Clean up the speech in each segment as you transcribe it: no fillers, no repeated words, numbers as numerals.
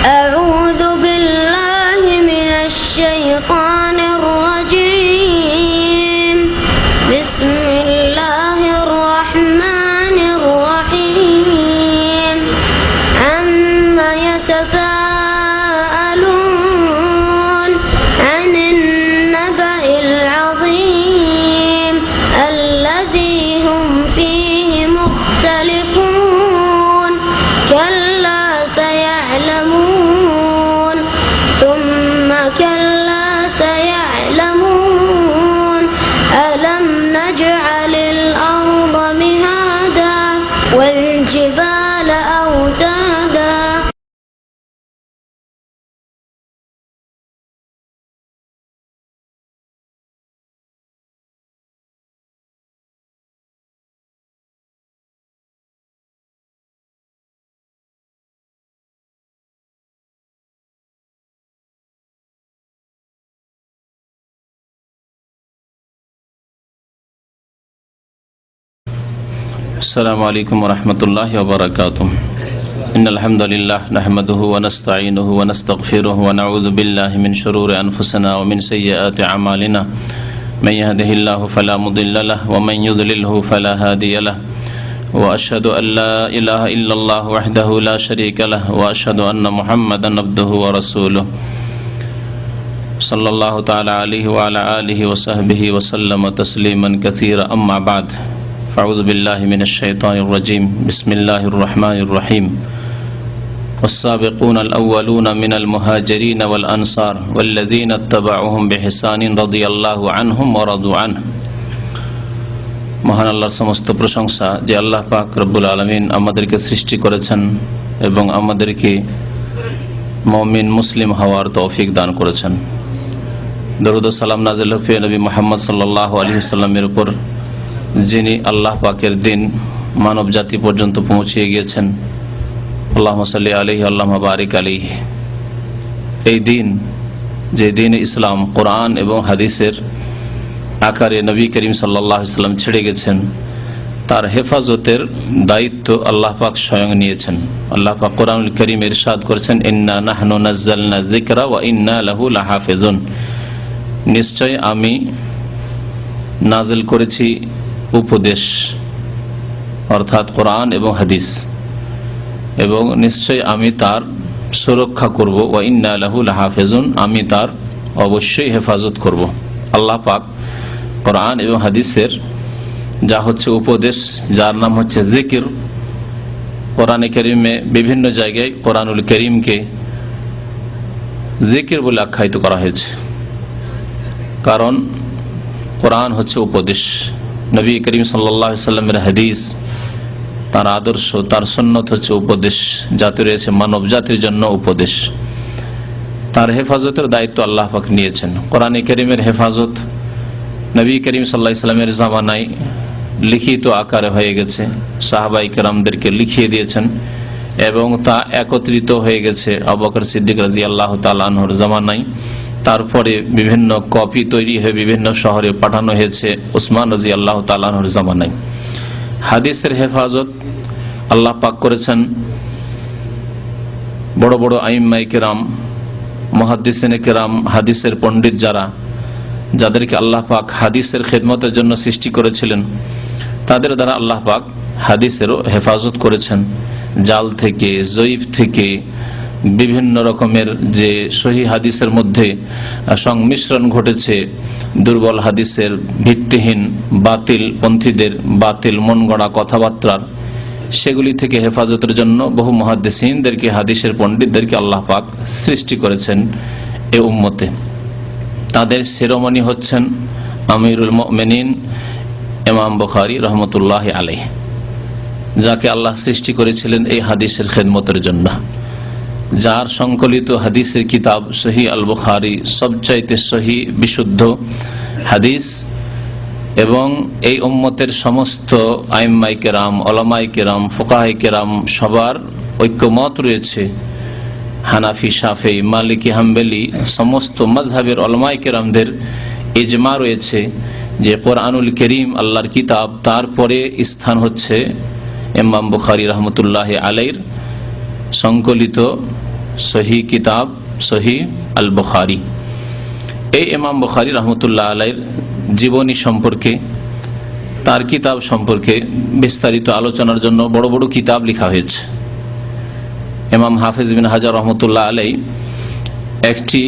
أعوذ بالله من الشيطان الرجيم بسم الله الرحمن الرحيم عما يتساءلون عن النبأ العظيم الذي هم فيه مختلفون كلا سيعلمون ثم كلا سيعلمون ألم نجعل الأرض مهادا والجبال أوتادا السلام عليكم ورحمة الله وبركاته إن الحمد لله نحمده ونستعينه ونستغفره ونعوذ بالله من شرور أنفسنا ومن سيئات أعمالنا من يهده الله فلا مضل له ومن يضلله فلا هادي له وأشهد أن لا إله إلا الله وحده لا شريك له وأشهد أن محمدا عبده ورسوله صلى الله تعالى عليه وعلى آله وصحبه وسلم تسليما كثيرا أما بعد فأعوذ بالله من الشيطان الرجيم بسم الله الرحمن الرحيم والسابقون الأولون من المهاجرين والأنصار والذين اتبعوهم بإحسان رضي الله عنهم ورضوا عنه মহান আল্লাহর সমস্ত প্রশংসা যে আল্লাহ পাক রব্বুল আলামিন আমাদেরকে সৃষ্টি করেছেন এবং আমাদেরকে মুমিন মুসলিম হওয়ার তৌফিক দান করেছেন। দরুদ ও সালাম নাযিল হোক নবী মুহাম্মদ সাল্লাল্লাহু আলাইহি ওয়াসাল্লামের উপর, যিনি আল্লাহ পাকের দিন মানব জাতি পর্যন্ত পৌঁছিয়ে গিয়েছেন। আল্লাহুম্মা সাল্লি আলাইহি আল্লাহুম্মা বারিক আলাইহি। এই দিন, যে দিন ইসলাম কোরআন এবং হাদিসের আকারে নবী করিম সাল্লাল্লাহু আলাইহি ওয়াসাল্লাম ছেড়ে গেছেন, তার হেফাজতের দায়িত্ব আল্লাহ পাক স্বয়ং নিয়েছেন। আল্লাহ পাক কোরআনুল কারীমে ইরশাদ করেছেন, ইন্না নাহনু নাযালনা যিকরা ওয়া ইন্না লাহু লাহাফিজুন। নিশ্চয় আমি নাজিল করেছি উপদেশ, অর্থাৎ কোরআন এবং হাদিস, এবং নিশ্চয় আমি তার সুরক্ষা করব। ওয়া ইন্না লাহু লাহাফিজুন, আমি তার অবশ্যই হেফাজত করব। আল্লাহ পাক কোরআন এবং হাদিসের যা হচ্ছে উপদেশ, যার নাম হচ্ছে জিকির, কোরআনে কারীমে বিভিন্ন জায়গায় কোরআনুল কারীমকে জিকির বলে আখ্যায়িত করা হয়েছে, কারণ কোরআন হচ্ছে উপদেশ। নবী করিম সাল্লাল্লাহু আলাইহি ওয়াসাল্লামের হাদিস, তার আদর্শ, তার সুন্নাত হচ্ছে উপদেশ, যাতে রয়েছে মানব জাতির জন্য উপদেশ। তার হেফাজতের দায়িত্ব আল্লাহ পাক নিয়েছেন। কোরআনে কারীমের হেফাজত নবী করিম সাল্লাল্লাহু আলাইহি ওয়াসাল্লামের জামানায় লিখিত আকারে হয়ে গেছে, সাহাবায়ে কেরামদেরকে লিখিয়ে দিয়েছেন এবং তা একত্রিত হয়ে গেছে আবু বকর সিদ্দিক রাদিয়াল্লাহু তাআলা আনহুর জামানায়। তারপরে বিভিন্ন কপি তৈরি হয়ে বিভিন্ন শহরে পাঠানো হয়েছে উসমান রাদিয়াল্লাহু তাআলা আনহুর জামানায়। হাদিসের হেফাজত আল্লাহ পাক করেছেন বড় বড় আইম্মায়ে কেরাম, মুহাদ্দিসিনে কেরাম, হাদিসের পণ্ডিত যাদেরকে আল্লাহ পাক হাদিসের খেদমতের জন্য সৃষ্টি করেছিলেন, তাদের দ্বারা আল্লাহ পাক হাদিসেরও হেফাজত করেছেন। জাল থেকে, জয়ীফ থেকে, বিভিন্ন রকমের যে সহিহ হাদিসের মধ্যে সংমিশ্রণ ঘটেছে, দুর্বল হাদিসের, ভিত্তিহীন বাতিল পন্থীদের বাতিল মন গড়া কথাবার্তার, সেগুলি থেকে হেফাজতের জন্য বহু মুহাদ্দিসিনদেরকে, হাদিসের পণ্ডিতদেরকে আল্লাহ পাক সৃষ্টি করেছেন এ উম্মতে। তাদের শিরোমণি হচ্ছেন আমিরুল মুমিনিন ইমাম বুখারী রহমতুল্লাহি আলাইহি, যাকে আল্লাহ সৃষ্টি করেছিলেন এই হাদিসের খেদমতের জন্য, যার সংকলিত হাদিসের কিতাব সহিহ আল বুখারী সবচাইতে সহিহ বিশুদ্ধ হাদিস, এবং এই উম্মতের সমস্ত আইম্মায়ে কেরাম, উলামায়ে কেরাম, ফুকাহায়ে কেরাম সবার ঐক্যমত রয়েছে। হানাফি, শাফেঈ, মালিকি, হাম্বলি সমস্ত মাযহাবের উলামায়ে কেরামদের ইজমা রয়েছে যে কোরআনুল কারীম আল্লাহর কিতাব, তারপরে স্থান হচ্ছে ইমাম বুখারী রহমতুল্লাহ আলাইহির সংকলিত সহি কিতাব সহি আল বুখারী। এই ইমাম বুখারী রহমতুল্লাহ আলাইহির জীবনী সম্পর্কে, তার কিতাব সম্পর্কে বিস্তারিত আলোচনার জন্য বড় বড় কিতাব লেখা হয়েছে। ইমাম হাফিজ বিন হাজার রহমতুল্লাহ আলাইহি একটি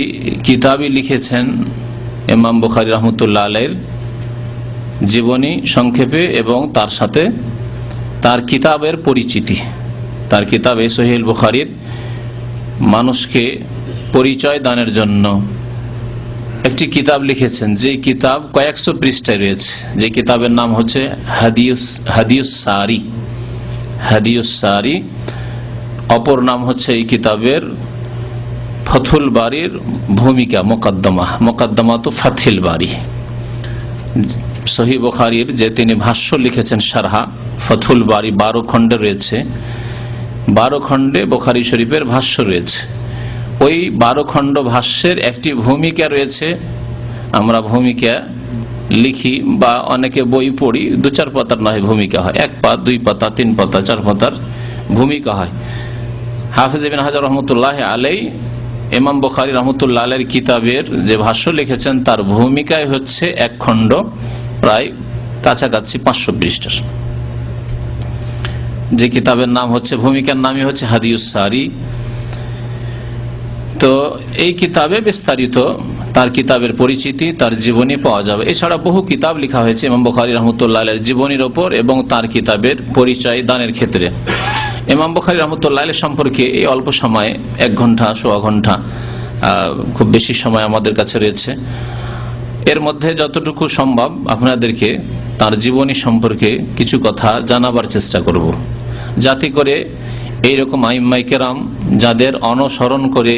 কিতাবই লিখেছেন ইমাম বুখারী রহমতুল্লাহ আলাইহির জীবনী সংক্ষেপে এবং তার সাথে তার কিতাবের পরিচিতি। তার কিতাব এই সহিহ বুখারীর মানুষকে পরিচয় দানের জন্য একটি কিতাব লিখেছেন, যে কিতাব কয়েকশো পৃষ্ঠায় রয়েছে, যে কিতাবের নাম হচ্ছে হাদিউস সারি। হাদিউস সারি অপর নাম হচ্ছে এই কিতাবের ফথুল বারীর ভূমিকা, মোকদ্দমা তো ফাথিল বারী। সহিহ বুখারীর যে তিনি ভাষ্য লিখেছেন শারহা ফথুল বারী, 12 খণ্ডে রয়েছে, 12 খণ্ডে বুখারী শরীফের ভাষ্য রয়েছে। ওই 12 খণ্ড ভাষ্যের একটি ভূমিকা রয়েছে। আমরা ভূমিকা লিখি বা অনেকে বই পড়ি, 2-4 পাতার নয় ভূমিকা হয়, 1 পাতা 2 পাতা 3 পাতা 4 পাতার ভূমিকা হয়। হাফিজ ইবনে হাজার রহমতুল্লাহ আলাইহি ইমাম বুখারী রহমতুল্লাহ আলাইহির কিতাবের যে ভাষ্য লিখেছেন তার ভূমিকায় হচ্ছে 1 খণ্ড, প্রায় কাছাকাছি 500 পৃষ্ঠার, যে কিতাবের নাম হচ্ছে, ভূমিকার নামই হচ্ছে হাদিউস সারি। তো এই কিতাবে বিস্তারিত তার কিতাবের পরিচিতি, তার জীবনী পাওয়া যাবে। এছাড়া বহু কিতাব লেখা হয়েছে ইমাম বুখারী রহমতুল্লাহ আলাইহির জীবনীর ওপর এবং তার কিতাবের পরিচয় দানের ক্ষেত্রে। ইমাম বুখারী রহমতুল্লাহ আলাইহি সম্পর্কে এই অল্প সময়ে 1 ঘন্টা, 1.25 ঘন্টা, খুব বেশি সময় আমাদের কাছে রয়েছে। এর মধ্যে যতটুকু সম্ভব আপনাদেরকে তার জীবনী সম্পর্কে কিছু কথা জানাবার চেষ্টা করব, যাতে করে এইরকম আইম্মাই কেরাম যাদের অনুসরণ করে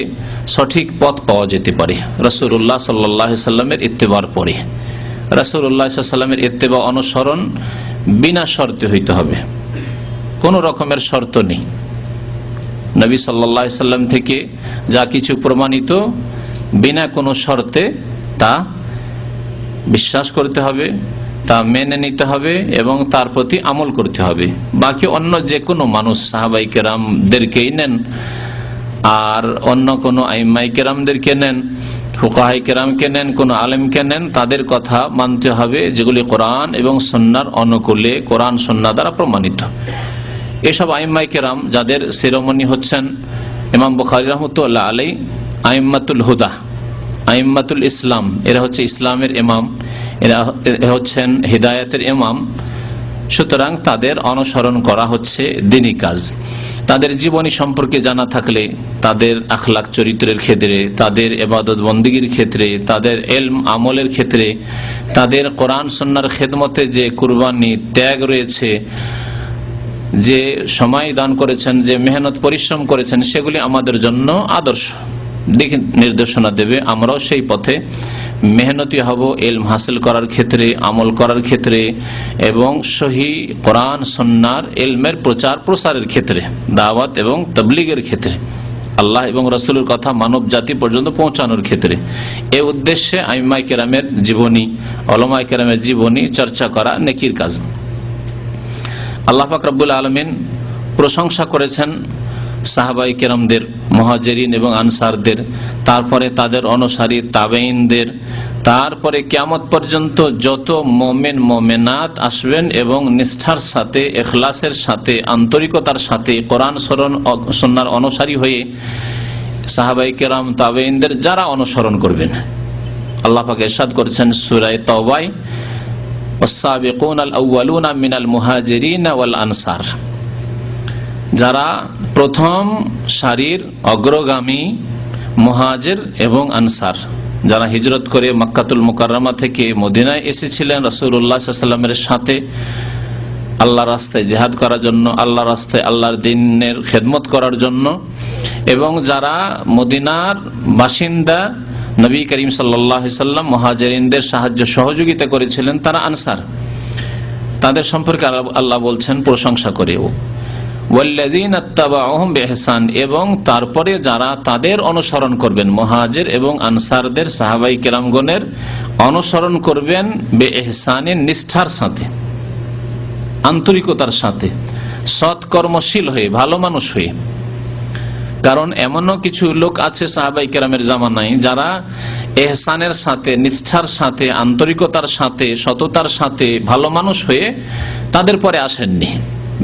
সঠিক পথ পাওয়া যেতে পারে। রাসূলুল্লাহ সাল্লাল্লাহু আলাইহি সাল্লামের ইত্তেবার পরে, রাসূলুল্লাহ সাল্লাল্লাহু আলাইহি সাল্লামের ইত্তেবা অনুসরণ বিনা শর্তে হইতে হবে, কোনো রকমের শর্ত নেই। নবী সাল্লাল্লাহু আলাইহি সাল্লাম থেকে যা কিছু প্রমাণিত, বিনা কোনো শর্তে তা বিশ্বাস করতে হবে, তা মেনে নিতে হবে এবং তার প্রতি আমল করতে হবে। বাকি অন্য যে কোনো মানুষ, সাহাবাই কেরামদেরকেই নেন আর অন্য কোনো আইম্মাই কেরামদেরকে নেন, ফুকাহাই কেরামকে নেন, কোনো আলেমকে নেন, তাদের কথা মানতে হবে যেগুলি কোরআন এবং সুন্নাহর অনুকূলে, কোরআন সুন্নাহ দ্বারা প্রমাণিত। এসব আইম্মাই কেরাম যাদের শিরোমণি হচ্ছেন ইমাম বুখারী রহমতুল্লাহ আলাইহি, আইম্মাতুল হুদা, আইম্মাতুল ইসলাম, এরা হচ্ছে ইসলামের ইমাম, এরা হচ্ছেন হিদায়াতের ইমাম। সুতরাং তাদের অনুসরণ করা হচ্ছে দ্বীনি কাজ। তাদের জীবনী সম্পর্কে জানা থাকলে তাদের আখলাক চরিত্রের ক্ষেত্রে, তাদের ইবাদত বন্দেগীর ক্ষেত্রে, তাদের ইলম আমলের ক্ষেত্রে, তাদের কোরআন সুন্নাহর খেদমতে যে কুরবানি ত্যাগ রয়েছে, যে সময় দান করেছেন, যে মেহনত পরিশ্রম করেছেন, সেগুলি আমাদের জন্য আদর্শ দিক নির্দেশনা দেবে। আমরাও সেই পথে মেহনতি হব ইলম হাসিল করার ক্ষেত্রে, আমল করার ক্ষেত্রে এবং সহি কোরআন সুন্নাহর ইলমের প্রচার প্রসারের ক্ষেত্রে, দাওয়াত এবং তাবলীগের ক্ষেত্রে, আল্লাহ এবং রাসূলের কথা মানব জাতি পর্যন্ত পৌঁছানোর ক্ষেত্রে। এই উদ্দেশ্যে আইম্মাই কেরামের জীবনী, উলামায়ে কেরামের জীবনী চর্চা করা নেকির কাজ। আল্লাহ পাক রব্বুল আলামিন প্রশংসা করেছেন সাহাবাই কেরামদের, মুহাজিরিন এবং আনসারদের, তারপরে তাদের অনুসারী তাবেঈনদের, তারপরে কিয়ামত পর্যন্ত যত মুমিন মুমিনাত আসবেন এবং নিষ্ঠার সাথে, ইখলাসের সাথে, আন্তরিকতার সাথে কোরআন সুন্নাহর অনুসারী হয়ে সাহাবাই কেরাম তাবেঈনদের যারা অনুসরণ করবেন, আল্লাহ পাক ইরশাদ করেছেন সূরা তাওবায়, ওয়াস-সাবিকুনা আল-আউওয়ালুনা মিনাল মুহাজিরিনা ওয়াল আনসার, যারা প্রথম সারির অগ্রগামী মুহাজির এবং আনসার, যারা হিজরত করে মক্কাতুল মুকাররমা থেকে মদিনায় এসেছিলেন রাসূলুল্লাহ সাল্লাল্লাহু আলাইহি ওয়াসাল্লামের সাথে আল্লাহর রাস্তায় জিহাদ করার জন্য, আল্লাহর রাস্তায় আল্লাহর দ্বীনের খেদমত করার জন্য, এবং যারা মদিনার বাসিন্দা নবী করিম সাল্লাল্লাহু আলাইহি ওয়াসাল্লাম মুহাজিরিনদের সাহায্য সহযোগিতা করেছিলেন, তারা আনসার। তাদের সম্পর্কে আল্লাহ বলছেন প্রশংসা করেও, ওয়াল্লাযীনা ইত্তাবাউহুম বিইহসান, এবং তারপরে যারা তাদের অনুসরণ করবেন, মুহাজির এবং আনসারদের, সাহাবাই কেরামগণের অনুসরণ করবেন বিইহসানিন, নিষ্ঠার সাথে, আন্তরিকতার সাথে, সৎকর্মশীল হয়ে, ভালো মানুষ হয়ে। কারণ এমনও কিছু লোক আছে সাহাবায়ে কেরামের জামানায় যারা ইহসানের সাথে, নিষ্ঠার সাথে, আন্তরিকতার সাথে, সততার সাথে ভালো মানুষ হয়ে তাদের পরে আসেননি,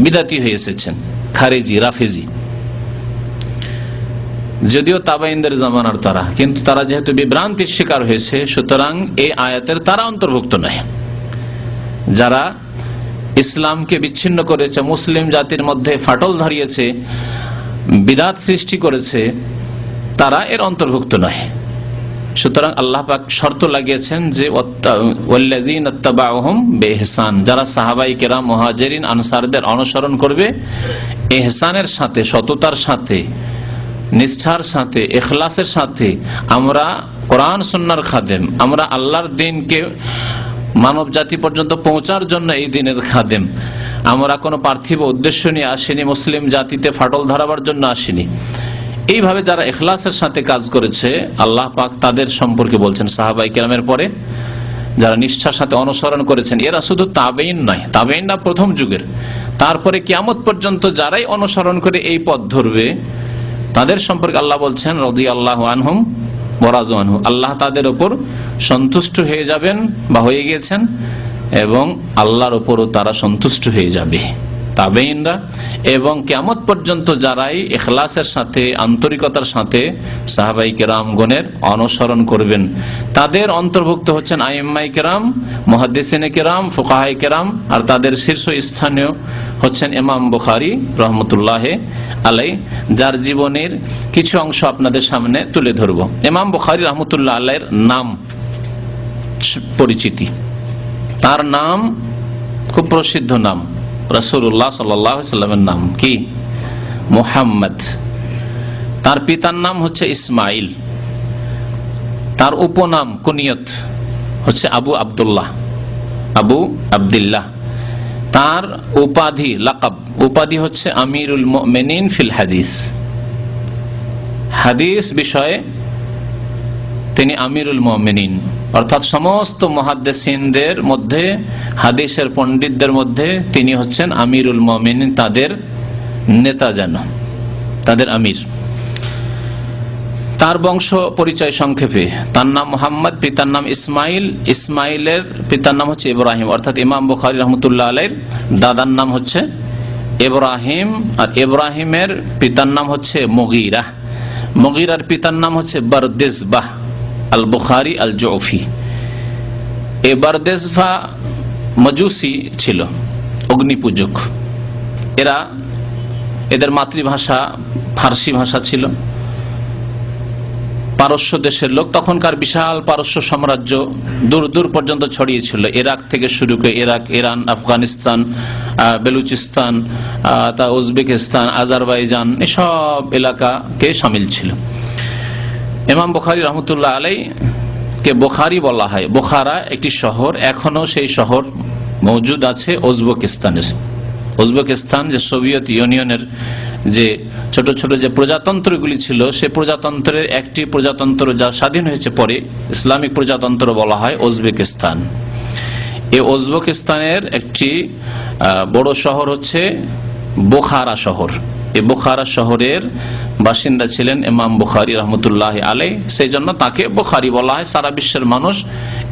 বিদাতি হয়ে এসেছেন, খারেজি, রাফেজি, যদিও তাবাইনদের জামানার তারা, কিন্তু তারা যেহেতু বিভ্রান্তির শিকার হয়েছে, সুতরাং এই আয়াতের তারা অন্তর্ভুক্ত নয়। যারা ইসলামকে বিচ্ছিন্ন করেছে, মুসলিম জাতির মধ্যে ফাটল ধরিয়েছে, বিদাত সৃষ্টি করেছে, তারা এর অন্তর্ভুক্ত নয়। সুতরাং আল্লাহ পাক শর্ত লাগিয়েছেন যে ওয়াল্লাযীনা ইত্তাবাউহুম বিইহসান, যারা সাহাবায়ে কেরাম, মুহাজিরিন, আনসারদের অনুসরণ করবে ইহসানের সাথে, সততার সাথে, নিষ্ঠার সাথে, ইখলাসের সাথে। আমরা কোরআন সুন্নাহর খাদেম, আমরা আল্লাহর দ্বীনকে মানব জাতি পর্যন্ত পৌঁছার জন্য এই দ্বীনের খাদেম। আমরা কোনো পার্থিব উদ্দেশ্য নিয়ে আসিনি, মুসলিম জাতিতে ফাটল ধরাবার জন্য আসিনি। এইভাবে যারা ইখলাসের সাথে কাজ করেছে, আল্লাহ পাক তাদের সম্পর্কে বলছেন। সাহাবায়ে কেরামের পরে যারা নিষ্ঠার সাথে অনুসরণ করেছেন, এরা শুধু তাবেঈন নয়, তাবেঈনরা প্রথম যুগের, তারপরে কিয়ামত পর্যন্ত যারাই অনুসরণ করে এই পথ ধরবে, তাদের সম্পর্কে আল্লাহ বলছেন রাদিয়াল্লাহু আনহুম ওয়া রাযু আনহু, আল্লাহ তাদের উপর সন্তুষ্ট হয়ে যাবেন বা হয়ে গিয়েছেন, এবং আল্লাহর উপরও তারা সন্তুষ্ট হয়ে যাবে, তাবেঈনরা। এবং কিয়ামত পর্যন্ত যারাই ইখলাসের সাথে, আন্তরিকতার সাথে সাহাবায়ে কেরামগণের অনুসরণ করবেন, তাদের অন্তর্ভুক্ত হচ্ছেন আইম্মায়ে কেরাম, মুহাদ্দিসিনে কেরাম, ফুকাহায়ে কেরাম। আর তাদের শীর্ষস্থানীয় হচ্ছেন ইমাম বুখারী রাহমাতুল্লাহি আলাইহি, যার জীবনের কিছু অংশ আপনাদের সামনে তুলে ধরব। ইমাম বুখারী রাহমাতুল্লাহি আলাইহির নাম পরিচিতি, তার নাম খুব প্রসিদ্ধ নাম, রাসূলুল্লাহ সাল্লাল্লাহু আলাইহি ওয়াসাল্লামের নাম কি? মুহাম্মদ। তার পিতার নাম হচ্ছে ইসমাইল, তার উপনাম কুনিয়ত হচ্ছে আবু আব্দুল্লাহ, আবু আব্দুল্লাহ। তার উপাধি, লাকাব, উপাধি হচ্ছে আমিরুল মুমিনিন ফিল হাদিস, হাদিস বিষয়ে তিনি আমিরুল মুমিনিন, অর্থাৎ সমস্ত মুহাদ্দিসিনদের মধ্যে, হাদিসের পণ্ডিতদের মধ্যে তিনি হচ্ছেন আমিরুল মুমিনিন, তাদের নেতা, যেন তাদের আমির। তার বংশ পরিচয় সংক্ষেপে, তার নাম মুহাম্মদ, পিতার নাম ইসমাইল, ইসমাইলের পিতার নাম হচ্ছে ইব্রাহিম, অর্থাৎ ইমাম বুখারী রাহমাতুল্লাহি আলাইহির দাদার নাম হচ্ছে ইব্রাহিম, আর ইব্রাহিমের পিতার নাম হচ্ছে মুগীরা, মুগীরার পিতার নাম হচ্ছে বারদেজবাহ আল বুখারী আল জৌফি। এই বারদেজবাহ মাজুসি ছিল, অগ্নিপূজক। এদের মাতৃভাষা ফার্সি ভাষা ছিল। পারস্য দেশের লোক, তখনকার বিশাল পারস্য সাম্রাজ্য দূর দূর পর্যন্ত ছড়িয়েছিল, ইরাক থেকে শুরু করে ইরাক, ইরান, আফগানিস্তান, বেলুচিস্তান, তা উজবেকিস্তান, আজারবাইজান, এসব এলাকাকে শামিল ছিল। ইমাম বুখারী রাহমাতুল্লাহি আলাইহিকে বুখারী বলা হয়। বুখারা একটি শহর, এখনো সেই শহর মওজুদ আছে উজবেকিস্তানের। উজবেকিস্তান যে সোভিয়েত ইউনিয়নের যে ছোট ছোট যে প্রজাতন্ত্রগুলি ছিল, সে প্রজাতন্ত্রের একটি প্রজাতন্ত্র যা স্বাধীন হয়েছে পরে, ইসলামিক প্রজাতন্ত্র বলা হয় উজবেকিস্তান। এই উজবেকিস্তানের একটি বড় শহর হচ্ছে বুখারা শহর। এই বুখারা শহরের বাসিন্দা ছিলেন ইমাম বুখারী রাহমাতুল্লাহি আলাইহি, সেই জন্য তাকে বুখারী বলা হয়। সারা বিশ্বের মানুষ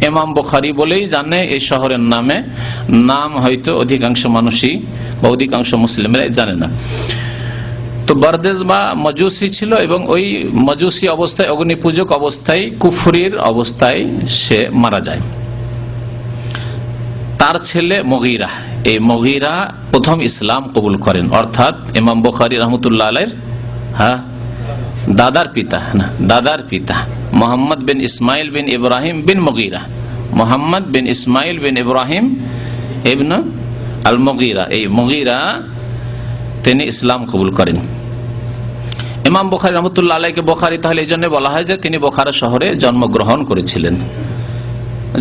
ইমাম বুখারী বলেই জানে এই শহরের নামে, নাম হয়তো অধিকাংশ মানুষই বা অধিকাংশ মুসলিমরা জানে না। তো বারদেজবাহ মাজুসি ছিল, এবং ওই মাজুসি অবস্থায়, অগ্নিপূজক অবস্থায়, কুফরির অবস্থায় সে মারা যায়। তার ছেলে মুগীরা, এই মুগীরা প্রথম ইসলাম কবুল করেন, অর্থাৎ ইমাম বুখারী রাহমাতুল্লাহি আলাইহির দাদার পিতা, না দাদার পিতা, মুহাম্মদ বিন ইসমাইল বিন ইব্রাহিম বিন মুগীরা, মুহাম্মদ বিন ইসমাইল বিন ইব্রাহিম ইবনে আল মুগীরা। এই মুগীরা তিনি ইসলাম কবুল করেন। ইমাম বুখারী রাহমাতুল্লাহি আলাইহিকে বুখারী তাহলে এই জন্য বলা হয় যে তিনি বুখারা শহরে জন্মগ্রহণ করেছিলেন।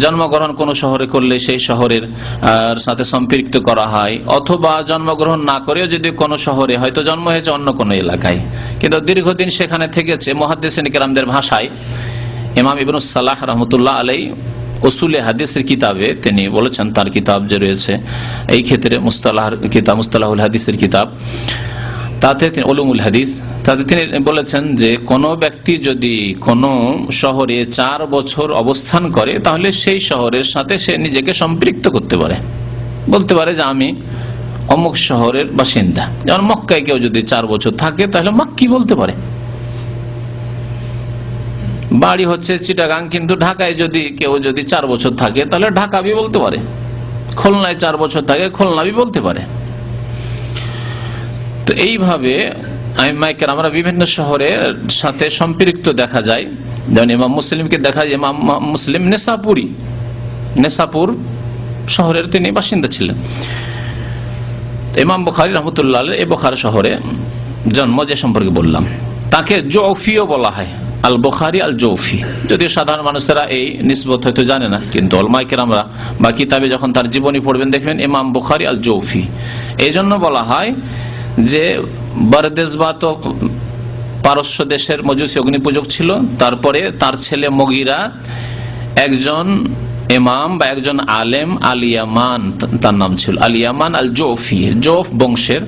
জন্মগ্রহণ কোন শহরে করলে সেই শহরের সাথে সম্পৃক্ত করা হয়, অথবা জন্মগ্রহণ না করেও যদি কোনো শহরে হয়তো জন্ম হয়েছে অন্য কোনো এলাকায়, কিন্তু দীর্ঘদিন সেখানে থেকেছে। মুহাদ্দিসিন কিরামদের ভাষায় ইমাম ইবনুস সালাহ রাহমাতুল্লাহ আলাইহি উসুলে হাদিসের কিতাবে তিনি বলেছেন, তার কিতাব যে রয়েছে এই ক্ষেত্রে মুস্তালাহুল হাদিসের কিতাব, তাতে তিনি উলুমুল হাদিস, তাতে তিনি বলেছেন যে কোনো ব্যক্তি যদি কোনো শহরে 4 বছর অবস্থান করে তাহলে সেই শহরের সাথে সে নিজেকে সম্পৃক্ত করতে পারে, বলতে পারে যে আমি অমুক শহরের বাসিন্দা। যেমন মক্কায় কেউ যদি 4 বছর থাকে তাহলে মক্কি বলতে পারে। বাড়ি হচ্ছে চিটাগাং, কিন্তু ঢাকায় যদি কেউ 4 বছর থাকে তাহলে ঢাকাবি বলতে পারে। খুলনায় 4 বছর থাকে খুলনাবি বলতে পারে। তো এইভাবে আমরা বিভিন্ন শহরের সাথে সম্পৃক্ত দেখা যায়। যেমন ইমাম মুসলিমকে দেখা যায়, ইমাম মুসলিম নেসাপুর শহরের তিনি বাসিন্দা ছিলেন। ইমাম বুখারী রাহমাতুল্লাহ আলাইহি এই বুখারী শহরে জন্ম, যে সম্পর্কে বললাম, তাকে জৌফিও বলা হয়, আল বুখারী আল জৌফি। যদিও সাধারণ মানুষেরা এই নিসবত হয়তো জানে না, কিন্তু উলামায়ে কেরামরা বা কিতাবে যখন তার জীবনী পড়বেন দেখবেন ইমাম বুখারী আল জৌফি। এই জন্য বলা হয় যে বারদেশবা তো পারস্য দেশের মজুসী অগ্নিপূজক ছিল, তারপরে তার ছেলে মুগীরা একজন ইমাম বা একজন আলেম, আলিয়ামান তার নাম ছিল, আলিয়ামান আল জৌফি, জৌফ বংশের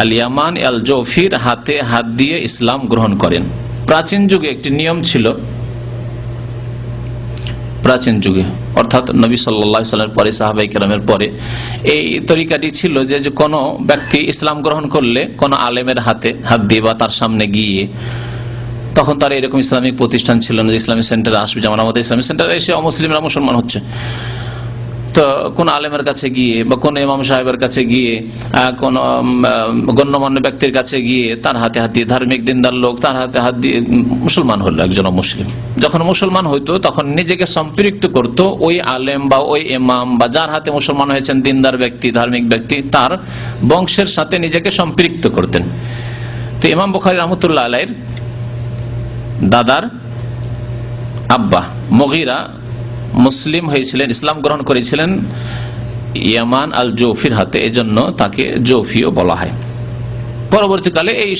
আলিয়ামান আল জৌফির হাতে হাত দিয়ে ইসলাম গ্রহণ করেন। প্রাচীন যুগে একটি নিয়ম ছিল, প্রাচীন যুগে অর্থাৎ নবী সাল্লাল্লাহু আলাইহি ওয়াসাল্লামের পরে, সাহাবায়ে কেরামের পরে এই তরিকাটি ছিল যে কোনো ব্যক্তি ইসলাম গ্রহণ করলে কোনো আলেমের হাতে হাত দিয়ে বা তার সামনে গিয়ে, তখন তার এরকম ইসলামিক প্রতিষ্ঠান ছিল না যে ইসলামিক সেন্টারে আসবে, যেমন আমাদের ইসলামিক সেন্টারে এসে অমুসলিমরা মুসলমান হচ্ছে। তো কোন আলেমের কাছে গিয়ে বা কোন ইমাম সাহেবের কাছে গিয়ে, কোন গণ্যমান্য ব্যক্তির কাছে গিয়ে তার হাতে হাত দিয়ে, ধার্মিক দিনদার লোক তার হাতে হাত দিয়ে মুসলমান হলো একজন মুসলিম। যখন মুসলমান হইতো তখন নিজেকে সম্পৃক্ত করত ওই আলেম বা ওই ইমাম বা যার হাতে মুসলমান হয়েছেন, দিনদার ব্যক্তি, ধার্মিক ব্যক্তি, তার বংশের সাথে নিজেকে সম্পৃক্ত করতেন। তো ইমাম বুখারী রাহমাতুল্লাহ আলাইহির দাদার আব্বা মুগীরা মুসলিম হয়েছিলেন, ইসলাম গ্রহণ করেছিলেন ইয়ামান আল জৌফির হাতে, এজন্য তাকে জৌফিও বলা হয়। পরবর্তীকালে এই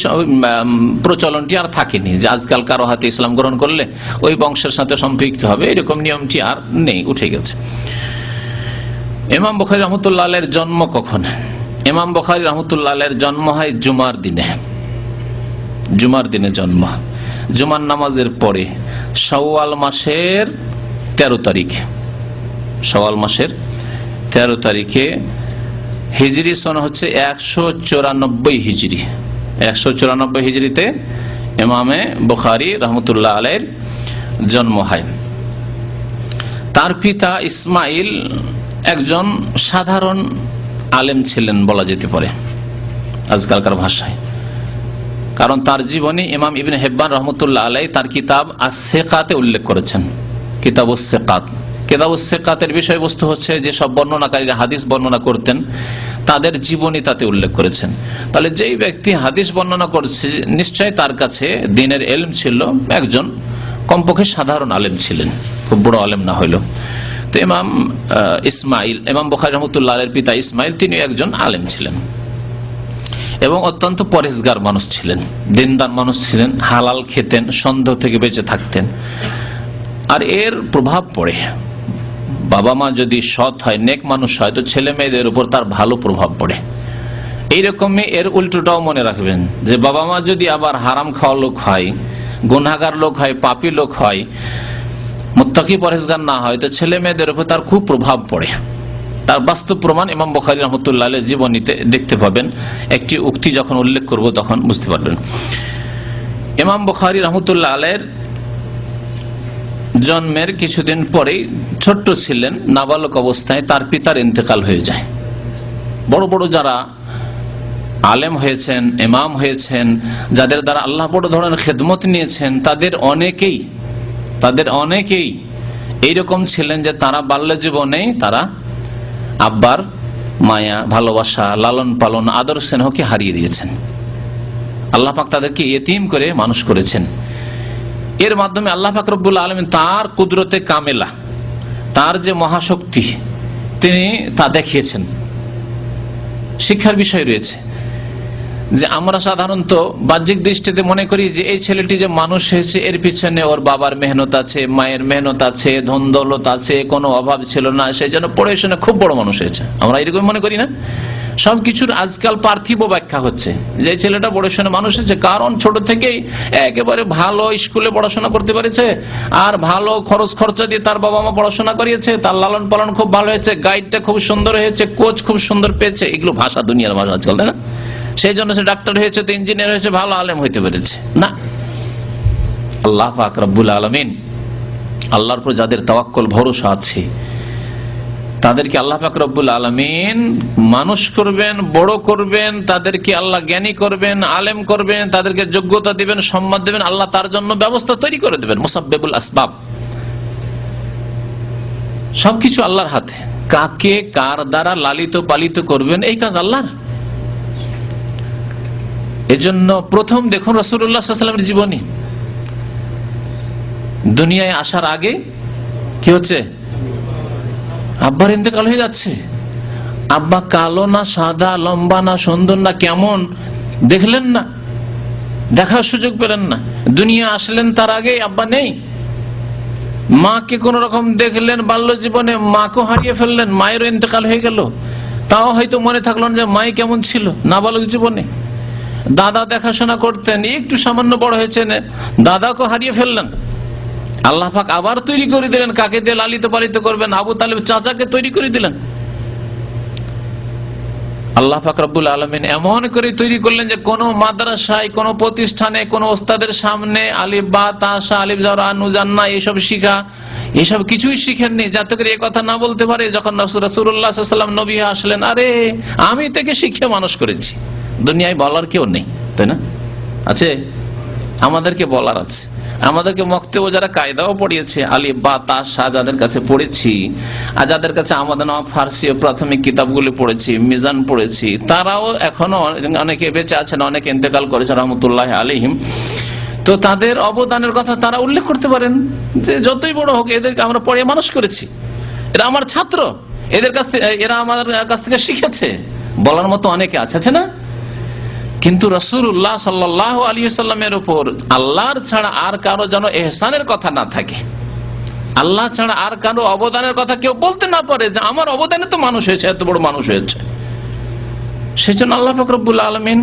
প্রচলনটি আর থাকেনি যে আজকাল কারো হাতে ইসলাম গ্রহণ করলে ওই বংশের সাথে সম্পৃক্ত হবে, এরকম নিয়মটি আর নেই, উঠে গেছে। ইমাম বুখারী রাহমাতুল্লাহ আলাইহির জন্ম কখন? ইমাম বুখারী রাহমাতুল্লাহ আলাইহির জন্ম হয় জুমার দিনে। জুমার দিনে জন্ম, জুমার নামাজের পরে, শাওয়াল মাসের 13 তারিখ, শাওয়াল মাসের 13 তারিখে। হিজরি সন হচ্ছে 194 হিজরি। 194 হিজরিতে ইমামে বুখারী রাহমাতুল্লাহ আলাইহির জন্ম হয়। তার পিতা ইসমাইল একজন সাধারণ আলেম ছিলেন বলা যেতে পারে আজকালকার ভাষায়, কারণ তার জীবনী ইমাম ইবনে হিব্বান রাহমাতুল্লাহ আলাইহি তার কিতাব আস-সিকাতে উল্লেখ করেছেন। কিতাবুস সিকাত, কিতাবুস সিকাতের বিষয়বস্তু হচ্ছে যে সব বর্ণনাকারীরা হাদিস বর্ণনা করতেন তাদের জীবনী তাতে উল্লেখ করেছেন। তাহলে যেই ব্যক্তি হাদিস বর্ণনা করছে নিশ্চয় তার কাছে দ্বীনের ইলম ছিল, একজন কমপক্ষে সাধারণ আলেম ছিলেন, খুব বড় আলেম না হইল। তো ইমাম ইসমাইল, ইমাম বুখারী রাহমাতুল্লাহ আলাইহির পিতা ইসমাইল, তিনি একজন আলেম ছিলেন এবং অত্যন্ত পরেশগার মানুষ ছিলেন, দিনদার মানুষ ছিলেন, হালাল খেতেন, সন্দেহ থেকে বেঁচে থাকতেন। আর এর প্রভাব পড়ে, বাবা মা যদি সৎ হয়, নেক মানুষ হয়, তো ছেলে মেয়েদের উপর তার ভালো প্রভাব পড়ে। এইরকমই এর উল্টোটাও মনে রাখবেন যে বাবা মা যদি আবার হারাম খাওয়া লোক হয়, গুনাহগার লোক হয়, পাপী লোক হয়, মুত্তাকি পরেশগার না হয়, তো ছেলে মেয়েদের উপর তার খুব প্রভাব পড়ে। তার বাস্তব প্রমাণ ইমাম বুখারী রাহমাতুল্লাহ আলাইহির জীবনীতে দেখতে পাবেন। একটি উক্তি যখন উল্লেখ করব তখন বুঝতে পারবেন। ইমাম বুখারী রাহমাতুল্লাহ আলাইহির জন্মের কিছুদিন পরেই, ছোট্ট ছিলেন, নাবালক অবস্থায় তার পিতার ইন্তেকাল হয়ে যায়। বড় বড় যারা আলেম হয়েছেন, ইমাম হয়েছেন, যাদের দ্বারা আল্লাহ বড় ধরনের খেদমত নিয়েছেন, তাদের অনেকেই এইরকম ছিলেন যে তারা বাল্য জীবনেই তারা আব্বার মায়া, ভালোবাসা, লালন পালন, আদর স্নেহকে হারিয়ে দিয়েছেন। আল্লাহ পাক তাদেরকে ইয়েতিম করে মানুষ করেছেন। এর মাধ্যমে আল্লাহ পাক রব্বুল আলামিন তার কুদরতে কামেলা, তার যে মহাশক্তি, তিনি তা দেখিয়েছেন। শিক্ষার বিষয় রয়েছে যে আমরা সাধারণত বাহ্যিক দৃষ্টিতে মনে করি যে এই ছেলেটি যে মানুষ হয়েছে এর পিছনে ওর বাবার মেহনত আছে, মায়ের মেহনত আছে, ধন দৌলত আছে, কোনো অভাব ছিল না, সেই জন্য পড়াশোনা খুব বড় মানুষ হয়েছে। আমরা এরকম মনে করি না? সবকিছুর আজকাল পার্থিব ব্যাখ্যা হচ্ছে। যে ছেলেটা পড়াশোনা মানুষ হচ্ছে কারণ ছোট থেকেই একেবারে ভালো স্কুলে পড়াশোনা করতে পেরেছে, আর ভালো খরচ খরচা দিয়ে তার বাবা মা পড়াশোনা করিয়েছে, তার লালন পালন খুব ভালো হয়েছে, গাইডটা খুব সুন্দর হয়েছে, কোচ খুব সুন্দর পেয়েছে। এগুলো ভাষা, দুনিয়ার ভাষা আজকাল, তাই না? সেই জন্য সে ডাক্তার হয়েছে, তো ইঞ্জিনিয়ার হয়েছে, ভালো আলেম হইতে পেরেছে না। আল্লাহ পাক রব্বুল আলামিন, আল্লাহর উপর যাদের তাওয়াক্কুল ভরসা আছে তাদেরকে আল্লাহ পাক রব্বুল আলামিন মানুষ করবেন, বড় করবেন, তাদেরকে আল্লাহ জ্ঞানী করবেন, আলেম করবেন, তাদেরকে যোগ্যতা দিবেন, সম্মান দেবেন, আল্লাহ তার জন্য ব্যবস্থা তৈরি করে দেবেন। মুসাব্বিবুল আসবাব, সবকিছু আল্লাহর হাতে। কাকে কার দ্বারা লালিত পালিত করবেন এই কাজ আল্লাহর। এজন্য প্রথম দেখুন রাসূলুল্লাহ সাল্লাল্লাহু আলাইহি ওয়াসাল্লামের জীবনী। দুনিয়ায় আসার আগে কি হচ্ছে? আব্বার ইন্তেকাল হয়ে যাচ্ছে। আব্বা কালো না সাদা, লম্বা না সুন্দর না কেমন দেখলেন না, দেখার সুযোগ পেলেন না। দুনিয়া আসলেন তার আগে আব্বা নেই। মাকে কোন রকম দেখলেন বাল্য জীবনে, মাকেও হারিয়ে ফেললেন, মায়েরও ইন্তেকাল হয়ে গেল। তাও হয়তো মনে থাকলো যে মাই কেমন ছিল নাবালক জীবনে। দাদা দেখাশোনা করতেন, একটু সামান্য বড় হয়েছেন, দাদাকে হারিয়ে ফেললেন। আল্লাহ পাক আবার তৈরি করে দিলেন কাকে দিয়ে লালিত পালিত করবেন, আবু তালেব চাচাকে তৈরি করে দিলেন। আল্লাহ পাক রব্বুল আলামিন এমন করে তৈরি করলেন যে কোন মাদ্রাসায়, কোন প্রতিষ্ঠানে, কোন ওস্তাদের সামনে আলিফ বা তাসা, আলিফ জারা, নুজান্না এইসব শিখা, এসব কিছুই শিখেননি, যাতে করে এই কথা না বলতে পারে যখন রাসূলুল্লাহ সাল্লাল্লাহু আলাইহি ওয়াসাল্লাম নবী আসলেন, আরে আমি থেকে শিখে মানুষ করেছি। দুনিয়ায় বলার কেউ নেই, তাই না? আছে? আমাদেরকে বলার আছে। আমাদেরকে মক্তব যারা কায়দাও পড়িয়েছে, আলিফ বা তাসা যাদের কাছে পড়েছি, আর যাদের কাছে আমাদের ফার্সি ও প্রাথমিক কিতাবগুলি পড়েছি, মিজান পড়েছি, তারাও এখনো অনেকে বেঁচে আছেন, অনেকে ইন্তেকাল করেছে রাহমাতুল্লাহি আলাইহিম। তো তাদের অবদানের কথা তারা উল্লেখ করতে পারেন যে যতই বড় হোক এদেরকে আমরা পড়ে মানুষ করেছি, এরা আমার ছাত্র, এদের কাছ থেকে, এরা আমার কাছ থেকে শিখেছে, বলার মতো অনেকে আছে না? কিন্তু রাসূলুল্লাহ সাল্লাল্লাহু আলাইহি ওয়াসাল্লামের উপর আল্লাহর ছাড়া আর কারো যেন ইহসানের কথা না থাকে, আল্লাহ ছাড়া আর কারো অবদানের কথা কেউ বলতে না পারে যে আমার অবদানে তো মানুষ হয়েছে, এত বড় মানুষ হয়েছে। সেজন্য আল্লাহ পাক রব্বুল আলামিন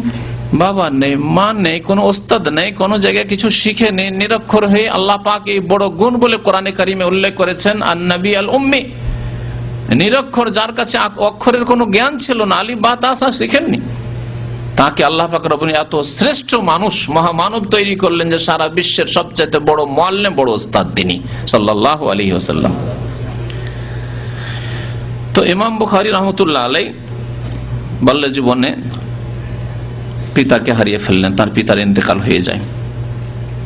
বাবা নেই, মা নেই, কোন ওস্তাদ নেই, কোন জায়গায় কিছু শিখে নেই, নিরক্ষর হয়ে আল্লাহ পাক এই বড় গুণ বলে কোরআনে কারিমে উল্লেখ করেছেন, আন-নবী আল উম্মি, নিরক্ষর, যার কাছে অক্ষরের কোনো জ্ঞান ছিল না, আলিফ বা তাসা শিখেননি, তাকে আল্লাহ পাক রব্বুল এত শ্রেষ্ঠ মানুষ, মহামানব তৈরি করলেন যে সারা বিশ্বের সবচেয়ে বড় মুআল্লিম, বড় ওস্তাদ তিনি সাল্লাল্লাহু আলাইহি ওয়াসাল্লাম। তো ইমাম বুখারী রাহমাতুল্লাহ আলাইহি বাল্য জীবনে পিতাকে হারিয়ে ফেললেন, তার পিতার ইন্তেকাল হয়ে যায়।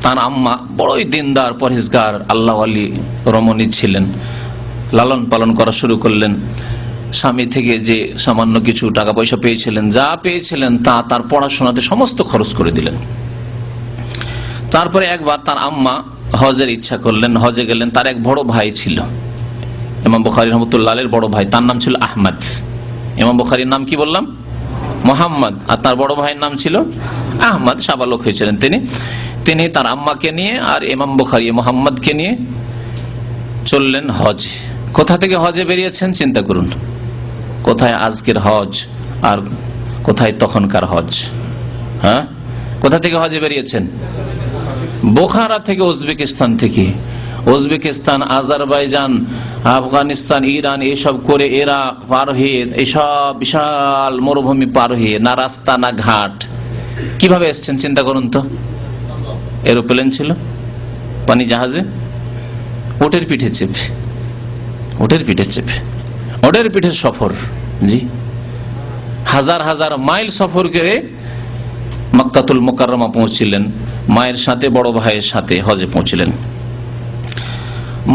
তার আম্মা বড়ই দিনদার, পরহেজগার, আল্লাহ ওয়ালি রমণী ছিলেন, লালন পালন করা শুরু করলেন। স্বামী থেকে যে সামান্য কিছু টাকা পয়সা পেয়েছিলেন, যা পেয়েছিলেন তা তার পড়াশোনাতে সমস্ত খরচ করে দিলেন। তারপরে একবার তার আম্মা হজের ইচ্ছা করলেন, হজে গেলেন। তার এক বড় ভাই ছিল, ইমাম বুখারী রাহমাতুল্লাহ আলাইহির বড় ভাই, তার নাম ছিল আহমদ। ইমাম বুখারীর নাম কি বললাম? মুহাম্মদ, আর তার বড় ভাইয়ের নাম ছিল আহমদ, সাবালক হয়েছিলেন তিনি তার আম্মাকে নিয়ে আর ইমাম বুখারী মুহাম্মদকে নিয়ে চললেন হজ। কোথা থেকে হজে বেরিয়েছেন চিন্তা করুন, কোথায় আজকের হজ আর কোথায় তখনকার হজ? হ্যাঁ, কোথা থেকে হজে বেরিয়েছেন? বোখারা থেকে, উজবেকিস্তান থেকে। উজবেকিস্তান, আজারবাইজান, আফগানিস্তান, ইরান এসব করে ইরাক পার হয়ে, এসব বিশাল মরুভূমি পার হয়ে, না রাস্তা না ঘাট, কিভাবে এসছেন চিন্তা করুন তো। এরোপ্লেন ছিল, পানি জাহাজে, ওটের পিঠে চেপে, ওটের পিঠের সফর। জি, হাজার হাজার মাইল সফর করে মক্কাতুল মুকাররমা পৌঁছলেন, মায়ের সাথে, বড় ভাইয়ের সাথে হজে পৌঁছলেন।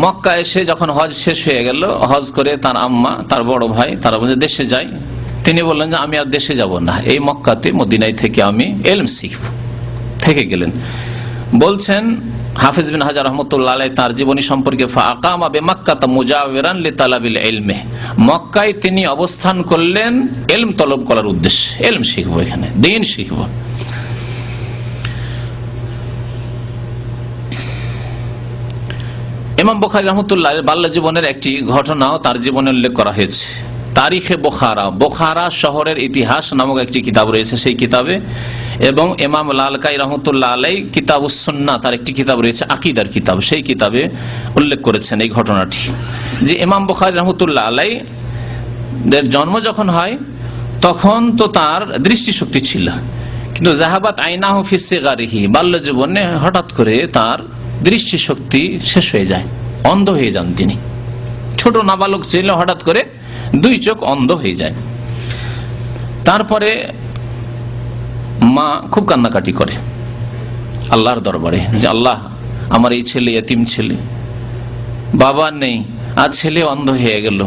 মক্কা এসে যখন হজ শেষ হয়ে গেল, হজ করে তার আম্মা, তার বড় ভাই, তারা বলে দেশে যাই। তিনি বললেন যে আমি আর দেশে যাব না, এই মক্কাতে, মদিনায় থেকে আমি ইলম শিখব। থেকে গেলেন। বলছেন হাফিজ বিন হাজার রহমতুল্লাহ আলাইহি তার জীবনী সম্পর্কে, ফাআকামা বিমাক্কাতা মুজাওয়িরান লিতালাবিল ইলমি, মক্কায় তিনি অবস্থান করলেন ইলম তলব করার উদ্দেশ্যে, ইলম শিখব, এখানে দ্বীন শিখব। ইমাম বুখারী রাহমাতুল্লাহ বাল্য জীবনের একটি ঘটনাও তার জীবনে উল্লেখ করা হয়েছে। তারিখে বোখারা, বোখারা শহরের ইতিহাস নামক একটি কিতাব রয়েছে সেই কিতাবে, এবং ইমাম লালকাই রহমতুল্লাহ আলাই কিতাবুস সুন্নাহ তার একটি কিতাব রয়েছে আকীদার কিতাব, সেই কিতাবে উল্লেখ করেছেন এই ঘটনাটি যে ইমাম বুখারী রহমতুল্লাহ আলাই এর জন্ম যখন হয় তখন তো তার দৃষ্টিশক্তি ছিল, কিন্তু জাহাবাত আইনাহু ফি সিগারিহি, বাল্য জীবনে হঠাৎ করে তার দৃষ্টিশক্তি শেষ হয়ে যায়, অন্ধ হয়ে যান তিনি। ছোট নাবালক ছিল, হঠাৎ করে দুই চোখ অন্ধ হয়ে যায়। তারপরে মা খুব কান্নাকাটি করে আল্লাহর দরবারে যে আল্লাহ, আমার এই ছেলে এতিম ছেলে, বাবা নেই, আর ছেলে অন্ধ হয়ে গেল,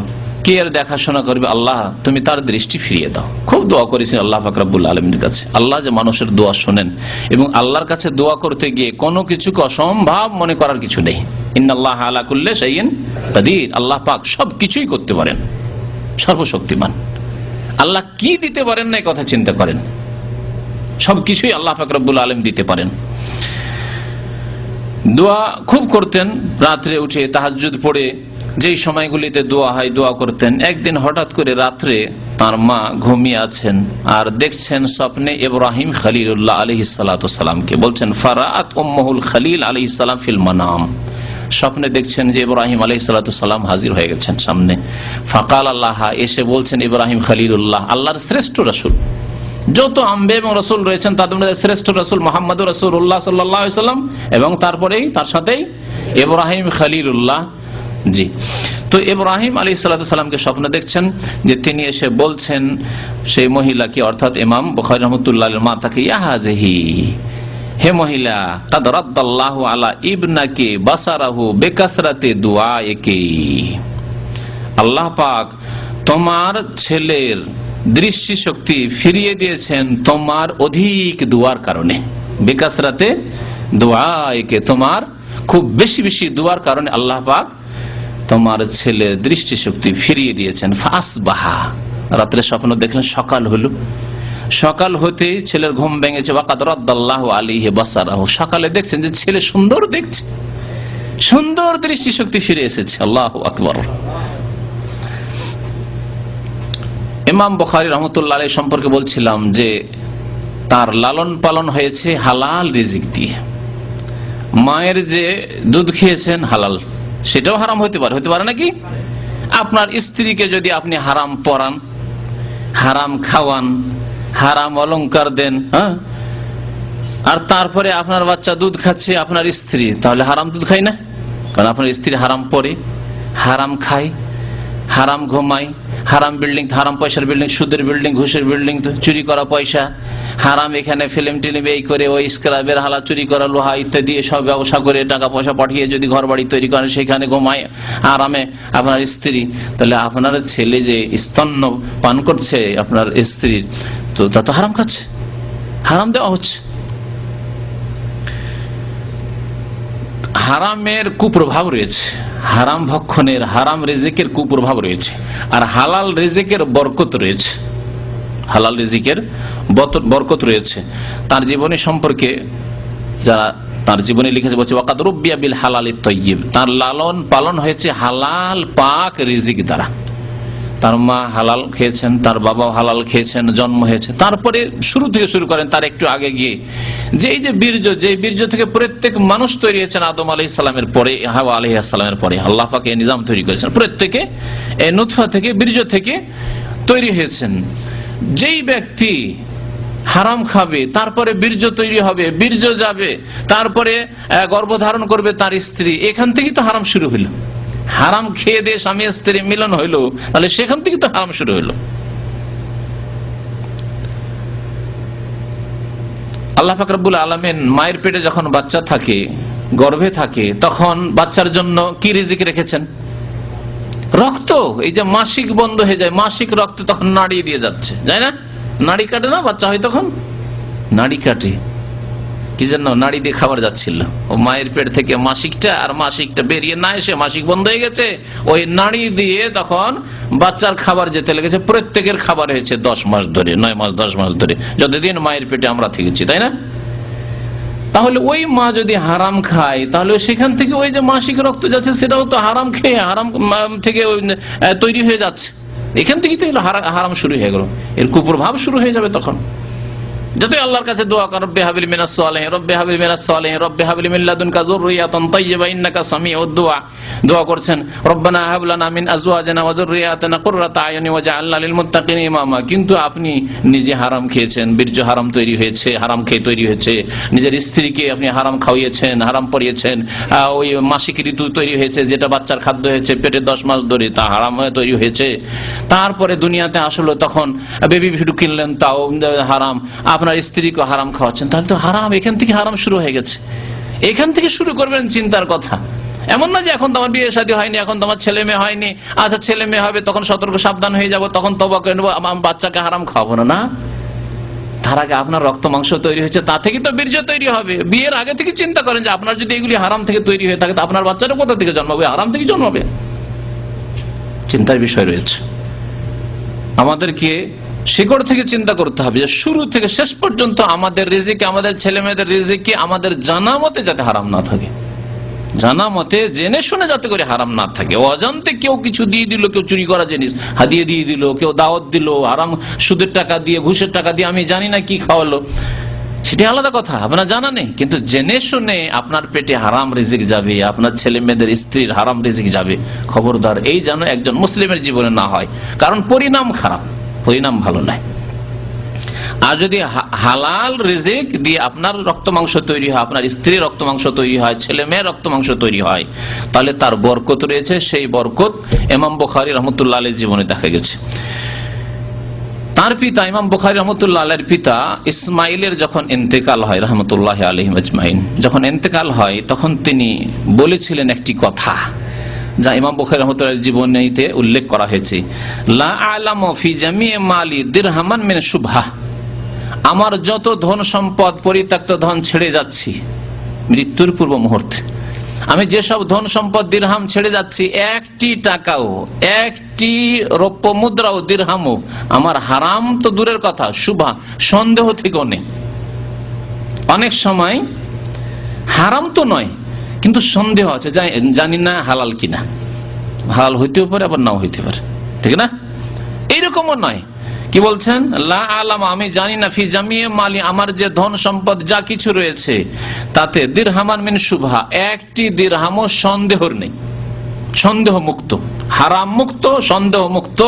কে আর দেখাশোনা করবে? আল্লাহ তুমি তার দৃষ্টি ফিরিয়ে দাও। খুব দোয়া করেছেন আল্লাহ পাক রব্বুল আলামিনের কাছে। আল্লাহ যে মানুষের দোয়া শোনেন, এবং আল্লাহর কাছে দোয়া করতে গিয়ে কোনো কিছুকে অসম্ভব মনে করার কিছু নেই। ইন্নাল্লাহ আলা কুল্লি শাইইন কাদির, আল্লাহ পাক সব কিছুই করতে পারেন, সর্বশক্তিমান। আল্লাহ কি দিতে পারেন না এই কথা চিন্তা করেন, সবকিছুই আল্লাহ পাক রব্বুল আলামিন দিতে পারেন। দোয়া খুব করতেন, রাত্রে উঠে তাহাজ্জুদ পড়ে যেই সময়গুলিতে দোয়া হয় দোয়া করতেন। একদিন হঠাৎ করে রাত্রে তার মা ঘুমিয়ে আছেন আর দেখছেন স্বপ্নে ইব্রাহিম খলিলুল্লাহ আলাইহিস সালাতু সালামকে। বলছেন ফারাআত উম্মুল খলিল আলাইহিস সালাম ফিল মানাম, স্বপ্নে দেখছেন যে ইব্রাহিম আলাইহিস সালাতু সালাম হাজির হয়ে গেছেন সামনে। ফাকাল আল্লাহ, এসে বলছেন ইব্রাহিম খলিলুল্লাহ, আল্লাহর শ্রেষ্ঠ রাসূল, যত আম্বে এবং রসুল রয়েছেন তাদের মধ্যে শ্রেষ্ঠ রসুল মুহাম্মদুর রাসূলুল্লাহ সাল্লাল্লাহু আলাইহি ওয়াসাল্লাম, এবং তারপরেই তার সাথেই ইব্রাহিম খলিলুল্লাহ। জি, তো ইব্রাহিম আলাইহিস সালামকে স্বপ্ন দেখছেন যে তিনি এসে বলছেন সেই মহিলাকে, অর্থাৎ ইমাম বুখারী রাহমাতুল্লাহ আলাইহির মা, তাকে ইয়া হাযিহি, হে মহিলা, কাদ রাদ্দাল্লাহু আলা ইবনাকি বাসারাহু বিকাসরাতি দুআইকি, আল্লাহ পাক তোমার ছেলের দৃষ্টি শক্তি ফিরিয়ে দিয়েছেন তোমার অধিক দুয়ার কারণে। বিকাসরাতে দুআইকে, তোমার খুব বেশি বেশি দুয়ার কারণে আল্লাহ পাক তোমার ছেলের দৃষ্টিশক্তি ফিরিয়ে দিয়েছেন। ফাসবাহা, রাত্রে স্বপ্ন দেখলেন, সকাল হলো, সকাল হতে ছেলের ঘুম ভেঙেছে। ওয়াকাদ রাদ্দাল্লাহু আলাইহি বাসারাহু, সকালে দেখছেন যে ছেলে সুন্দর দেখছে, সুন্দর দৃষ্টিশক্তি ফিরে এসেছে। আল্লাহু আকবার। ইমাম বুখারী রাহমাতুল্লাহ আলাইহি সম্পর্কে বলছিলাম যে তার লালন পালন হয়েছে হালাল রিজিক দিয়ে। মায়ের যে দুধ খেয়েছেন হালাল, সেটাও হারাম হতে পারে, হতে পারে নাকি? আপনার স্ত্রীকে যদি আপনি হারাম পরান, হারাম খাওয়ান, হারাম অলংকার দেন, হ্যাঁ, আর তারপরে আপনার বাচ্চা দুধ খাচ্ছে আপনার স্ত্রী, তাহলে হারাম দুধ খায় না? কারণ আপনার স্ত্রী হারাম পরে, হারাম খায়, হারাম ঘুমায়, হারাম বিল্ডিং, হারাম পয়সার বিল্ডিং, সুদের বিল্ডিং, ঘুষের বিল্ডিং, চুরি করা পয়সা, হারাম এখানে ফিল্ম টিলিম এই করে ওই স্ক্রাবের হালা, চুরি করা লোহা ইত্যাদি সব ব্যবসা করে টাকা পয়সা পাঠিয়ে যদি ঘর বাড়ি তৈরি করেন, সেখানে ঘুমায় আরামে আপনার স্ত্রী, তাহলে আপনার ছেলে যে স্তন্য পান করছে আপনার স্ত্রীর, তো তা তো হারাম খাচ্ছে, হারাম দেওয়া হচ্ছে। হারামের কুপ্রভাব রয়েছে, হারাম ভক্ষণের, হারাম রিজিকের কুপ্রভাব রয়েছে, আর হালাল রিজিকের বরকত রয়েছে, হালাল রিজিকের বরকত রয়েছে। তার জীবনী সম্পর্কে যারা তার জীবনে লিখেছে বলছে ওয়াকাদ রুব্বিয়া বিল হালালিত তাইয়্যিব, তার লালন পালন হয়েছে হালাল পাক রিজিক দ্বারা। তার মা হালাল খেয়েছেন, তার বাবাও হালাল খেয়েছেন, জন্ম হয়েছে। তারপরে শুরু থেকে শুরু করেন তার একটু আগে গিয়ে যে এই যে বীর্য, যে বীর্য থেকে প্রত্যেক মানুষ তৈরি হয়েছেন আদম আলাইহিস সালামের পরে, হাওয়া আলাইহিস সালামের পরে আল্লাহ পাক এই নিজাম তৈরি করেছেন, প্রত্যেকে এই নুতফা থেকে, বীর্য থেকে তৈরি হয়েছেন। যেই ব্যক্তি হারাম খাবে, তারপরে বীর্য তৈরি হবে, বীর্য যাবে, তারপরে গর্ভধারণ করবে তার স্ত্রী, এখান থেকেই তো হারাম শুরু হলো। হারাম খেয়ে দিয়ে স্বামী স্ত্রী মিলন হইলো, তাহলে সেখান থেকে তো হারাম শুরু হইলো। আল্লাহ পাক রব্বুল আলামিন মায়ের পেটে যখন বাচ্চা থাকে, গর্ভে থাকে, তখন বাচ্চার জন্য কি রিজিক রেখেছেন? রক্ত। এই যে মাসিক বন্ধ হয়ে যায়, মাসিক রক্ত তখন নাড়ি দিয়ে যাচ্ছে, যায় না? নাড়ি কাটে না বাচ্চা হয় তখন, নাড়ি কাটে কি জন্য? নাড়ি দিয়ে খাবার যাচ্ছিল, ও মায়ের পেট থেকে মাসিকটা, আর মাসিকটা বেরিয়ে না এসে মাসিক বন্ধ হয়ে গেছে, ওই নাড়ি দিয়ে তখন বাচ্চার খাবার যেতে লেগেছে। প্রত্যেকের খাবার হয়েছে 10 মাস ধরে, 9 মাস 10 মাস ধরে, যতদিন মায়ের পেটে আমরা থেকেছি, তাই না? তাহলে ওই মা যদি হারাম খায়, তাহলে সেখান থেকে ওই যে মাসিক রক্ত যাচ্ছে, সেটাও তো হারাম খেয়ে, হারাম থেকে তৈরি হয়ে যাচ্ছে। এখান থেকেই তো হারাম শুরু হয়ে গেল, এর কুপ্রভাব শুরু হয়ে যাবে তখন। যতই আল্লাহর কাছে দোয়া কর, রব্বি হাবলি মিনাস সালিহিন, রব্বি হাবলি মিনাস সালিহিন, রব্বি হাবলি মিন লাদুনকা যুররিয়াতান তাইয়্যিবা ইন্নাকা সামিউদ দুআ, দোয়া করছেন রব্বানা হাব লানা মিন আজওয়াজিনা ওয়া যুররিয়াতিনা কুররাতা আয়ুনি ওয়াজআলনা লিল মুত্তাকিনা ইমামা। কিন্তু আপনি নিজে হারাম খেয়েছেন, বীর্য হারাম তৈরি হয়েছে, হারাম খেয়ে তৈরি হয়েছে, নিজের স্ত্রীকে আপনি হারাম খাওয়িয়েছেন, হারাম পরিয়েছেন, ওই মাসিক ঋতু তৈরি হয়েছে যেটা বাচ্চার খাদ্য হয়েছে পেটে 10 মাস ধরে, তা হারাম হয়ে তৈরি হয়েছে। তারপরে দুনিয়াতে আসলো তখন বেবি ভিডু কিনলেন, তাও হারাম, আপনার স্ত্রীকে হারাম খাওয়াচ্ছেন, তাহলে তো হারাম, এখান থেকে হারাম শুরু হয়ে গেছে। এখান থেকে শুরু করবেন চিন্তার কথা। এমন না যে এখন তোমার বিয়ে শাদী হয়নি, এখন তোমার ছেলে মেয়ে হয়নি, আচ্ছা ছেলে মেয়ে হবে তখন সতর্ক সাবধান হয়ে যাব, তখন তওবা করে নেবো, বাচ্চাকে হারাম খাওয়াবো না। না, তার আগে আপনার রক্ত মাংস তৈরি হয়েছে, তা থেকে তো বীর্য তৈরি হবে। বিয়ের আগে থেকে চিন্তা করেন যে আপনার যদি এগুলি হারাম থেকে তৈরি হয়ে থাকে, আপনার বাচ্চাটা কোথা থেকে জন্মাবে? হারাম থেকে জন্মাবে। চিন্তার বিষয় রয়েছে। আমাদেরকে শিকড় থেকে চিন্তা করতে হবে যে শুরু থেকে শেষ পর্যন্ত আমাদের রিজিকে, আমাদের ছেলে মেয়েদের রিজিকে আমাদের জানা মতে যাতে হারাম না থাকে, জানা মতে জেনে শুনে যাতে করে হারাম না থাকে। অজান্তে কেউ কিছু দিয়ে দিল, কেউ চুরি করা জিনিস হাদিয়ে দিয়ে দিল, কেউ দাওয়াত দিল হারাম সুদের টাকা দিয়ে, ঘুষের টাকা দিয়ে, আমি জানি না কি খাওয়ালো, সেটা আলাদা কথা, আপনার জানা নেই। কিন্তু জেনে শুনে আপনার পেটে হারাম রিজিক যাবে, আপনার ছেলে মেয়েদের স্ত্রীর হারাম রিজিক যাবে, খবরদার এই যেন একজন মুসলিমের জীবনে না হয়, কারণ পরিণাম খারাপ, পরিণাম ভালো নয়। আর যদি হালাল রিজিক দিয়ে আপনার রক্ত মাংস তৈরি হয়, আপনার স্ত্রীর রক্ত মাংস তৈরি হয়, ছেলে মেয়ের রক্ত মাংস তৈরি হয়, তাহলে তার বরকত রয়েছে। সেই বরকত ইমাম বুখারী রাহমাতুল্লাহ আলাইহির জীবনে দেখা গেছে। তার পিতা ইমাম বুখারী রাহমাতুল্লাহ আলাইহির পিতা ইসমাইলের যখন ইন্তেকাল হয় রাহমাতুল্লাহি আলাইহিম আজমাইন, যখন ইন্তেকাল হয় তখন তিনি বলেছিলেন একটি কথা যা ইমাম বুখারী রাহমাতুল্লাহ জীবনীতে উল্লেখ করা হয়েছে, লা আ'লামু ফি জামি'i মালি দিরহামান মিন শুবহা। আমার যত ধন সম্পদ, পরিত্যক্ত ধন ছেড়ে যাচ্ছি মৃত্যুর পূর্ব মুহূর্তে, আমি যেসব ধন সম্পদ দিরহাম ছেড়ে যাচ্ছি, একটি টাকাও, একটি রৌপ্য মুদ্রাও, দিরহামও আমার হারাম তো দূরের কথা, শুভা সন্দেহ থেকেও নেই। অনেক সময় হারাম তো নয় কিন্তু সন্দেহ আছে, জানি না হালাল কিনা, হালাল হইতেও পারে আবার নাও হইতে পারে, ঠিক না? এইরকমও নয়। কি বলছেন? লা আলাম, আমি জানি না, ফি জামিয়ে মালি, আমার যে ধন সম্পদ যা কিছু রয়েছে তাতে দিরহামান মিন শুভহা, একটি দিরহামও সন্দেহর নেই, সন্দেহ মুক্ত, হারাম মুক্ত, সন্দেহ মুক্ত,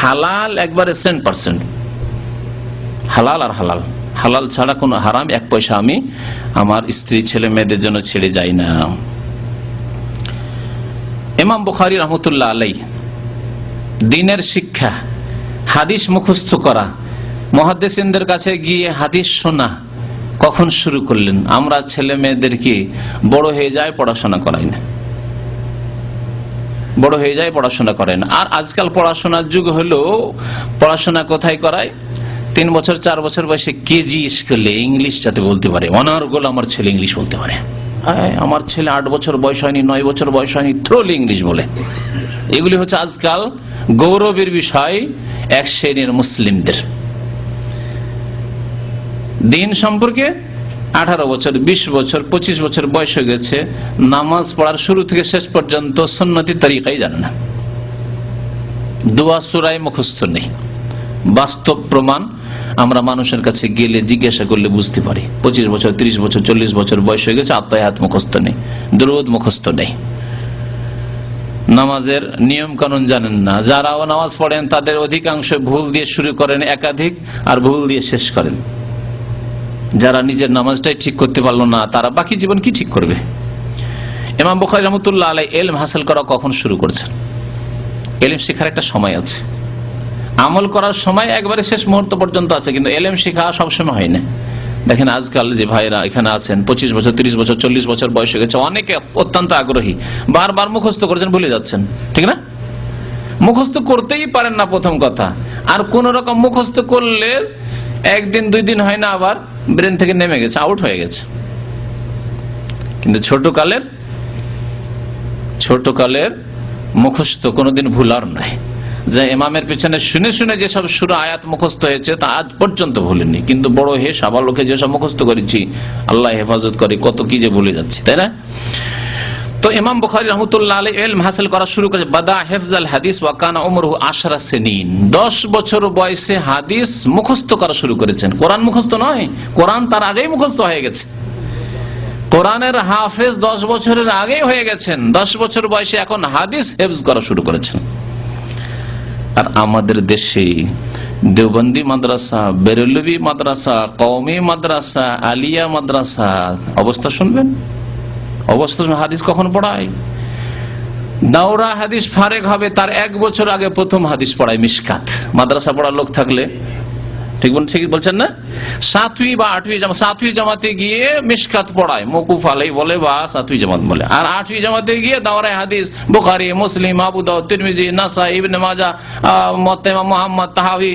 হালাল একবারে 100%। হালাল আর হালাল, হালাল ছাড়া কোনো হারাম 1 পয়সা আমি আমার স্ত্রী ছেলে মেয়েদের জন্য ছেড়ে যাই না। ইমাম বুখারী রাহমাতুল্লাহ আলাইহি দ্বীনের শিক্ষা, হাদিস মুখস্থ করা, মুহাদ্দিসিনদের কাছে গিয়ে হাদিস শোনা কখন শুরু করলেন? আমরা ছেলে মেয়েদেরকে বড় হয়ে যায় পড়াশোনা করাই না, বড় হয়ে যায় পড়াশোনা করায় না। আর আজকাল পড়াশোনার যুগ হলো, পড়াশোনা কোথায় করায়? 3 বছর 4 বছর বয়সে কেজি স্কুলে ইংলিশ যাতে বলতে পারে, অনার্গল আমার ছেলে ইংলিশ বলতে পারে। আমার ছেলে 8 বছর বয়স হয়নি, 9 বছর বয়স হয়নি, থ্রোল ইংলিশ বলে। এগুলি হচ্ছে আজকাল গৌরবের বিষয় এক শ্রেণীর মুসলিমদের। দিন সম্পর্কে 18 বছর, 20 বছর, 25 বছর বয়স হয়ে গেছে, নামাজ পড়ার শুরু থেকে শেষ পর্যন্ত সুন্নতি তরিকাই জানে না, দোয়া সূরায় মুখস্থ নেই। বাস্তব প্রমাণ আমরা মানুষের কাছে গেলে জিজ্ঞাসা করলে বুঝতে পারি। 25 বছর, 30 বছর, 40 বছর বয়স হয়ে গেছে, আত্মায়াত মুখস্থ নেই, দুরূদ মুখস্থ নেই, নামাজের নিয়ম কানুন জানেন না। যারাও নামাজ পড়েন তাদের অধিকাংশ ভুল দিয়ে শুরু করেন একাধিক, আর ভুল দিয়ে শেষ করেন। যারা নিজের নামাজটাই ঠিক করতে পারলো না, তারা বাকি জীবন কি ঠিক করবে? ইমাম বুখারী রাহমাতুল্লাহ আলাইহি ইলম হাসিল করা কখন শুরু করছেন? ইলম শেখার একটা সময় আছে, আমল করার সময় একবারে শেষ মুহূর্ত পর্যন্ত আছে, কিন্তু ইলম শেখা সবসময় হয় না। দেখেন আজকাল যে ভাইরা এখানে আছেন, 25 বছর, 30 বছর, 40 বছর বয়স হয়ে গেছে, অনেকে অত্যন্ত আগ্রহী, বারবার মুখস্থ করছেন, ভুলে যাচ্ছেন, ঠিক না? মুখস্থ করতেই পারেন না প্রথম কথা, আর কোন রকম মুখস্থ করলে 1 দিন 2 দিন হয় না, আবার ব্রেন থেকে নেমে গেছে, আউট হয়ে গেছে। কিন্তু ছোটকালের মুখস্থ কোনোদিন ভুলার নাই। যে ইমামের পেছনে শুনে শুনে যেসব সূরা আয়াত মুখস্থ হয়েছে তা আজ পর্যন্ত ভুলিনি, কিন্তু বড় হে সাবালোকে যেসব মুখস্থ করেছি, আল্লাহ হেফাজত করে, কত কি যে ভুলে যাচ্ছি, তাই না? তো ইমাম বুখারী রাহমাতুল্লাহ আলাইহি ইলম হাসিল করা শুরু করেছে বাদা হিফজাল হাদিস ওয়া কানা উমরুহু 10 সিনিন, 10 বছর বয়সে হাদিস মুখস্থ করা শুরু করেছেন। কোরআন মুখস্থ নয়, কোরআন তার আগেই মুখস্থ হয়ে গেছে। কোরআনের হাফেজ 10 বছরের আগেই হয়ে গেছেন, 10 বছর বয়সে এখন হাদিস হেফজ করা শুরু করেছেন। আর আমাদের দেশে দেওবন্দি মাদ্রাসা, বেরেলভি মাদ্রাসা, কওমি মাদ্রাসা, আলিয়া মাদ্রাসা, অবস্থা শুনবেন। অবস্থা হাদিস কখন পড়ায়? দাওরা হাদিস ফারেক হবে তার 1 বছর আগে প্রথম হাদিস পড়ায় মিশকাত। মাদ্রাসা পড়ার লোক থাকলে ঠিক বলছেন না, 7वीं বা 8वीं জামাতে গিয়ে মিশকাত পড়ায়, মওকুফ আলাই বলে বা 7वीं জামাত বলে। আর 8वीं জামাতে গিয়ে দাওরায়ে হাদিস বুখারী, মুসলিম, আবু দাউদ, তিরমিজি, নাসাই, ইবনে মাজাহ, মুওয়াত্তা মুহাম্মদ, তাহাবি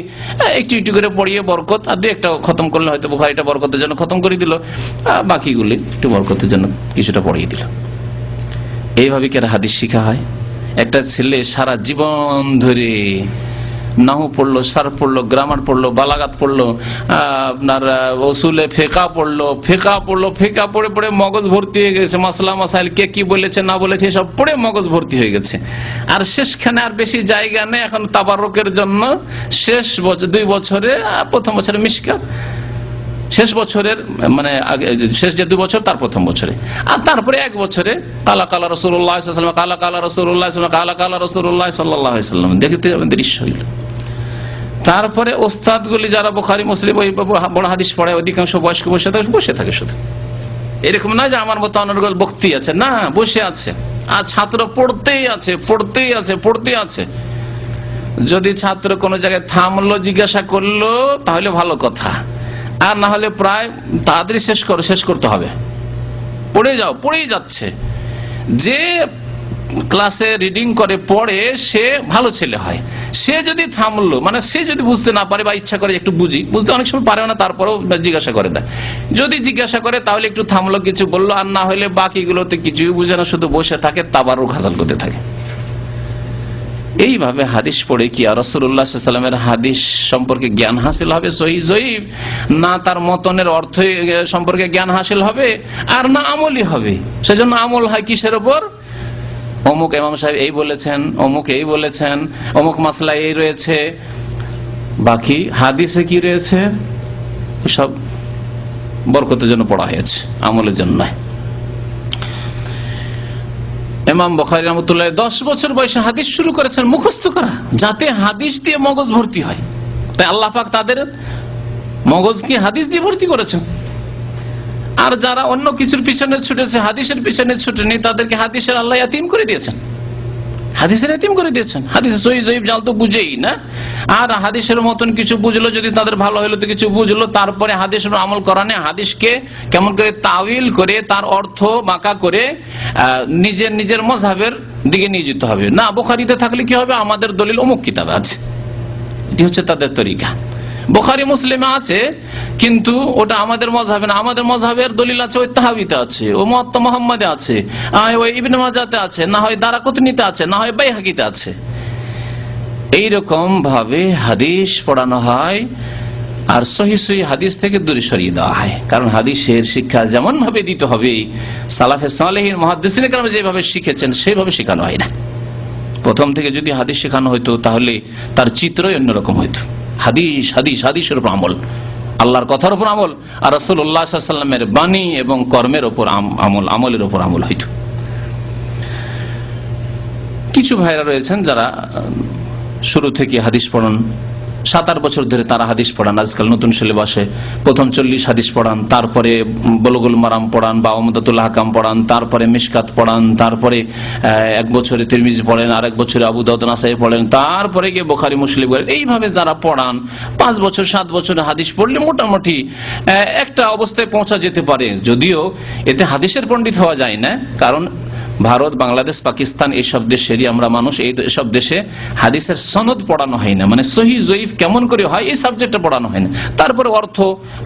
একটু একটু করে পড়িয়ে বরকত, আর 2-1টা খতম করলে হয়তো বুখারীটা বরকতের জন্য খতম করে দিল, বাকিগুলি একটু বরকতের জন্য কিছুটা পড়িয়ে দিল। এইভাবে কি হাদিস শিখা হয়? একটা ছেলে সারা জীবন ধরে নাহু পড়লো, সার পড়লো, গ্রামার পড়লো, বালাগাত পড়লো, আপনার উসুলে ফিকহ পড়লো, ফিকহ পড়ে পড়ে মগজ ভর্তি হয়ে গেছে, মাসলা মাসাইল কে কি বলেছে না বলেছে সব পড়ে মগজ ভর্তি হয়ে গেছে। আর শেষখানে আর বেশি জায়গা নেই এখন তাবারুকের জন্য। শেষ 2 বছরে, প্রথম বছরে মিশকাত, শেষ বছরের মানে শেষ যে 2 বছর তার প্রথম বছরে, আর তারপরে 1 বছরে কালা কালা রাসূলুল্লাহ সাল্লাল্লাহু আলাইহি ওয়াসাল্লাম, কালা কালা রাসূলুল্লাহ সাল্লাল্লাহু আলাইহি ওয়াসাল্লাম, কালা কালা রাসূলুল্লাহ সাল্লাল্লাহু আলাইহি ওয়াসাল্লাম দেখতে আমাদের দৃশ্য হইল। তারপরে ওস্তাদগুলি যারা বুখারী মুসলিম ওই বড় হাদিস পড়ায় অধিকাংশ বয়স্ক বসে থাকে শুধু। এরকম না যে আমার মতো অনর্গল বক্তি আছে, না, বসে আছে। আর ছাত্র পড়তেই আছে। যদি ছাত্র কোনো জায়গায় থামলো, জিজ্ঞাসা করলো, তাহলে ভালো কথা, আর না হলে প্রায় তাড়াতাড়ি শেষ করতে হবে। পড়েই যাচ্ছে। যে ক্লাসে রিডিং করে পড়ে সে ভালো ছেলে হয়। সে যদি থামলো, মানে সে যদি বুঝতে না পারে বা ইচ্ছা করে একটু বুঝতে অনেক সময় পারে না, তারপরেও জিজ্ঞাসা করে না। যদি জিজ্ঞাসা করে তাহলে একটু থামলো, কিছু বললো, আর না হলে বাকিগুলোতে কিছুই বুঝে না, শুধু বসে থাকে, তাবারুক হাসিল করতে থাকে। এইভাবে হাদিস পড়ে কি আর রাসূলুল্লাহ সাল্লাল্লাহু আলাইহি ওয়াসাল্লামের হাদিস সম্পর্কে জ্ঞান হাসিল হবে সহিহ জয়ীফ, না তার মতনের অর্থ সম্পর্কে জ্ঞান হাসিল হবে, আর না আমলই হবে। সেজন্য আমল হয় কিসের উপর? অমুক ইমাম সাহেব এই বলেছেন, অমুক এই বলেছেন, অমুক মাসলা এই রয়েছে, বাকি হাদিসে কি রয়েছে সব বরকতের জন্য পড়া হয়েছে, আমলের জন্য নয়। ইমাম বুখারী রাহমাতুল্লাহ 10 বছর বয়সে হাদিস শুরু করেছেন মুখস্থ করা, যাতে হাদিস দিয়ে মগজ ভর্তি হয়। তাই আল্লাহ পাক তাদের মগজকে হাদিস দিয়ে ভর্তি করেছেন। আর যারা অন্য কিছুর পিছনে ছুটেছে, হাদিসের পিছনে ছুটেনি, তাদেরকে হাদিসের আল্লাহ ইয়াতিম করে দিয়েছেন। হাদিসের সহিহ জয়ীফ জাল তো বুঝেই না, আর হাদিসের মতন কিছু বুঝলো, যদি তাদের ভালো হলো তো কিছু বুঝলো, তারপরে হাদিসের আমল করা নেই। হাদিসকে কেমন করে তাওয়িল করে, তার অর্থ বাঁকা করে নিজের মযহাবের দিকে নিয়ে যেতে হবে। না, বুখারীতে থাকলে কি হবে, আমাদের দলিল অমুক কিতাবে আছে, এটি হচ্ছে তাদের তরিকা। বুখারী মুসলিমে আছে, কিন্তু ওটা আমাদের মযহাবে না, আমাদের মযহাবের দলিল আছে ওই তাহাবিতে আছে, ও মুওয়াত্তা মুহাম্মাদে আছে, ওই ইবনে মাজাহতে আছে, না হয় দারাকুতনিতে আছে, না হয় বাইহাকিতে আছে। এইরকম ভাবে হাদিস পড়ানো হয়, আর সহিহ হাদিস থেকে দূরে সরিয়ে দেওয়া হয়। কারণ হাদিসের শিক্ষা যেমন ভাবে দিতে হবে, সালাফে সালেহিন মুহাদ্দিসিনে কেরাম যেভাবে শিখেছেন সেইভাবে শেখানো হয় না। প্রথম থেকে যদি হাদিস শেখানো হইতো তাহলে তার চিত্রই অন্যরকম হইতো। হাদিসের উপর আমল, আল্লাহর কথার উপর আমল, আর রাসূলুল্লাহ সাল্লাল্লাহু আলাইহি ওয়াসাল্লামের বাণী এবং কর্মের উপর আমলের উপর আমল হইতো। কিছু ভাইরা রয়েছেন যারা শুরু থেকে হাদিস পড়ান, 7-8 বছর ধরে তারা হাদিস পড়ান। আজকাল নতুন সিলেবাসে প্রথম 40 হাদিস পড়ান, তারপরে বুলুগুল মারাম পড়ান বা উমদাতুল আহকাম পড়ান, তারপরে মিশকাত পড়ান, তারপরে 1 বছরে তিরমিজি পড়েন, আর 1 বছরে আবু দাউদ নাসাই পড়েন, তারপরে গিয়ে বুখারী মুসলিম পড়েন। এইভাবে যারা পড়ান 5 বছর 7 বছরে হাদিস পড়লে মোটামুটি একটা অবস্থায় পৌঁছা যেতে পারে। যদিও এতে হাদিসের পণ্ডিত হওয়া যায় না, কারণ ভারত, বাংলাদেশ, পাকিস্তান এইসব দেশেরই আমরা মানুষ, এইসব দেশে হাদিসের সনদ পড়ানো হয় না, মানে সহিহ জয়ীফ কেমন করে হয় এই সাবজেক্টটা পড়ানো হয় না। তারপরে অর্থ,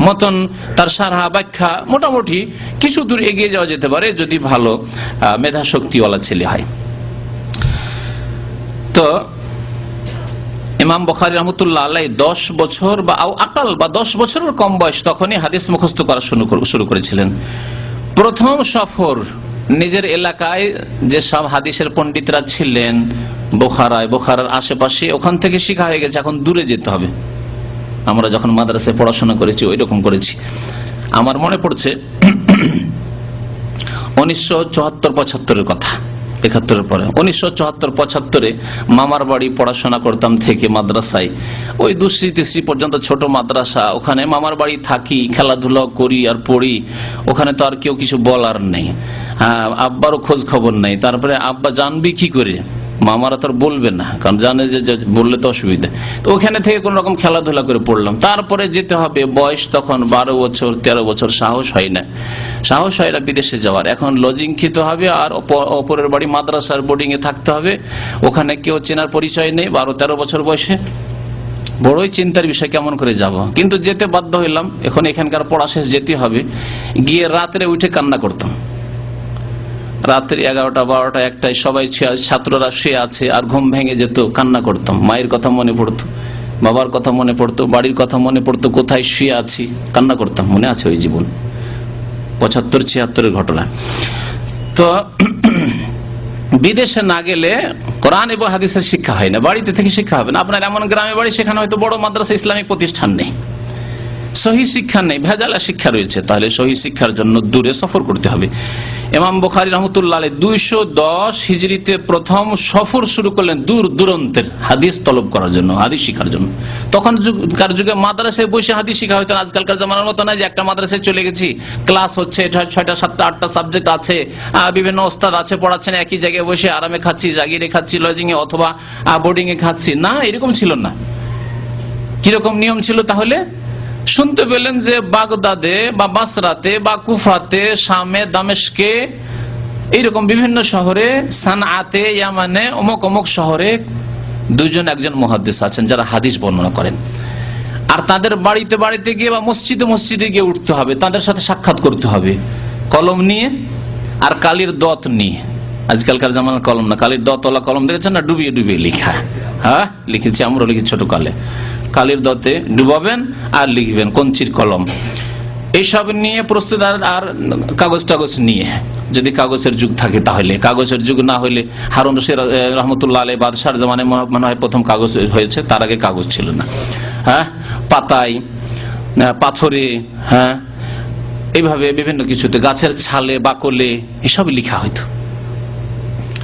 মতন, তার সারহা, ব্যাখ্যা মোটামুটি কিছু দূর এগিয়ে যাওয়া যেতে পারে যদি ভালো মেধা শক্তিওয়ালা ছেলে হয়। তো ইমাম বুখারী রাহমাতুল্লাহ আলাইহি 10 বছর বা আকাল বা 10 বছরের কম বয়স তখনই হাদিস মুখস্থ করা শুরু করেছিলেন। প্রথম সফর নিজের এলাকায় যে সব হাদিসের পণ্ডিতরা ছিলেন বোখারার আশেপাশে, ওখান থেকে শিখা হয়ে গেছে, এখন দূরে যেতে হবে। আমরা যখন মাদ্রাসায় পড়াশোনা করেছি ওই রকম করেছি। আমার মনে পড়ছে 1974-75 কথা, 71 পরে 1974-75 মামার বাড়ি পড়াশোনা করতাম থেকে মাদ্রাসায়, ওই 2-3 পর্যন্ত ছোট মাদ্রাসা, ওখানে মামার বাড়ি থাকি, খেলাধুলা করি আর পড়ি। ওখানে তো আর কেউ কিছু বলার নেই, আব্বারও খোঁজ খবর নেই। তারপরে আব্বা জানবি কি করে, মামারা তো বলবে না, কারণ জানে যে বললে তো অসুবিধা। তো ওখানে থেকে কোন রকম খেলাধুলা করে পড়লাম। তারপরে যেতে হবে, বয়স তখন 12 বছর 13 বছর, সাহস হয় না বিদেশে যাওয়ার। এখন লজিং খেতে হবে আর অপরের বাড়ি মাদ্রাসার বোর্ডিং এ থাকতে হবে, ওখানে কেউ চেনার পরিচয় নেই। 12-13 বছর বয়সে বড়ই চিন্তার বিষয়, কেমন করে যাব, কিন্তু যেতে বাধ্য হইলাম। এখন এখানকার পড়া শেষ, যেতে হবে। গিয়ে রাত্রে উঠে কান্না করতাম, রাত্রি 11টা 12টা 1টায় সবাই ছাত্ররা শুয়ে আছে আর ঘুম ভেঙে যেত, কান্না করতাম। মায়ের কথা মনে পড়তো, বাবার কথা মনে পড়তো, বাড়ির কথা মনে পড়তো, কোথায় শুয়ে আছি, কান্না করতাম। মনে আছে ওই জীবন, 75-76 ঘটনা। তো বিদেশে না গেলে কোরআন এবং হাদিসের শিক্ষা হয় না, বাড়িতে থেকে শিক্ষা হবে না। আপনার এমন গ্রামে বাড়ি, সেখানে হয়তো বড় মাদ্রাসা ইসলামিক প্রতিষ্ঠান নেই, সহি শিক্ষা নেই, ভেজালা শিক্ষা রয়েছে। তাহলে সহি শিক্ষার জন্য দূরে সফর করতে হবে। ইমাম বুখারী রাহমাতুল্লাহ আলাইহি 210 হিজরিতে প্রথম সফর শুরু করলেন দূর দূরান্তের হাদিস তলব করার জন্য, হাদিস শিখার জন্য। তখনকার যুগে মাদ্রাসায় বসে হাদিস শিখা হতো না, আজকালকার জামানার মতো না যে একটা মাদ্রাসায় চলে গেছি, ক্লাস হচ্ছে 6টা 7টা 8টা সাবজেক্ট আছে, বিভিন্ন ওস্তাদ আছে পড়াচ্ছেন, একই জায়গায় বসে আরামে খাচ্ছি, জাগিরে খাচ্ছি, লজিং এ অথবা বোর্ডিং এ খাচ্ছি। না, এরকম ছিল না। কিরকম নিয়ম ছিল তাহলে? শুনতে পেলেন যে বাগদাদে বা বাসরাতে বা কুফাতে, শামে, দামেস্কে, এইরকম বিভিন্ন শহরে, সানআতে, ইয়ামানে, অমুক অমুক শহরে 2-1 মুহাদ্দিস আছেন যারা হাদিস বর্ণনা করেন। আর তাদের বাড়িতে বাড়িতে গিয়ে বা মসজিদে গিয়ে উঠতে হবে, তাদের সাথে সাক্ষাৎ করতে হবে, কলম নিয়ে আর কালির দত নিয়ে। আজকালকার জামানার কলম না, কালির দতওয়ালা কলম দেখেছেন না, ডুবিয়ে ডুবিয়ে লেখা। হ্যাঁ, লিখেছি, আমরা লিখি ছোট কালে, কালির দতে ডুবাবেন আর লিখবেন, কঞ্চির কলম, এইসব নিয়ে প্রস্তুত। আর কাগজ নিয়ে, যদি কাগজের যুগ থাকে তাহলে, কাগজের যুগ না হইলে হারুন রশিদ রহমতুল্লাহ আলাইহি বাদশার জামানায় মনে হয় প্রথম কাগজ হয়েছে, তার আগে কাগজ ছিল না। হ্যাঁ, পাতায়, পাথরে, হ্যাঁ, এইভাবে বিভিন্ন কিছুতে, গাছের ছালে, বাকলে, এসব লিখা হইতো।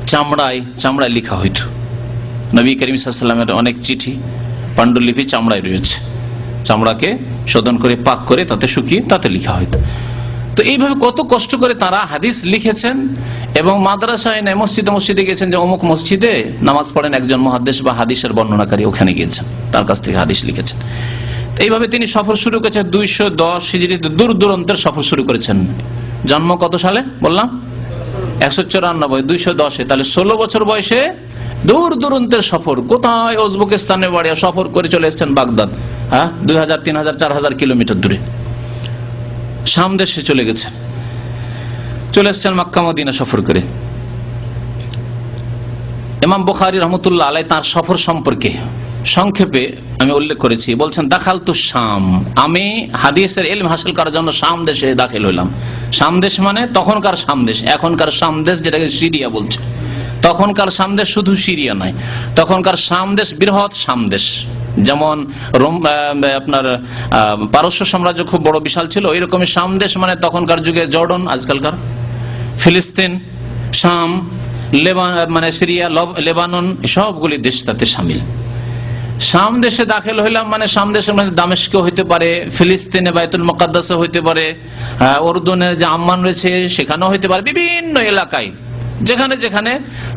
চামড়ায় লিখা হইতো। নবী করিম সাল্লাল্লাহু আলাইহি ওয়াসাল্লামের অনেক চিঠি, পাণ্ডুলিপি চামড়ায় রয়েছে, চামড়াকে শোধন করে পাক করে তাতে শুকিয়ে তাতে লিখা হইতো। তো এইভাবে কত কষ্ট করে তারা হাদিস লিখেছেন। এবং মাদ্রাসায় নেই, মসজিদে গেছেন, যে অমুক মসজিদে নামাজ পড়েন একজন মুহাদ্দিস বা হাদিসের বর্ণনাকারী, ওখানে গিয়েছেন, তার কাছ থেকে হাদিস লিখেছেন। এইভাবে তিনি সফর শুরু করেছেন 210 হিজরিতে, দূর দূরান্তের সফর শুরু করেছেন। জন্ম কত সালে বললাম? 194, 210-এ, তাহলে 16 বছর বয়সে দূর দূরান্তের সফর। কোথায়? উজবেকিস্তানে বাড়ি, সফর করে চলে এসেছেন বাগদাদ, হ্যাঁ, 2000, 3000, 4000 কিলোমিটার দূরে। শাম দেশে চলে গেছেন, চলে এসেছেন মক্কা মদিনা সফর করে। ইমাম বুখারী রাহমাতুল্লাহ আলাইহি তার সফর সম্পর্কে সংক্ষেপে আমি উল্লেখ করেছি। বলছেন, দাখালতু শাম, আমি হাদিসের ইলম হাসিল করার জন্য শাম দেশে দাখিল হইলাম। শাম দেশ মানে তখনকার শাম দেশ, এখনকার শাম দেশ যেটাকে সিরিয়া বলছে। তখনকার শাম দেশ শুধু সিরিয়া নয়, তখনকার শাম দেশ বৃহৎ শাম দেশ। যেমন রোম, আপনার পারস্য সাম্রাজ্য খুব বড় বিশাল ছিল, ওইরকমই শাম দেশ মানে তখনকার যুগে জর্ডন, আজকালকার ফিলিস্তিন, শাম, মানে সিরিয়া, লেবানন, সবগুলি দেশ তাতে সামিল। শাম দেশে দাখিল হইলাম মানে শাম দেশের মধ্যে দামেস্কে হইতে পারে, ফিলিস্তিনে বাইতুল মুকাদ্দাসে হইতে পারে, উর্দুনের যে আম্মান রয়েছে সেখানেও হইতে পারে, বিভিন্ন এলাকায় যেখানে যেখানে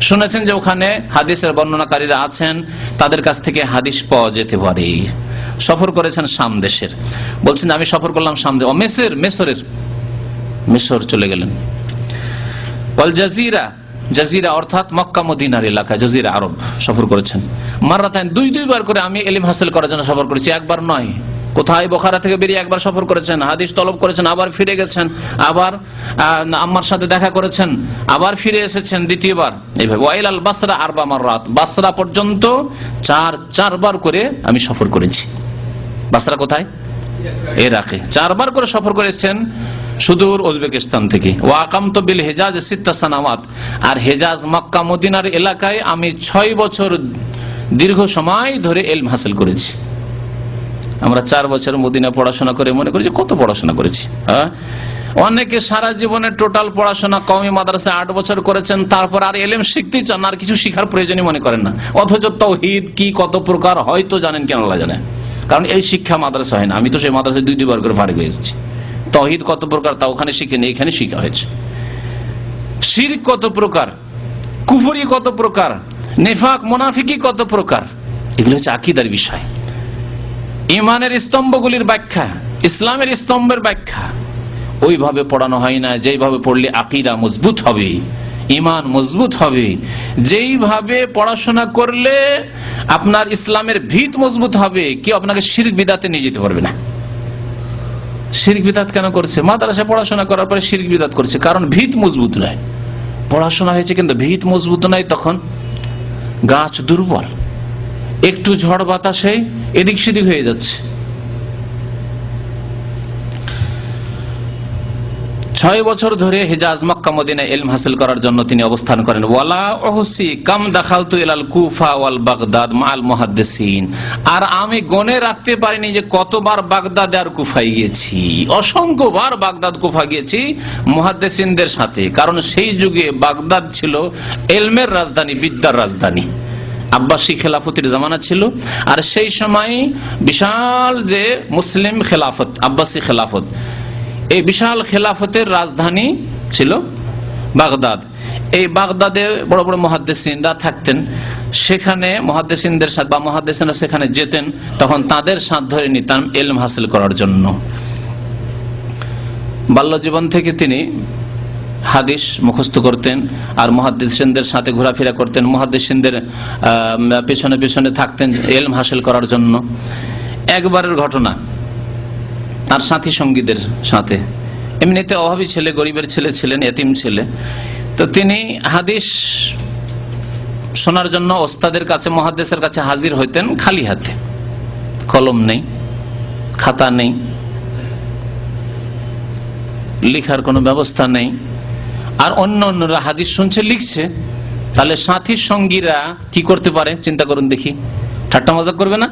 শুনেছেন যে ওখানে হাদিসের বর্ণনাকারীরা আছেন, তাদের কাছ থেকে হাদিস পাওয়া যেতে পারে। সফর করেছেন শাম দেশের। বলছেন, আমি সফর করলাম শাম দেশ, মিশর চলে গেলেন। জাজিরা অর্থাৎ মক্কা মদিনার এলাকা, জাজিরা আরব সফর করেছেন। মাররাতাইন, 2বার করে আমি ইলম হাসিল করার জন্য সফর করেছি, একবার নয়। কোথায়? বুখারা থেকে বেরিয়ে একবার সফর করেছেন, হাদিস তলব করেছেন, আবার ফিরে গেছেন, আবার আম্মার সাথে দেখা করেছেন, আবার ফিরে এসেছেন দ্বিতীয়বার। এইভাবে ওয়াইল আল বাসরা 4 মাররাত, বাসরা পর্যন্ত 4বার করে আমি সফর করেছি। বাসরা কোথায়? ইরাকে। 4বার করে সফর করেছেন। সুদূর উজবেকিস্তান থেকে। ওয়া আকামতু বিল হিজাজ সিত্তা সানাওয়াত, আর হেজাজ মক্কা মদিনার এলাকায় আমি 6 বছর দীর্ঘ সময় ধরে ইলম হাসিল করেছি। আমরা 4 বছর মদিনা পড়াশোনা করে মনে করি যে কত পড়াশোনা করেছি। অনেকে সারা জীবনে টোটাল পড়াশোনা কওমি মাদ্রাসায় 8 বছর করেছেন, তারপর আর ইলম শিখতেই চান, আর কিছু শিখার প্রয়োজনই মনে করেন না। অথচ তাওহীদ কি কত প্রকার হয়তো জানেন, কেন আল্লাহ জানে, কারণ এই শিক্ষা মাদ্রাসা হয় না। আমি তো সেই মাদ্রাসায় 2 বার করে ফারিগ হয়ে এসেছি। তাওহীদ কত প্রকার তা ওখানে শিখিনি, এখানে শিখা হয়েছে। শিরক কত প্রকার, কুফরি কত প্রকার, নিফাক মুনাফিকি কত প্রকার, এগুলো হচ্ছে আকীদার বিষয়। ঈমানের স্তম্ভগুলির ব্যাখ্যা, ইসলামের স্তম্ভের ব্যাখ্যা ওইভাবে পড়ানো হয় না যেইভাবে পড়লে আকীদা মজবুত হবে, ঈমান মজবুত হবে, যেইভাবে পড়াশোনা করলে আপনার ইসলামের ভিত মজবুত হবে। কেউ আপনাকে শিরক বিদআতে নিয়ে যেতে পারবে না। শিরক বিদআত কেন করছে? মাদ্রাসায় পড়াশোনা করার পরে শিরক বিদআত করছে, কারণ ভিত মজবুত নয়। পড়াশোনা হয়েছে কিন্তু ভিত মজবুত নয়, তখন গাছ দুর্বল, একটু ঝড় বাতাসে এদিক সেদিক হয়ে যাচ্ছে। 6 বছর ধরে হিজাজ মক্কা মদিনায় ইলম হাসিল করার জন্য তিনি অবস্থান করেন। ওয়ালা উহসি কাম দাখালতু ইলাল কুফা ওয়াল বাগদাদ মাআল মুহাদ্দিসিন, আর আমি গণে রাখতে পারিনি যে কতবার বাগদাদ আর কুফায় গিয়েছি। অসংখ্যবার বাগদাদ কুফা গিয়েছি মুহাদ্দিসিনদের সাথে, কারণ সেই যুগে বাগদাদ ছিল ইলমের রাজধানী, বিদ্যার রাজধানী। আব্বাসী খেলাফতের জামানা ছিল, আর সেই সময় বিশাল যে মুসলিম খেলাফত, আব্বাসী খেলাফত, এই বিশাল খেলাফতের রাজধানী ছিল বাগদাদ। এই বাগদাদে বড় বড় মুহাদ্দিসিনরা থাকতেন, সেখানে মুহাদ্দিসিনদের সাথে বা মুহাদ্দিসিনরা সেখানে যেতেন, তখন তাদের সাথ ধরে নিতাম ইলম হাসিল করার জন্য। বাল্যজীবন থেকে তিনি হাদিস মুখস্থ করতেন, আর মুহাদ্দিসিনদের সাথে ঘোরাফেরা করতেন, মুহাদ্দিসিনদের পেছনে পেছনে থাকতেন ইলম হাসিল করার জন্য। একবারের ঘটনা, তার সাথী সঙ্গীদের সাথে, এমনিতে অভাবী ছেলে, গরিবের ছেলে ছিলেন, এতিম ছেলে, তো তিনি হাদিস শোনার জন্য ওস্তাদের কাছে, মুহাদ্দিসের কাছে হাজির হইতেন খালি হাতে। কলম নেই, খাতা নেই, লিখার কোনো ব্যবস্থা নেই, আর অন্যরা হাদিস শুনছে, লিখছে। তাহলে সাথী সঙ্গীরা কি করতে পারে চিন্তা করুন দেখি, ঠাট্টা মজাক করবে না?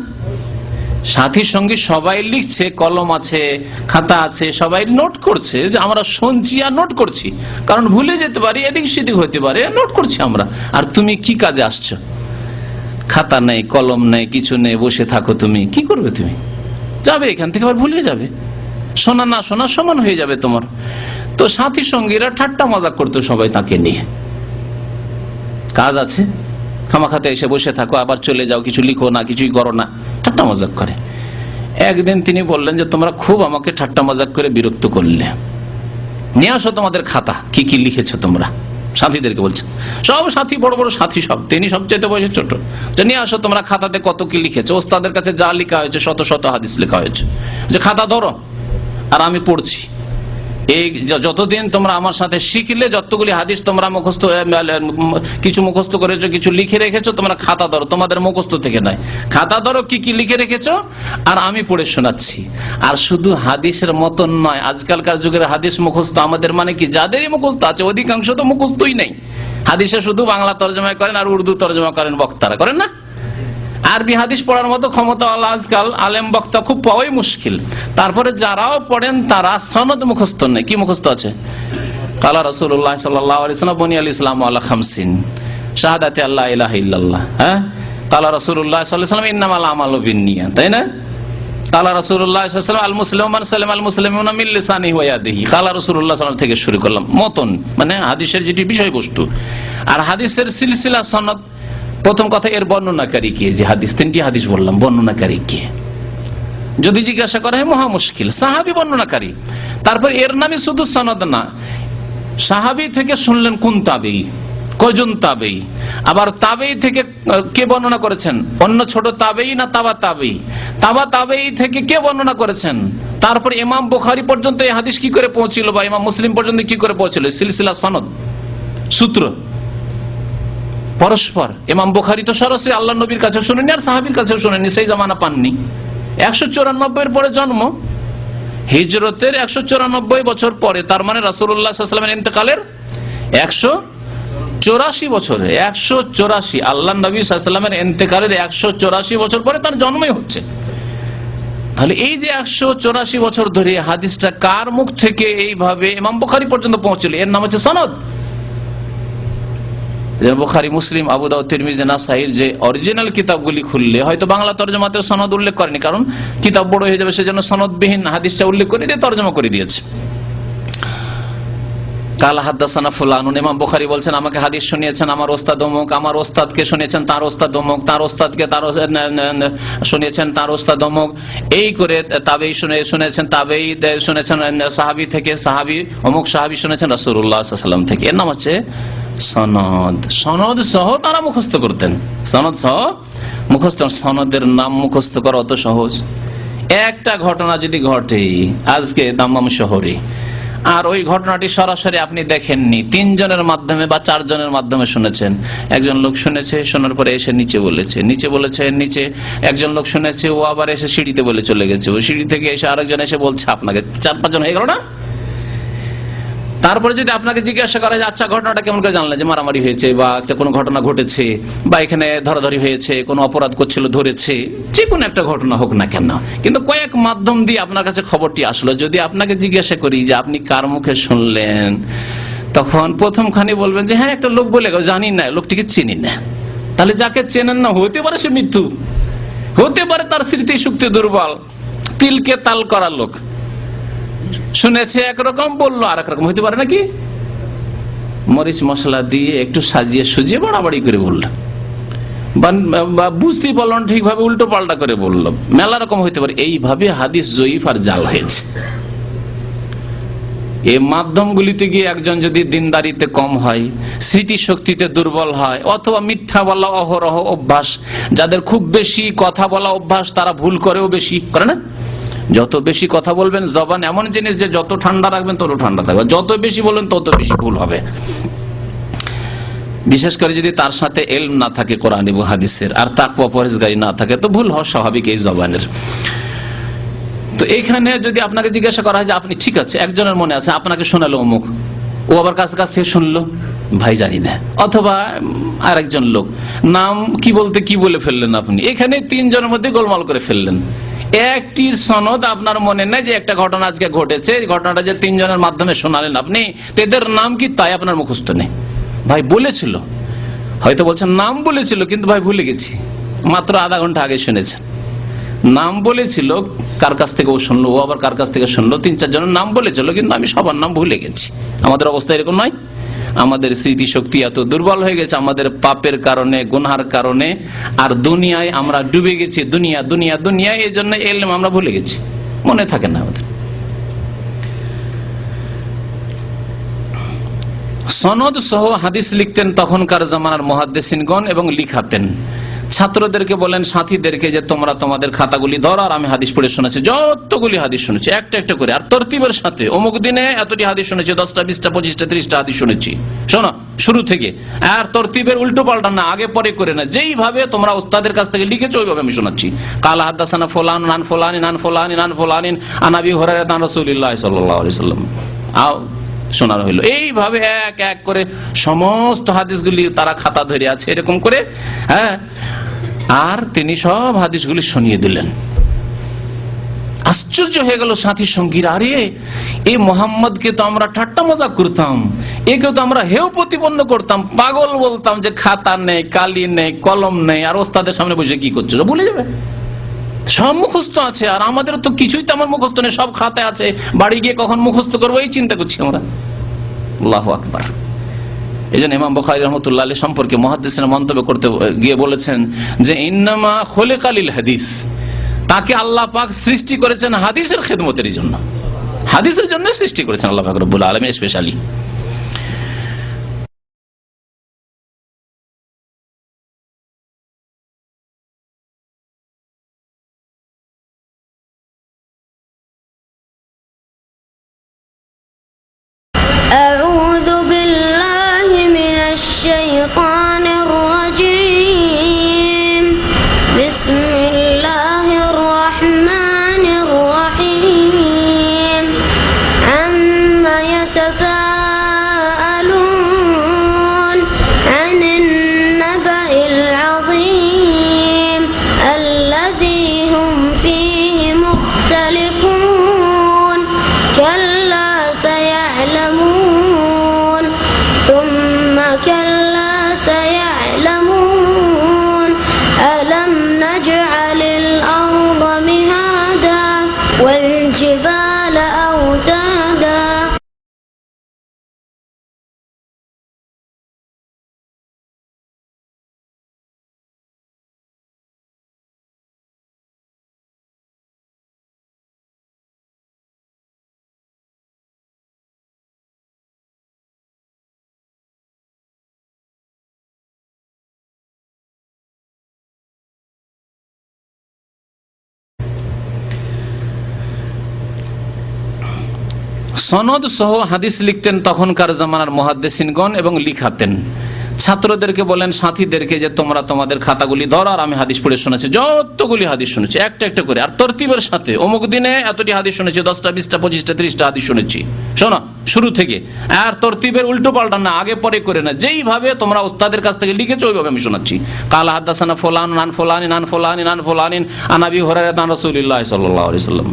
সাথী সঙ্গী সবাই লিখছে, কলম আছে, খাতা আছে, সবাই নোট করছে যে আমরা শুনছি আর নোট করছি, কারণ ভুলে যেতে পারি, এদিক সেদিক হতে পারে, নোট করছি আমরা। আর তুমি কি কাজে আসছো? খাতা নেই, কলম নেই, কিছু নেই, বসে থাকো। তুমি কি করবে? তুমি যাবে এখান থেকে, আবার ভুলে যাবে, শোনা না শোনা সমান হয়ে যাবে তোমার। তো সাথী সঙ্গীরা ঠাট্টা মজাক করতো সবাই তাকে নিয়ে। কাজ আছে, খামাখাতে এসে বসে থাকো, আবার চলে যাও, কিছু লিখো না, কিছুই করো না, ঠাট্টা মজাক করে। একদিন তিনি বললেন যে তোমরা খুব আমাকে ঠাট্টা মজাক করে বিরক্ত করলে, নিয়ে আসো তোমাদের খাতা, কি কি লিখেছো তোমরা। সাথীদেরকে বলছে, সব সাথী, বড় বড় সাথী সব, তিনি সবচেয়ে বয়সে ছোট, যে নিয়ে আসো তোমরা খাতাতে কত কি লিখেছো। ওস্তাদের কাছে যা লেখা হয়েছে, শত শত হাদিস লেখা হয়েছে, যে খাতা ধরো আর আমি পড়ছি। এই যতদিন তোমরা আমার সাথে শিখলে, যতগুলি হাদিস তোমরা মুখস্থ, কিছু মুখস্থ করেছো, কিছু লিখে রেখেছো, তোমরা খাতা ধরো, তোমাদের মুখস্থ থেকে নয়, খাতা ধরো কি কি লিখে রেখেছো, আর আমি পড়ে শোনাচ্ছি। আর শুধু হাদিসের মতন নয়, আজকালকার যুগের হাদিস মুখস্থ আমাদের মানে কি, যাদেরই মুখস্থ আছে অধিকাংশ তো মুখস্থই নেই। হাদিসে শুধু বাংলা তর্জমা করেন আর উর্দু তর্জমা করেন বক্তারা, করেন না? আরবি হাদিস পড়ার মতো ক্ষমতা আজকাল আলেম বক্তা খুব পাওয়াই মুশকিল। তারপরে যারাও পড়েন তারা সনদ মুখস্থ নেই। কি মুখস্থ আছে? কালা রাসূলুল্লাহ সাল্লাল্লাহু আলাইহি ওয়াসাল্লাম বুনিয়াল ইসলামু আলা খামসিন, শাহাদাতি আল্লা ইলাহা ইল্লাল্লাহ, হ্যাঁ, কালা রাসূলুল্লাহ সাল্লাল্লাহু আলাইহি ওয়াসাল্লাম ইন্নামাল আমালু বিন্নিয়াত, তাই না? কালা রাসূলুল্লাহ সাল্লাল্লাহু আলাইহি ওয়াসাল্লাম আল মুসলিমু মান সালামা আল মুসলিমুনা মিন লিসানিহি ওয়া ইয়াদিহি, কালা রাসূলুল্লাহ সাল্লাল্লাহু আলাইহি ওয়াসাল্লাম থেকে শুরু করলাম মতন, মানে হাদিসের যেটি বিষয়বস্তু। আর হাদিসের সিলসিলা সনদ, প্রথম কথা এর বর্ণনাকারী কে, যে হাদিস, 3টি হাদিস বললাম, বর্ণনাকারী কে যদি জিজ্ঞাসা করা হয় মহা মুশকিল। সাহাবী বর্ণনাকারী, তারপর এর নামই শুধু সনদ না, সাহাবী থেকে শুনলেন কোন তাবেঈ, কয়জন তাবেঈ, আবার তাবেঈ থেকে কে বর্ণনা করেছেন, অন্য ছোট তাবেঈ না তাবা তাবেঈ, তাবা তাবেঈ থেকে কে বর্ণনা করেছেন, তারপর ইমাম বুখারী পর্যন্ত এই হাদিস কি করে পৌঁছিল, বা ইমাম মুসলিম পর্যন্ত কি করে পৌঁছিল, সিলসিলা সনদ, সূত্র পরস্পর। ইমাম বুখারী তো সরাসরি আল্লাহ নবীর কাছে শুনেনি, আর সাহাবীর কাছেও শুনেনি, সেই জামানা পাননি, 194 পরে জন্ম, হিজরতের 194 বছর পরে, তার মানে রাসূলুল্লাহ সাল্লাল্লাহু আলাইহি ওয়াসাল্লামের ইন্তেকালের 184 বছরে, 184 আল্লাহ নবী সাল্লাল্লাহু আলাইহি ওয়াসাল্লামের ইন্তেকালের 184 বছর পরে তার জন্মই হচ্ছে। তাহলে এই যে 184 বছর ধরে হাদিসটা কার মুখ থেকে এইভাবে ইমাম বুখারী পর্যন্ত পৌঁছলো, এর নাম হচ্ছে সনদ। বুখারী, মুসলিম, আবু দাউদ, তিরমিজি, নাসাইর যে অরিজিনাল কিতাবগুলি খুললে হয়তো বাংলা তরজমাতে সনদ উল্লেখ করেনি, কারণ কিতাব বড় হয়ে যাবে, সেজন্য সনদবিহীন হাদিসটা উল্লেখ করে দিয়ে তরজমা করে দিয়েছে। কালা হাদাসানা ফুলানুন, ইমাম বুখারী বলছেন আমাকে হাদিস শুনিয়েছেন আমার ওস্তাদ অমুক, আমার ওস্তাদকে শুনিয়েছেন তার ওস্তাদ অমুক, তার ওস্তাদকে তার শুনিয়েছেন তার ওস্তাদ অমুক, এই করে তাবেই শুনেছেন, তাবেই শুনেছেন সাহাবী থেকে, সাহাবী অমুক সাহাবী শুনেছেন রাসূলুল্লাহ সাল্লাল্লাহু আলাইহি ওয়াসাল্লাম থেকে। এর নাম হচ্ছে সনদ। সনদ সহ তারা মুখস্থ করতেন, সনদ সহ মুখস্থ। সনদের নাম মুখস্থ করা অত সহজ? একটা ঘটনা যদি ঘটে আজকে দাম্মাম শহরে, আর ওই ঘটনাটি সরাসরি আপনি দেখেননি, 3 জনের মাধ্যমে বা 4 জনের মাধ্যমে শুনেছেন। একজন লোক শুনেছে, শোনার পরে এসে নিচে বলেছে, নিচে একজন লোক শুনেছে, ও আবার এসে সিঁড়িতে বলে চলে গেছে, ওই সিঁড়ি থেকে এসে আরেকজন এসে বলছে আপনাকে, 4-5 জন হয়ে গেল না? তারপরে যদি আপনাকে জিজ্ঞাসা করা যায় আচ্ছা ঘটনাটা কেমন করে জানলে, যে মারামারি হয়েছে বা একটা কোনো ঘটনা ঘটেছে বা এখানে ধরাধরি হয়েছে, কোনো অপরাধ করছিল ধরেছে, যে কোনো একটা ঘটনা হোক না কেন, কিন্তু কয়েক মাধ্যম দিয়ে আপনার কাছে খবরটি আসলো, যদি আপনাকে জিজ্ঞাসা করি যে আপনি কার মুখে শুনলেন, তখন প্রথমখানি বলবেন যে হ্যাঁ একটা লোক বলে গেল, জানি না, লোকটিকে চিনি না। তাহলে যাকে চেনেন না, হতে পারে সে মৃত্যু, হতে পারে তার স্মৃতি শক্তি দুর্বল, তিলকে তাল করা লোক, শুনেছে একরকম বললো আর একরকম, হইতে পারে নাকি? মরিচ মশলা দিয়ে একটু সাজিয়ে সুজিয়ে বাড়াবাড়ি করে বললো, বা বুঝতেই পারল না ঠিকভাবে, উল্টো পাল্টা করে বললো, মেলা রকম হইতে পারে। এইভাবে হাদিস জয়ীফ আর জাল হয়েছে। এই মাধ্যমগুলিতে গিয়ে একজন যদি দিনদারিতে কম হয়, স্মৃতি শক্তিতে দুর্বল হয়, অথবা মিথ্যা বলা অহরহ অভ্যাস, যাদের খুব বেশি কথা বলা অভ্যাস তারা ভুল করেও বেশি করে না? যত বেশি কথা বলবেন, জবান এমন জিনিস যে যত ঠান্ডা রাখবেন তত ঠান্ডা থাকবে, যত বেশি বলবেন তত বেশি ভুল হবে। বিশেষ করে যদি তার সাথে ইলম না থাকে কোরআন এবং হাদিসের, আর তাকওয়া পরহেজগারি না থাকে, তো ভুল হওয়া স্বাভাবিক এই জবানের। তো এইখানে যদি আপনাকে জিজ্ঞাসা করা হয় যে আপনি ঠিক আছে, একজনের মনে আছে আপনাকে শোনালো অমুক, ও আবার কাছ থেকে শুনলো, ভাই জানি না, অথবা আরেকজন লোক নাম কি বলতে কি বলে ফেললেন আপনি, এখানে 3 জনের মধ্যে গোলমাল করে ফেললেন। একটির সনদ আপনার মনে নেই যে একটা ঘটনা আজকে ঘটেছে, ঘটনাটা যে 3 জনের মাধ্যমে শোনালেন আপনি, এদের নাম কি তাই আপনার মুখস্থ নেই। ভাই বলেছিল, হয়তো বলছেন নাম বলেছিল, কিন্তু ভাই ভুলে গেছি, মাত্র আধা ঘন্টা আগে শুনেছেন। নাম বলেছিল, কার কাছ থেকে ও শুনলো, ও আবার কার কাছ থেকে শুনলো, 3-4 জনের নাম বলেছিল, কিন্তু আমি সবার নাম ভুলে গেছি। আমাদের অবস্থা এরকম নয়? আমাদের স্মৃতি শক্তি এত দুর্বল হয়ে গেছে আমাদের পাপের কারণে, গুনার কারণে, আর দুনিয়ায় আমরা ডুবে গেছি, দুনিয়া দুনিয়া দুনিয়া, এই জন্য ইলম আমরা ভুলে গেছি, মনে থাকে না আমাদের। সনদ সহ হাদিস লিখতেন তখনকার জামানার মুহাদ্দিসিনগণ এবং লিখাতেন। ছাত্রদেরকে বলেন, সাথীদেরকে, যে তোমরা তোমাদের খাতাগুলি ধরো, আর আমি হাদিস পড়ে শোনাচ্ছি, যতগুলি হাদিস শুনেছি একটা একটা করে, আর তরতিবের সাথে, অমুক দিনে এতটি হাদিস শুনেছি, 10টা 20টা 25টা 30টা হাদিস শুনেছি, শোনো শুরু থেকে, আর তরতিবের উল্টো পাল্টা না, আগে পরে করে না, যেইভাবে তোমরা ওস্তাদের কাছ থেকে লিখেছো ওইভাবে আমি শোনাচ্ছি। কালা হাদাসানা ফুলান আন ফুলানিন আন ফুলানিন আন ফুলানিন আন আবি হুরায়রা আন রাসূলিল্লাহ সাল্লাল্লাহু আলাইহি ওয়াসাল্লাম, শোনানো হইলো। এইভাবে এক এক করে সমস্ত হাদিসগুলি তারা খাতা ধরে আছে এরকম করে, হ্যাঁ, আর তিনি সব হাদিসগুলি শুনিয়ে দিলেন। আশ্চর্য হয়ে গেল সাথী সঙ্গীরা, আরে এই মোহাম্মদকে তো আমরা ঠাট্টা মজাক করতাম, একে তো আমরা হেয় প্রতিপন্ন করতাম, পাগল বলতাম, যে খাতা নেই, কালি নেই, কলম নেই, আর ওস্তাদের সামনে বসে কি করছো ভুলে যাবে, সব মুখস্থ আছে, আর আমাদের তো কিছুই তেমন মুখস্থ নেই, সব খাতায় আছে, বাড়ি গিয়ে কখন মুখস্থ করবো এই চিন্তা করছি আমরা। আল্লাহু আকবার। এই জন্য ইমাম বুখারী রাহমাতুল্লাহ আলাইহি সম্পর্কে মুহাদ্দিসিনরা মন্তব্য করতে গিয়ে বলেছেন যে ইন্নামা খুলিকা লিল হাদিস, তাকে আল্লাহ পাক সৃষ্টি করেছেন হাদিসের খেদমতের জন্য, হাদিসের জন্য সৃষ্টি করেছেন আল্লাহ পাক রব্বুল আলামিন স্পেশালি। আউযু বিল্লাহি মিনাশ শাইতানির রাজীম, বিসমিল্লাহির রহমানির রহিম। সনদ সহ হাদিস লিখতেন তখনকার জামানার মুহাদ্দিসিনগণ এবং লিখাতেন। ছাত্রদেরকে বলেন, সাথীদেরকে, যে তোমরা তোমাদের খাতাগুলি ধরো আর আমি হাদিস পড়ে শোনাচ্ছি। যতগুলি হাদিস শুনেছি একটা একটা করে, আর তরতিবের সাথে, অমুক দিনে এতটি হাদিস শুনেছি, 10টা 20টা 25টা 30টা হাদিস শুনেছি, শোনো শুরু থেকে। আর তরতিবের উল্টো পাল্টা না, আগে পরে করে না, যেইভাবে তোমরা ওস্তাদের কাছ থেকে লিখেছো ওইভাবে আমি শোনাচ্ছি। কালা হাদাসানা ফুলান আন ফুলানিন আন ফুলানিন আন ফুলানিন আন আবি হুরায়রা আন রাসূলিল্লাহ সাল্লাল্লাহু আলাইহি ওয়াসাল্লাম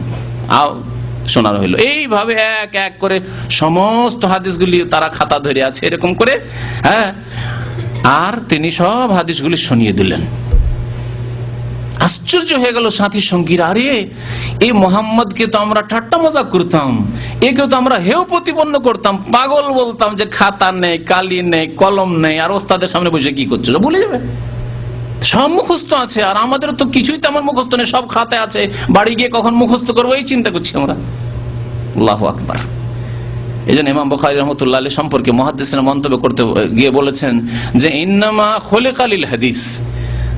শোনানো হলো। এইভাবে এক এক করে সমস্ত হাদিসগুলি তারা খাতা ধরে আছে এরকম করে, হ্যাঁ। আর তিনি সব হাদিসগুলি শুনিয়ে দিলেন। আশ্চর্য হয়ে গেল সাথী সঙ্গীরা, আরে এই মোহাম্মদকে তো আমরা ঠাট্টা মজা করতাম, একে তো আমরা হেয় প্রতিপন্ন করতাম, পাগল বলতাম, যে খাতা নেই, কালি নেই, কলম নেই, আর ওস্তাদের সামনে বসে কি করছো বলে যাবে, সব মুখস্থ আছে। আর আমাদের তো কিছুই তেমন মুখস্থ নেই, সব খাতায় আছে, বাড়ি গিয়ে কখন মুখস্থ করবো এই চিন্তা করছি আমরা। আল্লাহু আকবার। এই জন্য ইমাম বুখারী রাহমাতুল্লাহ আলাইহি সম্পর্কে মুহাদ্দিসরা মন্তব্য করতে গিয়ে বলেছেন যে ইন্নামা খুলিকা লিল হাদিস,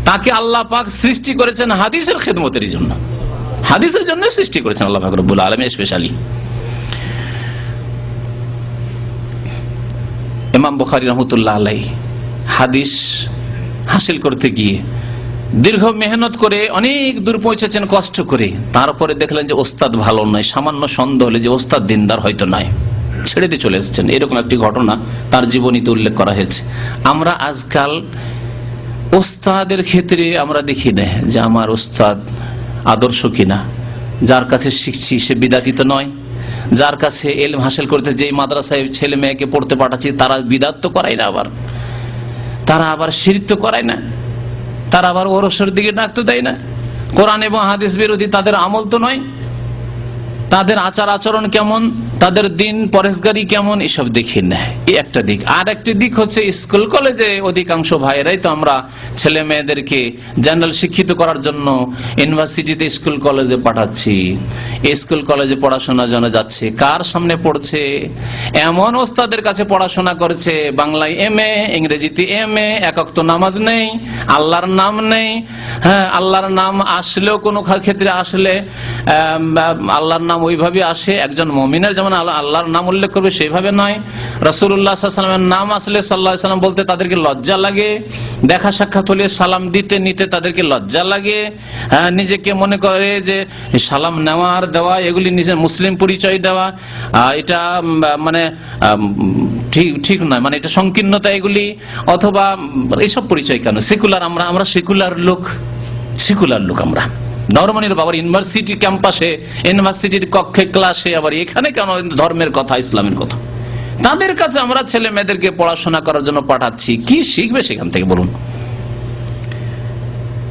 তাকে আল্লাহ পাক সৃষ্টি করেছেন হাদিসের খেদমতের জন্য, হাদিসের জন্য সৃষ্টি করেছেন আল্লাহ পাক রব্বুল আলামিন স্পেশালি। ইমাম বুখারী রাহমাতুল্লাহ আলাইহি হাদিস হাসিল করতে গিয়ে দীর্ঘ মেহনত করে অনেক দূর পৌঁছেছেন কষ্ট করে, তারপরে দেখলেন যে ওস্তাদ ভালো নয়, সামান্য সন্দেহ হলে যে ওস্তাদ দিনদার হয়তো নয়, ছেড়ে দিয়ে চলে এসেছেন। এরকম একটি ঘটনা তার জীবনীতে উল্লেখ করা হয়েছে। আমরা আজকাল ওস্তাদের ক্ষেত্রে আমরা দেখি না যে আমার ওস্তাদ আদর্শ কিনা, যার কাছে শিখছি সে বিদাতি তো নয়, যার কাছে ইলম হাসিল করতে যেই মাদ্রাসায় ছেলে মেয়েকে পড়তে পাঠাচ্ছি তারা বিদাত তো করায় না, আবার তারা আবার শিরক তো করায় না, তারা আবার ওরসের দিকে ডাক তো দেয় না, কোরআন এবং হাদিস বিরোধী তাদের আমল তো নয়, তাদের আচার আচরণ কেমন, তাদের দিন পরেশগারি কেমন, এসব দেখি না। এই একটা দিক। আর একটি দিক হচ্ছে স্কুল কলেজে অধিকাংশ ভাইরাই তো আমরা ছেলে মেয়েদেরকে জেনারেল শিক্ষিত করার জন্য ইউনিভার্সিটিতে স্কুল কলেজে পাঠাচ্ছি। স্কুল কলেজে পড়াশোনা জন্য যাচ্ছে, কার সামনে পড়ছে? এমন ওস্তাদের কাছে পড়াশোনা করছে, বাংলায় MA, ইংরেজিতে MA, এক ওয়াক্ত নামাজ নেই, আল্লাহর নাম নেই। হ্যাঁ, আল্লাহর নাম আসলেও কোনো ক্ষেত্রে আসলে আল্লাহর নাম ওইভাবে আসে, একজন মুমিনের যেমন আল্লাহর নাম উল্লেখ করবে সেইভাবে নয়। রাসূলুল্লাহ সাল্লাল্লাহু আলাইহি ওয়াসাল্লামের নাম আসলে সাল্লাল্লাহু আলাইহি ওয়াসাল্লাম বলতে তাদেরকে লজ্জা লাগে, দেখা সাক্ষাৎ হলে সালাম দিতে নিতে তাদেরকে লজ্জা লাগে। নিজেকে মনে করে যে সালাম নেওয়ার দেওয়া এগুলি নিজের মুসলিম পরিচয় দেওয়া, এটা মানে ঠিক নয়, মানে এটা সংকীর্ণতা এগুলি, অথবা এইসব পরিচয় কেন? সেকুলার, আমরা সেকুলার লোক আমরা ধর্মনির বাবার ইউনিভার্সিটি ক্যাম্পাসে, ইউনিভার্সিটির কক্ষে ক্লাসে, আবার এখানে কেন ধর্মের কথা, ইসলামের কথা? তাদের কাছে আমরা ছেলে মেয়েদেরকে পড়াশোনা করার জন্য পাঠাচ্ছি, কি শিখবে সেখান থেকে বলুন?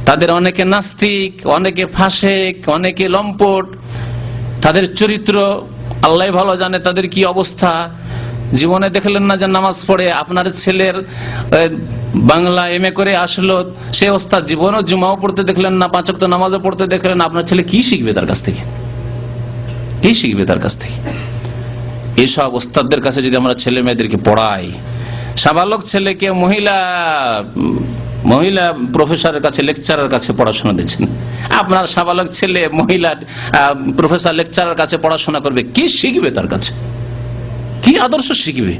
তাদের অনেকে নাস্তিক, অনেকে ফাসেক, অনেকে লম্পট, তাদের চরিত্র আল্লাহ ভালো জানে তাদের কি অবস্থা। জীবনে দেখলেন না যে নামাজ পড়ে আপনার ছেলের বাংলা MA করে আসলো, সে ওস্তাদ জীবনও জুমাও পড়তে দেখলেন না, 5 ওয়াক্ত নামাজও পড়তে দেখলেন না, আপনার ছেলে কি শিখবে তার কাছ থেকে? কি শিখবে তার কাছ থেকে? এইসব ওস্তাদদের কাছে যদি আমরা ছেলে মেয়েদেরকে পড়াই, সাবালক ছেলেকে মহিলা প্রফেসরের কাছে, লেকচারের কাছে পড়াশোনা দিচ্ছেন, আপনার সাবালক ছেলে মহিলা প্রফেসর লেকচারের কাছে পড়াশোনা করবে, কি শিখবে তার কাছে? কি আদর্শ শিখবে?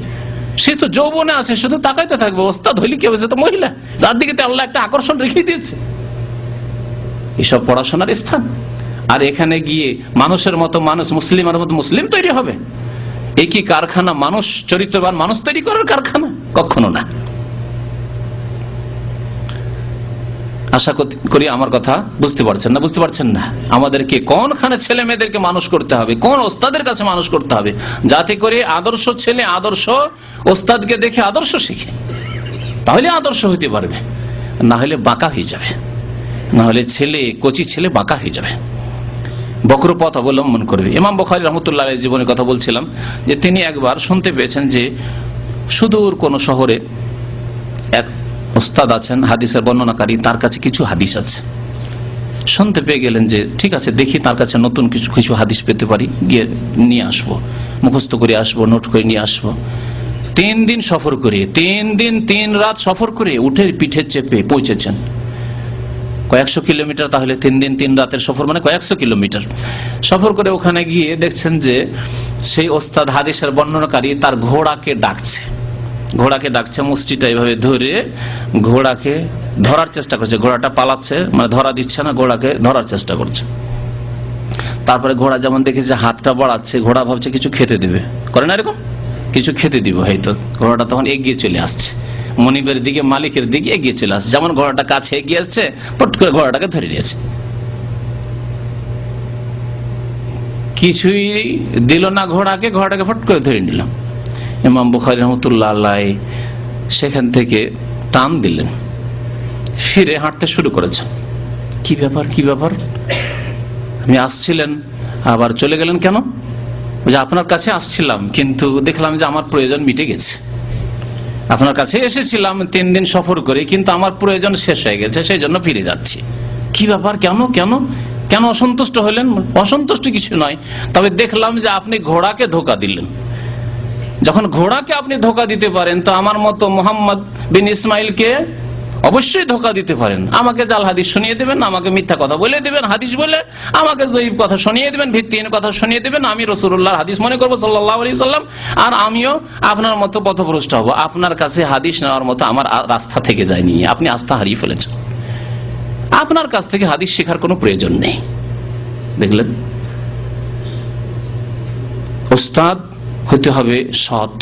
সে তো যৌবনে আছে, শুধু তাকাইতে থাকবে, ওস্তাদ হইলে কি হবে? সে তো মহিলা, যার দিকে তো আল্লাহ একটা আকর্ষণ রেখে দিয়েছে। এসব পড়াশোনার স্থান। আর এখানে গিয়ে মানুষের মতো মানুষ, মুসলিমের মতো মুসলিম তৈরি হবে? এই কি কারখানা মানুষ, চরিত্রবান মানুষ তৈরি করার কারখানা? কখনো না। আশা করি আমার কথা বুঝতে পারছেন না। আমাদেরকে কোনখানে ছেলে মেয়েদেরকে মানুষ করতে হবে, কোন ওস্তাদের কাছে মানুষ করতে হবে, যাতে করে আদর্শ ছেলে আদর্শ ওস্তাদকে দেখে আদর্শ শিখে, তাহলে আদর্শ হইতে পারবে, না হলে বাঁকা হয়ে যাবে, না হলে কচি ছেলে বাঁকা হয়ে যাবে, বক্র পথ অবলম্বন করবে। ইমাম বুখারী রাহমাতুল্লাহ আলাইহির জীবনের কথা বলছিলাম যে তিনি একবার শুনতে পেয়েছেন যে সুদূর কোন শহরে এক ওস্তাদ আছেন, হাদিসের বর্ণনাকারী, তার কাছে কিছু হাদিস আছে। শুনতে পেয়ে গেলেন যে ঠিক আছে, দেখি তার কাছে নতুন কিছু হাদিস পেতে পারি, গিয়ে নিয়ে আসবো, মুখস্থ করে আসবো, নোট করে নিয়ে আসবো। 3 দিন সফর করে, 3 দিন 3 রাত সফর করে উঠে পিঠে চেপে পৌঁছেছেন। কয়েকশো কিলোমিটার, তাহলে 3 দিন 3 রাতের সফর মানে কয়েকশো কিলোমিটার সফর করে ওখানে গিয়ে দেখছেন যে সেই ওস্তাদ হাদিসের বর্ণনাকারী তার ঘোড়াকে ডাকছে, মুষ্টিটা এইভাবে ধরে ঘোড়াকে ধরার চেষ্টা করছে। ঘোড়াটা পালাচ্ছে, মানে ধরা দিচ্ছে না, ঘোড়াকে ধরার চেষ্টা করছে। তারপরে ঘোড়া যেমন দেখেছে হাতটা বাড়াচ্ছে, ঘোড়া ভাবছে কিছু খেতে দেবে, করে না এরকম, কিছু খেতে দিব হয়তো। ঘোড়াটা তখন এগিয়ে চলে আসছে, মনিবের দিকে, মালিকের দিকে এগিয়ে চলে আসছে। যেমন ঘোড়াটা কাছে এগিয়ে আসছে, পট করে ঘোড়াটাকে ধরে নিয়েছে, কিছুই দিল না ঘোড়াকে, ঘোড়াটাকে ফট করে ধরে নিলাম। ইমাম বুখারী রাহমাতুল্লাহ আলাইহি সেখান থেকে টান দিলেন, ফিরে হাঁটতে শুরু করেছেন। কি ব্যাপার, আপনি আসছিলেন আবার চলে গেলেন কেন? যে আপনার কাছে আসছিলাম, কিন্তু দেখলাম যে আমার প্রয়োজন মিটে গেছে। আপনার কাছে এসেছিলাম 3 দিন সফর করে, কিন্তু আমার প্রয়োজন শেষ হয়ে গেছে, সেই জন্য ফিরে যাচ্ছি। কি ব্যাপার, কেন অসন্তুষ্ট হলেন? অসন্তুষ্ট কিছু নয়, তবে দেখলাম যে আপনি ঘোড়াকে ধোঁকা দিলেন। যখন ঘোড়াকে আপনি ধোঁকা দিতে পারেন, তো আমার মতো মোহাম্মদ বিন ইসমাইলকে অবশ্যই ধোঁকা দিতে পারেন। আমাকে জাল হাদিস শুনিয়ে দেবেন, আমাকে মিথ্যা কথা বলে দেবেন, হাদিস বলে আমাকে জয়ীব কথা শুনিয়ে দেবেন, ভিত্তিহীন কথা শুনিয়ে দেবেন। আমি রাসূলুল্লাহর হাদিস মনে করবো সাল্লাল্লাহু আলাইহি সাল্লাম, আর আমিও আপনার মতো পথভ্রষ্ট হব। আপনার কাছে হাদিস নেওয়ার মতো আমার রাস্তা থেকে যায়নি, আপনি আস্থা হারিয়ে ফেলেছেন। আপনার কাছ থেকে হাদিস শেখার কোনো প্রয়োজন নেই। দেখলেন, ওস্তাদ হতে হবে সৎ,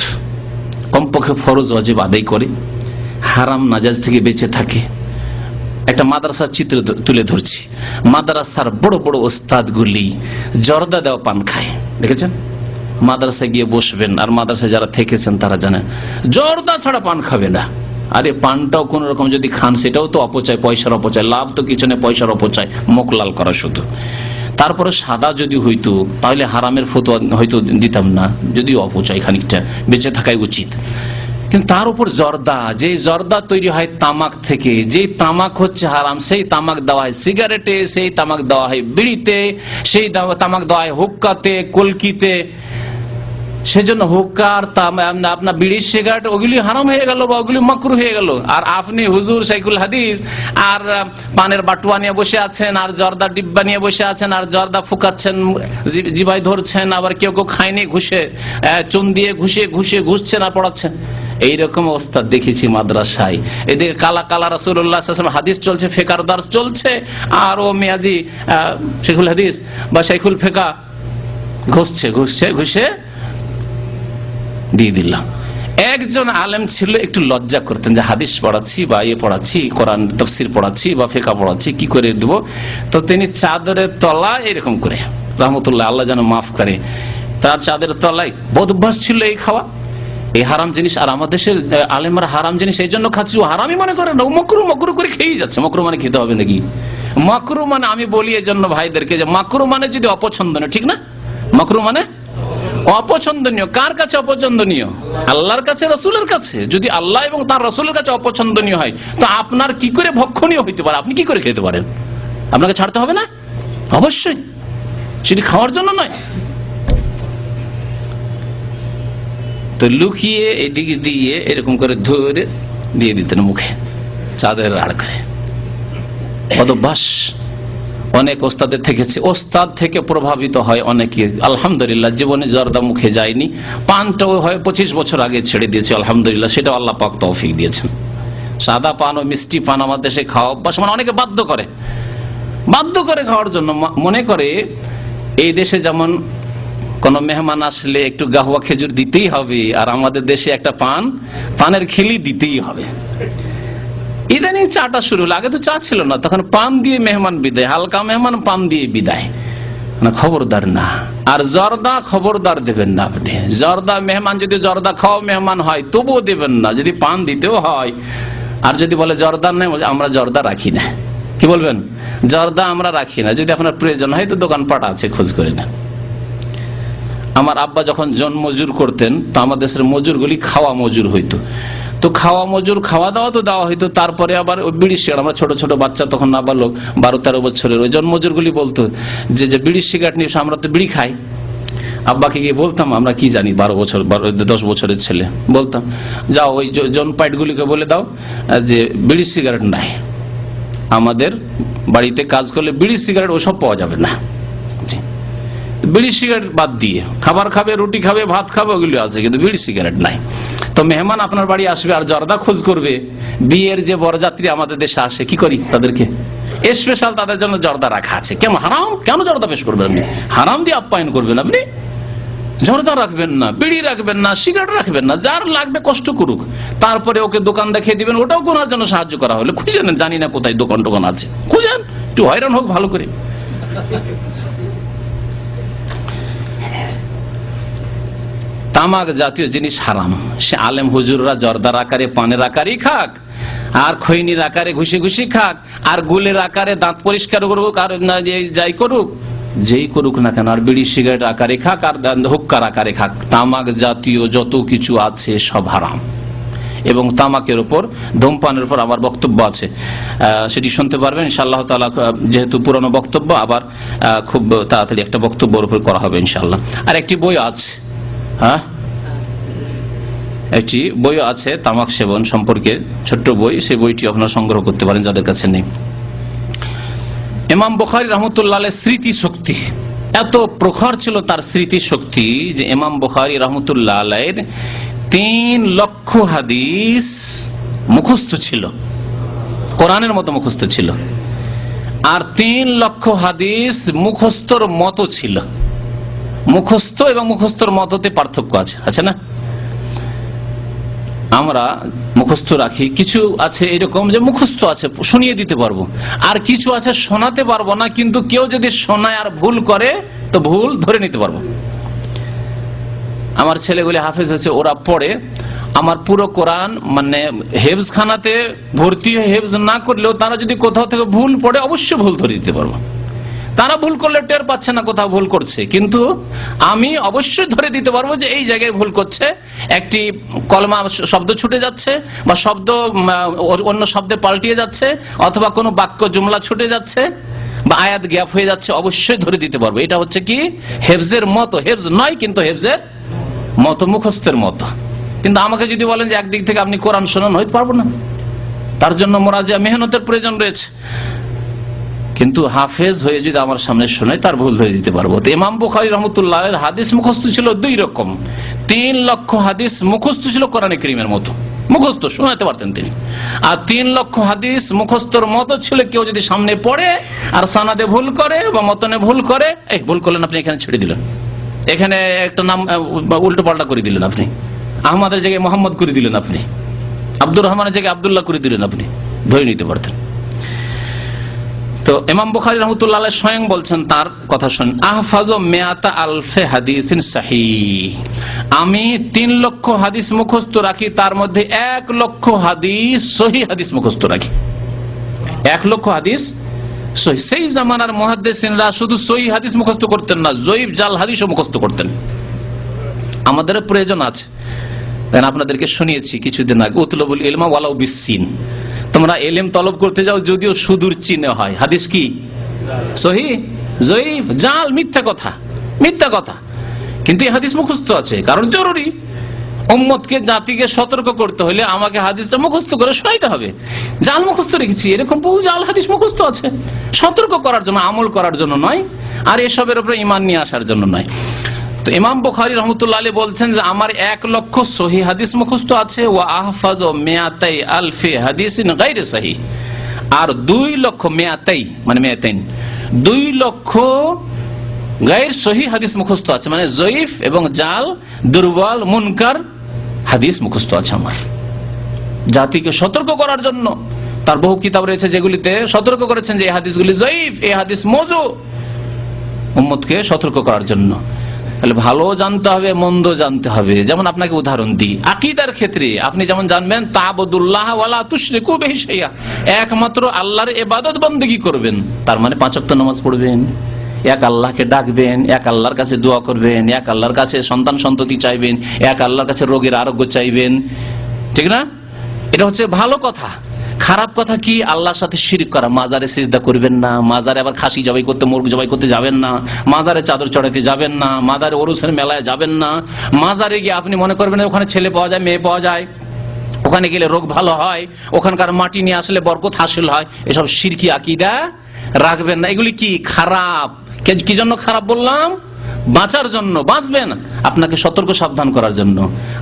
কমপক্ষে ফরজ ওয়াজিব আদায় করে, হারাম নাজাজ থেকে বেঁচে থাকে। একটা মাদ্রাসার চিত্র তুলে ধরছি। মাদ্রাসার বড় বড় ওস্তাদগুলি জর্দা দেওয়া পান খায়, দেখেছেন? মাদ্রাসায় গিয়ে বসবেন, আর মাদ্রাসায় যারা থেকেছেন তারা জানেন জর্দা ছাড়া পান খাবে না। আরে পানটাও কোন রকম যদি খান, সেটাও তো অপচয়, পয়সার অপচয়, লাভ তো কিছু নেই, পয়সার অপচয়, মুখ লাল করা শুধু। তারপরে সাদা যদি হইতো তাহলে হারামের ফতোয়া হয়তো দিতাম না, যদিও অপচয়, খানিকটা বেঁচে থাকাই উচিত। কিন্তু তার উপর জর্দা, যে জর্দা তৈরি হয় তামাক থেকে, যে তামাক হচ্ছে হারাম, সেই তামাক দেওয়া হয় সিগারেটে, সেই তামাক দেওয়া হয় বিড়িতে, সেই তামাক দেওয়া হয় হুক্কাতে, কলকিতে। সেজন্য হুক্কার আপনার বিড়ি সিগারেট ওগুলি হারাম হয়ে গেল, বা ওগুলি মাকরুহ হয়ে গেল। আর আপনি হুজুর শাইখুল হাদিস আর পানের বাটুয়া নিয়ে বসে আছেন, আর জর্দা ডিব্বা নিয়ে বসে আছেন, আর জর্দা ফুকাচ্ছেন, জিবাই ধরছেন, আবার কেউ খায়নি ঘুষে, চুন দিয়ে ঘুষছেন আর পড়াচ্ছেন। এইরকম অবস্থা দেখেছি মাদ্রাসায়। এদিকে কালা কালা রাসূলুল্লাহ সাল্লাল্লাহু আলাইহি ওয়াসাল্লাম হাদিস চলছে, ফেকার দার্স চলছে, আর ও মিয়াজি শাইখুল হাদিস বা শাইখুল ফেকা ঘুষে দিয়ে দিলাম। একজন আলেম ছিল, একটু লজ্জা করতেন যে হাদিস পড়াচ্ছি বা পড়াচ্ছি, কোরআন তাফসীর পড়াচ্ছি বা ফিকহ পড়াচ্ছি, কি করে দেব? তো তিনি চাদরের তলা এরকম করে, রহমতুল্লাহ আল্লাহ যেন মাফ করে, তার চাদরের তলায় বদ অভ্যাস ছিল এই খাওয়া, এই হারাম জিনিস। আর আমাদের দেশের আলেমরা হারাম জিনিস এই জন্য খাচ্ছি, ও হারামই মনে করে না, ও মকরু করে খেয়েই যাচ্ছে। মকরু মানে খেতে হবে নাকি? মকরু মানে, আমি বলি এই জন্য ভাইদেরকে, যে মকরু মানে যদি অপছন্দনীয়, ঠিক না? মকরু মানে অপছন্দনীয়। কার কাছে অপছন্দনীয়? আল্লাহর কাছে, রাসূলের কাছে। যদি আল্লাহ এবং তার রাসূলের কাছে অপছন্দনীয় হয়, তো আপনার কি করে ভক্ষণীয় হইতে পারে? আপনি কি করে খেতে পারেন? আপনাকে ছাড়তে হবে না? অবশ্যই, সেটি খাওয়ার জন্য নয়। তো লুকিয়ে এদিকে দিয়ে এরকম করে ধরে দিয়ে দিতেন মুখে, চাঁদের আড় করে। অদভ্যাস অনেক ওস্তাদের থেকেছে, ওস্তাদ থেকে প্রভাবিত হয় অনেকে। আলহামদুলিল্লাহ জীবনে জর্দা মুখে যায়নি, পানটাও হয় 25 বছর আগে ছেড়ে দিয়েছে, আলহামদুলিল্লাহ, সেটা আল্লাহ পাক তৌফিক দিয়েছেন। সাদা পান ও মিষ্টি পান আমার দেশে খাওয়া অভ্যাস, মানে অনেকে বাধ্য করে খাওয়ার জন্য। মনে করে এই দেশে যেমন কোন মেহমান আসলে একটু গাহুয়া খেজুর দিতেই হবে, আর আমাদের দেশে একটা পানের খিলি দিতেই হবে। ইদানিং চাটা শুরু হলো, আগে তো চা ছিল না, তখন পান দিয়ে মেহমান বিদায়, হালকা মেহমান পান দিয়ে বিদায়, না খবরদার না। আর জর্দা খবরদার দেবেন না আপনি। জর্দা মেহমান যদি জর্দা খাওয়া মেহমান হয় তবুও দেবেন না, যদি পান দিতেও হয়। আর যদি বলে জর্দা নেই, আমরা জর্দা রাখি না, কি বলবেন? জর্দা আমরা রাখি না, যদি আপনার প্রয়োজন হয় তো দোকানপাট আছে, খোঁজ করে না। আমার আব্বা যখন জন মজুর করতেন, তো আমাদের দেশের মজুরগুলি খাওয়া মজুর হইতো, তো খাওয়া মজুর খাওয়া দাওয়া তো দেওয়া হইতো। তারপরে আবার বিড়ি সিগারেট, আমরা ছোট ছোট বাচ্চা তখন, নাবালক 12-13 বছরের, ওই জন মজুরগুলি বলতো যে বিড়ি সিগারেট নিয়ে আমরা তো বিড়ি খাই। আব্বাকে গিয়ে বলতাম, আমরা কি জানি, 10 বছরের ছেলে, বলতাম যাও ওই জন পাইটগুলিকে বলে দাও যে বিড়ি সিগারেট নাই, আমাদের বাড়িতে কাজ করলে বিড়ি সিগারেট ওসব পাওয়া যাবে না। বিড়ি সিগারেট বাদ দিয়ে খাবার খাবে, রুটি খাবে, ভাত খাবে, ওগুলো আছে, কিন্তু বিড়ি সিগারেট নাই। তো মেহমান আপনার বাড়ি আসবে আর জর্দা খোঁজ করবে। বিয়ের যে বরযাত্রী আমাদের দেশে আসে, কি করি তাদেরকে স্পেশাল তাদের জন্য জর্দা রাখা আছে। কেন হারাম? কেন জর্দা পেশ করবেন আপনি? হারাম দিয়ে আপ্যায়ন করবেন আপনি? জর্দা রাখবেন না, বিড়ি রাখবেন না, সিগারেট রাখবেন না, যার লাগবে কষ্ট করুক, তারপরে ওকে দোকান দেখিয়ে দিবেন, ওটাও কোনার জন্য সাহায্য করা হলে খুঁজে নেন, জানি না কোথায় দোকান টোকান আছে, খুঁজেন, একটু হয়রান হোক ভালো করে। তামাক জাতীয় জিনিস হারাম। সে আলেম হুজুররা জর্দার আকারে, পানের আকারেই খাক, আর খৈনির আকারে ঘুষি ঘুষি খাক, আর গুলের আকারে দাঁত পরিষ্কার করুক, আর যাই করুক, যেই করুক না কেন, আর বিড়ি সিগারেট আকারে খাক, আর হুক্কার আকারে খাক, তামাক জাতীয় যত কিছু আছে সব হারাম। এবং তামাকের উপর, ধূমপানের উপর আমার বক্তব্য আছে, সেটি শুনতে পারবেন ইনশাআল্লাহ তাআলা। যেহেতু পুরনো বক্তব্য, আবার খুব তাড়াতাড়ি একটা বক্তব্যের উপর করা হবে ইনশাআল্লাহ। আর একটি বই আছে, হ্যাঁ, একটি বই আছে তামাক সেবন সম্পর্কে, ছোট্ট বই, সেই বইটি আপনারা সংগ্রহ করতে পারেন যাদের কাছে নেই। ইমাম বুখারী রাহমাতুল্লাহ আলাইহির স্মৃতি শক্তি এত প্রখর ছিল, তার স্মৃতি শক্তি, যে ইমাম বুখারী রাহমাতুল্লাহ আলাইহির 3 লক্ষ হাদিস মুখস্থ ছিল, কোরআনের মতো মুখস্থ ছিল। আর 3 লক্ষ হাদিস মুখস্থর মতো ছিল। মুখস্থ এবং মুখস্থর মততে পার্থক্য আছে, আছে না? আমরা মুখস্থ রাখি, কিছু আছে এরকম যে মুখস্থ আছে, শুনিয়ে দিতে পারবো, আর কিছু আছে শোনাতে পারবো না, কিন্তু কেউ যদি শোনায় আর ভুল করে তো ভুল ধরে নিতে পারবো। আমার ছেলেগুলি হাফেজ হয়েছে, ওরা পড়ে আমার পুরো কোরআন, মানে হেফজখানাতে ভর্তি হয়ে হেফজ না করলেও তারা যদি কোথাও থেকে ভুল পড়ে অবশ্যই ভুল ধরে দিতে পারবো। তারা ভুল করলে টের পাচ্ছে না কোথাও ভুল করছে, কিন্তু আমি অবশ্যই ধরে দিতে পারবো যে এই জায়গায় ভুল করছে, একটি কলমা শব্দ ছুটে যাচ্ছে, বা শব্দ অন্য শব্দে পাল্টিয়ে যাচ্ছে, অথবা কোনো বাক্য জুমলা ছুটে যাচ্ছে, বা আয়াত গ্যাপ হয়ে যাচ্ছে, অবশ্যই ধরে দিতে পারবো। এটা হচ্ছে কি হেফজের মতো, হেফজ নয় কিন্তু হেফজের মতো, মুখস্থের মতো। কিন্তু আমাকে যদি বলেন যে একদিক থেকে আপনি কোরআন শোনান, হইতে পারবো না, তার জন্য মোরাজা মেহনতের প্রয়োজন রয়েছে। কিন্তু হাফেজ হয়ে যদি আমার সামনে শোনায়, তার ভুল ধরে দিতে পারবো। তো ইমাম বুখারী রাহমাতুল্লাহ আলাইহির হাদিস মুখস্থ ছিল 2 রকম। 3 লক্ষ হাদিস মুখস্থ ছিল কোরআনে কারীমের মতো, মুখস্থ শোনাতে পারতেন তিনি। আর 3 লক্ষ হাদিস মুখস্থর মতো ছিল, কেউ যদি সামনে পড়ে আর সনদে ভুল করে বা মতনে ভুল করে, এই ভুল করলেন আপনি, এখানে ছেড়ে দিলেন, এখানে একটা নাম উল্টো পাল্টা করে দিলেন আপনি, আহমদের জায়গায় মোহাম্মদ করে দিলেন আপনি, আব্দুর রহমানের জায়গায় আব্দুল্লাহ করে দিলেন আপনি, ধরে নিতে পারতেন। তো ইমাম বুখারী রাহমাতুল্লাহ আলাইহি স্বয়ং বলছেন, তার কথা শুনুন, আহফাজু মিআতা আলফে হাদিসিন সহিহ, আমি 3 লক্ষ হাদিস মুখস্থ রাখি, তার মধ্যে 1 লক্ষ হাদিস সহিহ হাদিস মুখস্থ রাখি। 1 লক্ষ হাদিস সহিহ। সেই জামানার মুহাদ্দিসিনরা শুধু সহিহ হাদিস মুখস্থ করতেন না, জয়ীফ জাল হাদিসও মুখস্থ করতেন। আমাদের প্রয়োজন আছে, আপনাদেরকে শুনিয়েছি কিছুদিন আগে, উতলবুল ইলমা ওয়ালাউ বিসসিন, তোমরা এলেম তলব করতে যাও যদিও সুদূর চীনে হয়। হাদিস কি? সহিহ, জয়ীফ, জাল, মিথ্যা কথা, মিথ্যা কথা, কিন্তু এই হাদিস মুখস্থ আছে, কারণ জরুরি। উম্মতকে, জাতিকে সতর্ক করতে হলে আমাকে হাদিসটা মুখস্থ করে শোনাইতে হবে। জাল মুখস্থ রেখেছি, এরকম বহু জাল হাদিস মুখস্থ আছে, সতর্ক করার জন্য, আমল করার জন্য নয়, আর এসবের উপরে ঈমান নিয়ে আসার জন্য নয়। তো ইমাম বুখারী রাহমাতুল্লাহ আলাইহি বলছেন যে আমার 1 লক্ষ সহিহ হাদিস মুখস্থ আছে, ওয়া আহফাজু মিআতাই আলফি হাদিসিন গায়রি সহিহ, আর 2 লক্ষ মিআতাই মানে মিআতাইন 2 লক্ষ গায়র সহিহ হাদিস মুখস্থ আছে, মানে জয়ীফ এবং জাল, দুর্বল, মুনকার হাদিস মুখস্থ আছে আমার। জাতিকে সতর্ক করার জন্য তার বহু কিতাব রয়েছে যেগুলিতে সতর্ক করেছেন যে এই হাদিসগুলি জয়ীফ, এই হাদিস মওযু, উম্মতকে সতর্ক করার জন্য। তাহলে ভালো জানতে হবে, মন্দ জানতে হবে। যেমন আপনাকে উদাহরণ দিই, আকীদার ক্ষেত্রে আপনি যেমন জানবেন তা'বুদুল্লাহ ওয়ালা তুশরিকু বিহি শাইআ, একমাত্র আল্লাহর ইবাদত বন্দেগী করবেন, তার মানে 5 ওয়াক্ত নামাজ পড়বেন, এক আল্লাহকে ডাকবেন, এক আল্লাহর কাছে দোয়া করবেন, এক আল্লাহর কাছে সন্তান সন্ততি চাইবেন, এক আল্লাহর কাছে রোগের আরোগ্য চাইবেন, ঠিক না? এটা হচ্ছে ভালো কথা। খারাপ কথা কি? আল্লাহর সাথে শিরক করা। মাজারে সিজদা করবেন না, মাজারে আবার খাসি জবাই করতে, মুরগ জবাই করতে যাবেন না, মাজারে চাদর চড়াইতে যাবেন না, মাজারে ওরসের মেলায় যাবেন না, মাজারে গিয়ে আপনি মনে করবেন ওখানে ছেলে পাওয়া যায়, মেয়ে পাওয়া যায়, ওখানে গেলে রোগ ভালো হয়, ওখানকার মাটি নিয়ে আসলে বরকত হাসিল হয়, এসব শিরকি আকীদা রাখবেন না। এগুলি কি খারাপ। কি জন্য খারাপ বললাম? বাঁচার জন্য, বাঁচবেন, আপনাকে সতর্ক সাবধান করার জন্য।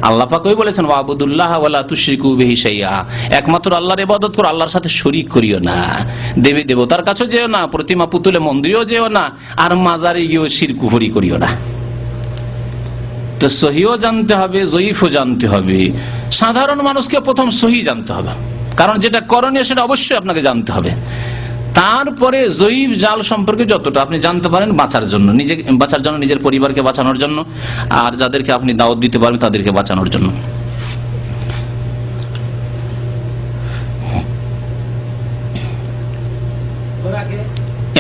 আল্লাহ পাক ওই বলেছেন ওয়াবুদুল্লাহ ওয়ালা তুশরিকু বিহি শাইআ, একমাত্র আল্লাহর ইবাদত করো, আল্লাহর সাথে শরীক করিও না। দেবী দেবতার কাছে যেও না, প্রতিমা পুতুলে মন্দিরেও যেও না, আর মাজারে গিয়েও শিরক কুফরি করিও না। তো সহিও জানতে হবে, জয়ীফও জানতে হবে। সাধারণ মানুষকে প্রথম সহি জানতে হবে, কারণ যেটা করণীয় সেটা অবশ্যই আপনাকে জানতে হবে। তারপরে জয়ীফ জাল সম্পর্কে যতটা আপনি জানতে পারেন বাঁচার জন্য, নিজে বাঁচার জন্য, নিজের পরিবারকে বাঁচানোর জন্য, আর যাদেরকে আপনি দাওয়াত দিতে পারবেন তাদেরকে বাঁচানোর জন্য।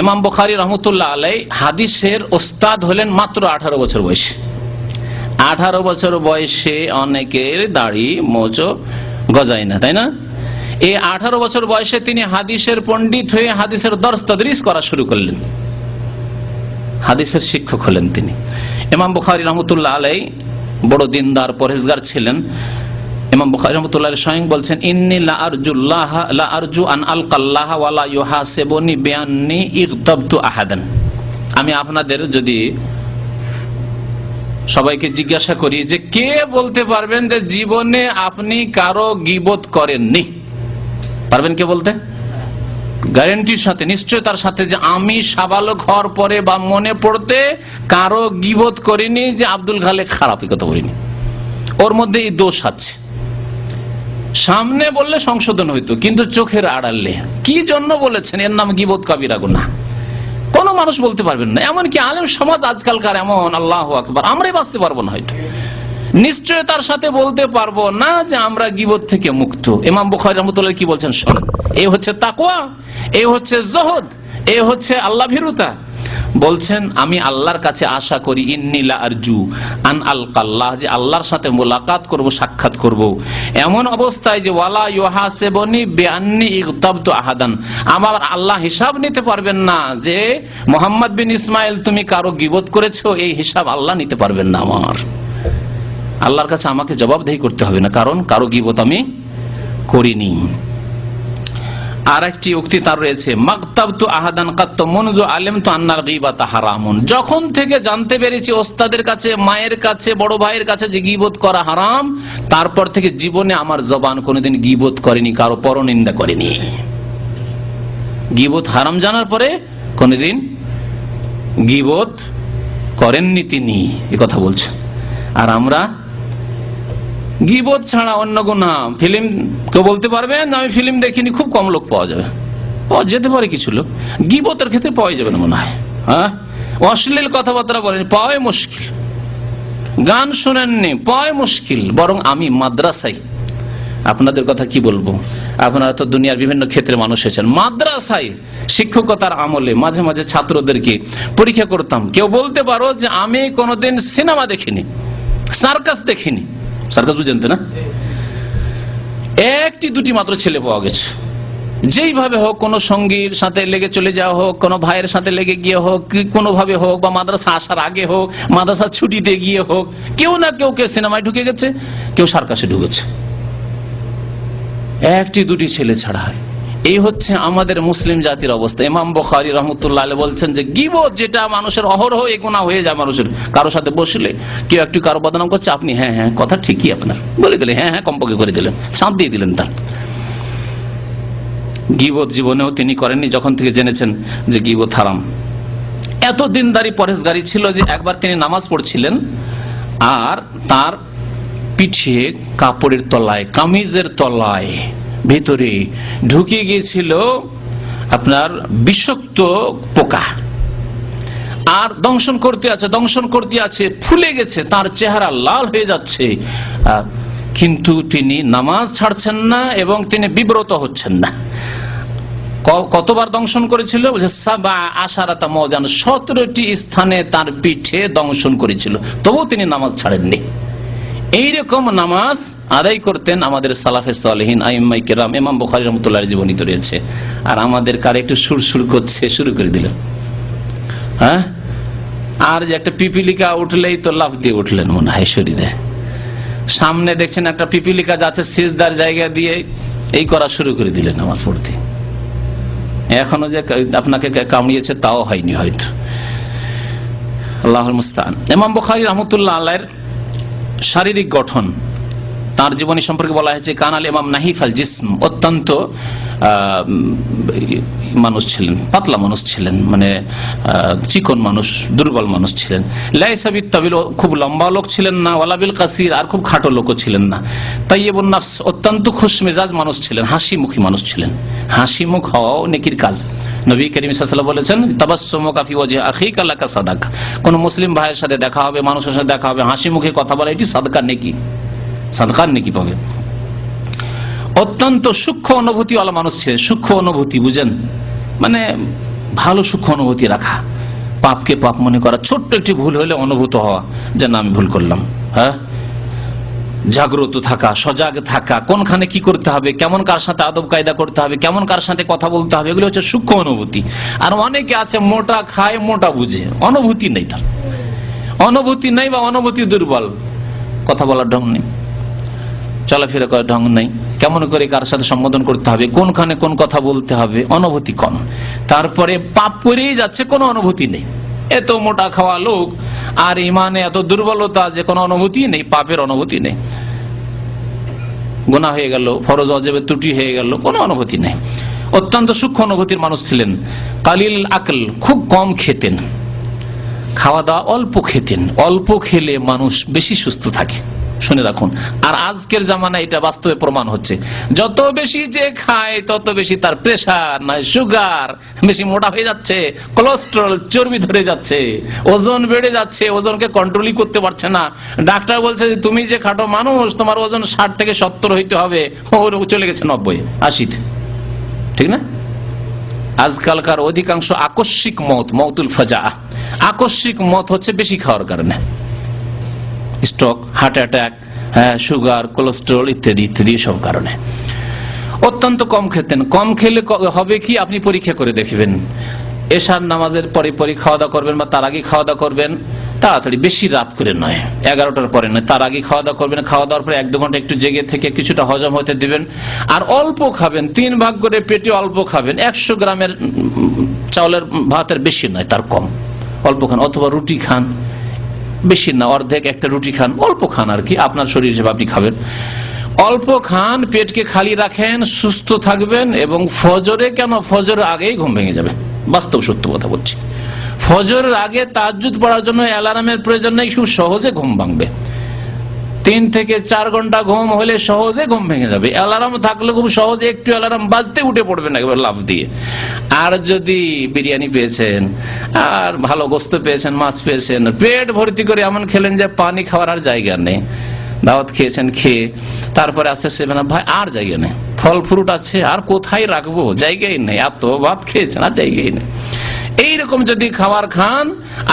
ইমাম বুখারী রাহমাতুল্লাহ আলাইহি হাদিসের ওস্তাদ হলেন মাত্র 18 বছর বয়সে। 18 বছর বয়সে অনেকের দাড়ি মোচো গজায় না, তাই না? এই 18 বছর বয়সে তিনি হাদিসের পণ্ডিত হয়ে হাদিসের দর্স তদরিস করা শুরু করলেন, হাদিসের শিক্ষক হলেন তিনি। ইমাম বুখারী রাহমাতুল্লাহ আলাইহি বড় দিনদার পরহেজগার ছিলেন। ইমাম বুখারী রাহমাতুল্লাহ আলাইহি স্বয়ং বলছেন ইন্নী লা আরজু আন আলকাল্লাহ ওয়া লা ইউহাসিবুনি বিআন্নী ইগতাবতু আহাদান। আমি আপনাদের যদি সবাইকে জিজ্ঞাসা করি যে কে বলতে পারবেন যে জীবনে আপনি কারো গীবত করেননি, পারবেন কে বলতে? গ্যারান্টির সাথে, নিশ্চয়তার সাথে যে আমি সাবালক হওয়ার পরে বা মনে পড়তে কারো গীবত করিনি যে আব্দুল খালেক খারাপ, কথা বলিনি, ওর মধ্যে এই দোষ আছে। সামনে বললে সংশোধন হইতো, কিন্তু চোখের আড়ালে কি জন্য বলেছেন এর নাম গীবত কাবিরা গুনাহ, কোন মানুষ বলতে পারবেন না। এমনকি আলেম সমাজ আজকালকার এমন, আল্লাহু আকবার, আমরাই বাঁচতে পারবো না হয়তো, নিশ্চয়তার সাথে বলতে পারবো না যে আমরা গীবত থেকে মুক্ত। ইমাম বুখারী রাহমাতুল্লাহ কি বলছেন শোনেন, এই হচ্ছে তাকওয়া, এই হচ্ছে জুহুদ, এই হচ্ছে আল্লাহ ভীরুতা। বলছেন আমি আল্লাহর কাছে আশা করি ইন্নী লা আরজু আন আলকাল্লাহ, যে আল্লাহর সাথে মোলাকাত করব, সাক্ষাৎ করব এমন অবস্থায় যে ওয়ালা ইউহাসিবুনি বিআন্নী ইগতাবতু আহাদান, আমার আল্লাহ হিসাব নিতে পারবেন না যে মুহাম্মদ বিন ইসমাইল তুমি কারো গীবত করেছো, এই হিসাব আল্লাহ নিতে পারবেন না। আমার আল্লাহর কাছে আমাকে জবাবদেহি করতে হবে না, কারণ কারো গীবত আমি করিনি। আর একটি উক্তি তার রয়েছে মাগতাবতু আহাদান কাত্তু মুনযু আলিমতু আন্নাল গীবাতা হারামুন, যখন থেকে জানতে পেরেছি ওস্তাদের কাছে, মায়ের কাছে, বড় ভাইয়ের কাছে যে গীবত করা হারাম, তারপর থেকে জীবনে আমার জবান কোনোদিন গীবত করেনি, কারো পরনিন্দা করেনি। গীবত হারাম জানার পরে কোনোদিন গীবত করেননি তিনি, এই কথা বলছেন। আর আমরা গীবত ছাড়া অন্য গুনাহ, ফিল্ম, কেউ বলতে পারবেন আমি ফিল্ম দেখিনি, খুব কম লোক পাওয়া যাবে, পাওয়া যেতে পারে কিছু লোক, গীবতের ক্ষেত্রে পাওয়া যাবে না মনে হয়। হ্যাঁ, অশ্লীল কথাবার্তা বলেন, পাওয়াই মুশকিল। গান শোনেননি, পাওয়াই মুশকিল। বরং আমি মাদ্রাসায়, আপনাদের কথা কি বলবো, আপনারা তো দুনিয়ার বিভিন্ন ক্ষেত্রে মানুষ এসেছেন, মাদ্রাসায় শিক্ষকতার আমলে মাঝে মাঝে ছাত্রদেরকে পরীক্ষা করতাম। কেউ বলতে পারো যে আমি কোনোদিন সিনেমা দেখিনি, সার্কাস দেখিনি, সার্কাস বুঝেন তো না, একটি দুটি মাত্র ছেলে পাওয়া গেছে। যেইভাবে হোক, কোনো সঙ্গীর সাথে লেগে চলে যাওয়া হোক, কোনো ভাইয়ের সাথে লেগে গিয়ে হোক, কোনো ভাবে হোক, বা মাদ্রাসা আসার আগে হোক, মাদ্রাসা ছুটিতে গিয়ে হোক, কেউ না কেউ সিনেমায় ঢুকে গেছে, কেউ সার্কাসে ঢুকেছে, একটি দুটি ছেলে ছাড়া। এই হচ্ছে আমাদের মুসলিম জাতির অবস্থা। ইমাম বুখারী রাহমাতুল্লাহ আলাইহি বলছেন যে গীবত যেটা মানুষের অহরহ এই গুনাহ হয়ে যায় মানুষের, কারোর সাথে বসলে কেউ একটু কারো বদনাম করছে, আপনি হ্যাঁ হ্যাঁ কথা ঠিকই আপনার বলে দিলেন, হ্যাঁ হ্যাঁ কম্পকে করে দিলেন, সাথ দিয়ে দিলেন তার। গীবত জীবনেও তিনি করেননি যখন থেকে জেনেছেন যে গীবত হারাম। এত দিনদারি পরহেজগারি ছিল যে একবার তিনি নামাজ পড়ছিলেন, আর তার পিঠে কাপড়ের তলায়, কামিজের তলায় ভিতরে ঢুকে গিয়েছিল আপনার বিষাক্ত পোকা, আর দংশন করতে আছে, ফুলে গেছে, তার চেহারা লাল হয়ে যাচ্ছে, কিন্তু তিনি নামাজ ছাড়ছেন না এবং তিনি বিব্রত হচ্ছেন না। কতবার দংশন করেছিল? বলছে সাবা আশারাতা মওজান, 17টি স্থানে তার পিঠে দংশন করেছিল, তবুও তিনি নামাজ ছাড়েননি। এইরকম নামাজ আদায় করতেন আমাদের সালাফে সালেহিন আইম্মায়ে কেরাম। ইমাম বুখারী রাহমাতুল্লাহ আলাইহি জীবনীতে রয়েছে। আর আমাদের কার একটু সুর করছে, শুরু করে দিলেন, হ্যাঁ, আর যে একটা পিপিলিকা উঠলেই তো লাফ দিয়ে উঠলেন মনে হয় শরীরে। সামনে দেখছেন একটা পিপিলিকা যাচ্ছে, সিজদার জায়গা দিয়ে এই করা শুরু করে দিলেন নামাজ পড়তে। এখনো যে আপনাকে কামড়িয়েছে তাও হয়নি হয়তো, আল্লাহুল মুস্তাআন। ইমাম বুখারী রাহমাতুল্লাহ আলাইহির শারীরিক গঠন, তার জীবনী সম্পর্কে বলা হয়েছে কানাল ইমাম নাহিফ আল জিসম, অত্যন্ত মানুষ ছিলেন, পাতলা মানুষ ছিলেন, মানে চিকন মানুষ, দুর্বল মানুষ ছিলেন। লাইসা বিত্তাবিল, খুব লম্বা লোক ছিলেন না, ওয়ালা বিল কাসির, আর খুব খাটো লোকও ছিলেন না। তাইয়্যিবুন নাফস, অত্যন্ত খুশমেজাজ মানুষ ছিলেন, হাসি মুখী মানুষ ছিলেন। হাসি মুখ হওয়াও নেকির কাজ। নবী করিম সাল্লাল্লাহু আলাইহি ওয়াসাল্লাম বলেছেন তাবাসসুমুকা ফি ওয়াজহি আখিকা লাকা সাদাকা, কোন মুসলিম ভাইয়ের সাথে দেখা হবে, মানুষের সাথে দেখা হবে, হাসি মুখে কথা বলা, এটি সাদকার নেকি, সাদকার নেকি পাবে। অত্যন্ত সূক্ষ্ম অনুভূতিওয়ালা মানুষ ছিলেন। সূক্ষ্ম অনুভূতি বুঝেন, মানে ভালো সূক্ষ্ম অনুভূতি রাখা, পাপকে পাপ মনে করা, ছোট্ট একটি ভুল হলে অনুভূত হওয়া যে না আমি ভুল করলাম। হ্যাঁ, জাগ্রত থাকা, সজাগ থাকা, কোনখানে কি করতে হবে, কেমন কার সাথে আদব কায়দা করতে হবে, কেমন কার সাথে কথা বলতে হবে, এগুলো হচ্ছে সূক্ষ্ম অনুভূতি। আর অনেকে আছে মোটা খায়, মোটা বুঝে, অনুভূতি নেই, তার অনুভূতি নেই বা অনুভূতি দুর্বল, কথা বলার ঢং নেই, চলাফেরা করার ঢং নেই, কেমন করে কার সাথে সম্বোধন করতে হবে, কোনখানে কোন কথা বলতে হবে, অনুভূতি কম। তারপরে পাপ করেই যাচ্ছে, কোনো অনুভূতি নেই। এত মোটা খাওয়া লোক আর ইমানে এত দুর্বলতা যে কোনো অনুভূতি নেই, পাপের অনুভূতি নেই, গুনাহ হয়ে গেল, ফরজ ওয়াজিবের ত্রুটি হয়ে গেল, কোনো অনুভূতি নেই। অত্যন্ত সূক্ষ্ম অনুভূতির মানুষ ছিলেন। কালিল আকল, খুব কম খেতেন, খাওয়া দাওয়া অল্প খেতেন। অল্প খেলে মানুষ বেশি সুস্থ থাকে, শুনে রাখুন। আর আজকের জামানায় এটা বাস্তবে প্রমাণ হচ্ছে, যত বেশি যে খায় তত বেশি তার প্রেসার, নয় সুগার, বেশি মোটা হয়ে যাচ্ছে, কোলেস্টেরল, চর্বি ধরে যাচ্ছে, ওজন বেড়ে যাচ্ছে, ওজনকে কন্ট্রোলই করতে পারছে না। ডাক্তার বলছে যে তুমি যে খাটো মানুষ, তোমার ওজন 60 থেকে 70 হইতে হবে, ওর চলে গেছে 90, 80-তে, ঠিক না? আজকালকার অধিকাংশ আকস্মিক মত, মৌতুল ফাজা, আকস্মিক মত হচ্ছে বেশি খাওয়ার কারণে। Stroke, heart attack, sugar, cholesterol ইত্যাদি ইত্যাদি সব কারণে। অত্যন্ত কম খেতেন। কম খেলে হবে কি, আপনি পরীক্ষা করে দেখবেন। এশার নামাজের পরে পরে খাওয়া দাওয়া করবেন বা তার আগে খাওয়া দাওয়া করবেন, তাড়াতাড়ি, বেশি রাত করে নয়, 11টার পরে নয়, তার আগে খাওয়া দাওয়া করবেন। খাওয়া দাওয়ার পরে 1-2 ঘন্টা একটু জেগে থেকে কিছুটা হজম হতে দিবেন। আর অল্প খাবেন, 3 ভাগ করে পেটে অল্প খাবেন। 100 গ্রামের চাউলের ভাতের বেশি নয়, তার কম, অল্প খান। অথবা রুটি খান, বেশি না, অর্ধেক একটা রুটি খান, অল্প খান আর কি, আপনার শরীর হিসেবে আপনি খাবেন। অল্প খান, পেটকে খালি রাখেন, সুস্থ থাকবেন। এবং ফজরে, কেন ফজরের আগেই ঘুম ভেঙে যাবে, বাস্তব সত্য কথা বলছি। ফজরের আগে তাহাজ্জুদ পড়ার জন্য অ্যালার্মের প্রয়োজন নেই, খুব সহজে ঘুম ভাঙবে। 3 থেকে 4 ঘন্টা ঘুম হলে সহজে ঘুম ভেঙে যাবে। অ্যালার্ম থাকলে খুব সহজে, একটু অ্যালার্ম বাজতে উঠে পড়বেন একবার লাফ দিয়ে। আর যদি বিরিয়ানি পেয়েছেন, আর ভালো গোস্ত পেয়েছেন, মাছ পেয়েছেন, পেট ভর্তি করে এমন খেলেন যে পানি খাওয়ার আর জায়গা নেই, দাওয়াত খেয়েছেন, খেয়ে তারপরে আসছে সেভেন আপ, ভাই আর জায়গা নেই, ফল ফ্রুট আছে, আর কোথায় রাখবো, জায়গাই নেই, এত ভাত খেয়েছেন আর জায়গাই নেই। এইরকম যদি খাবার খান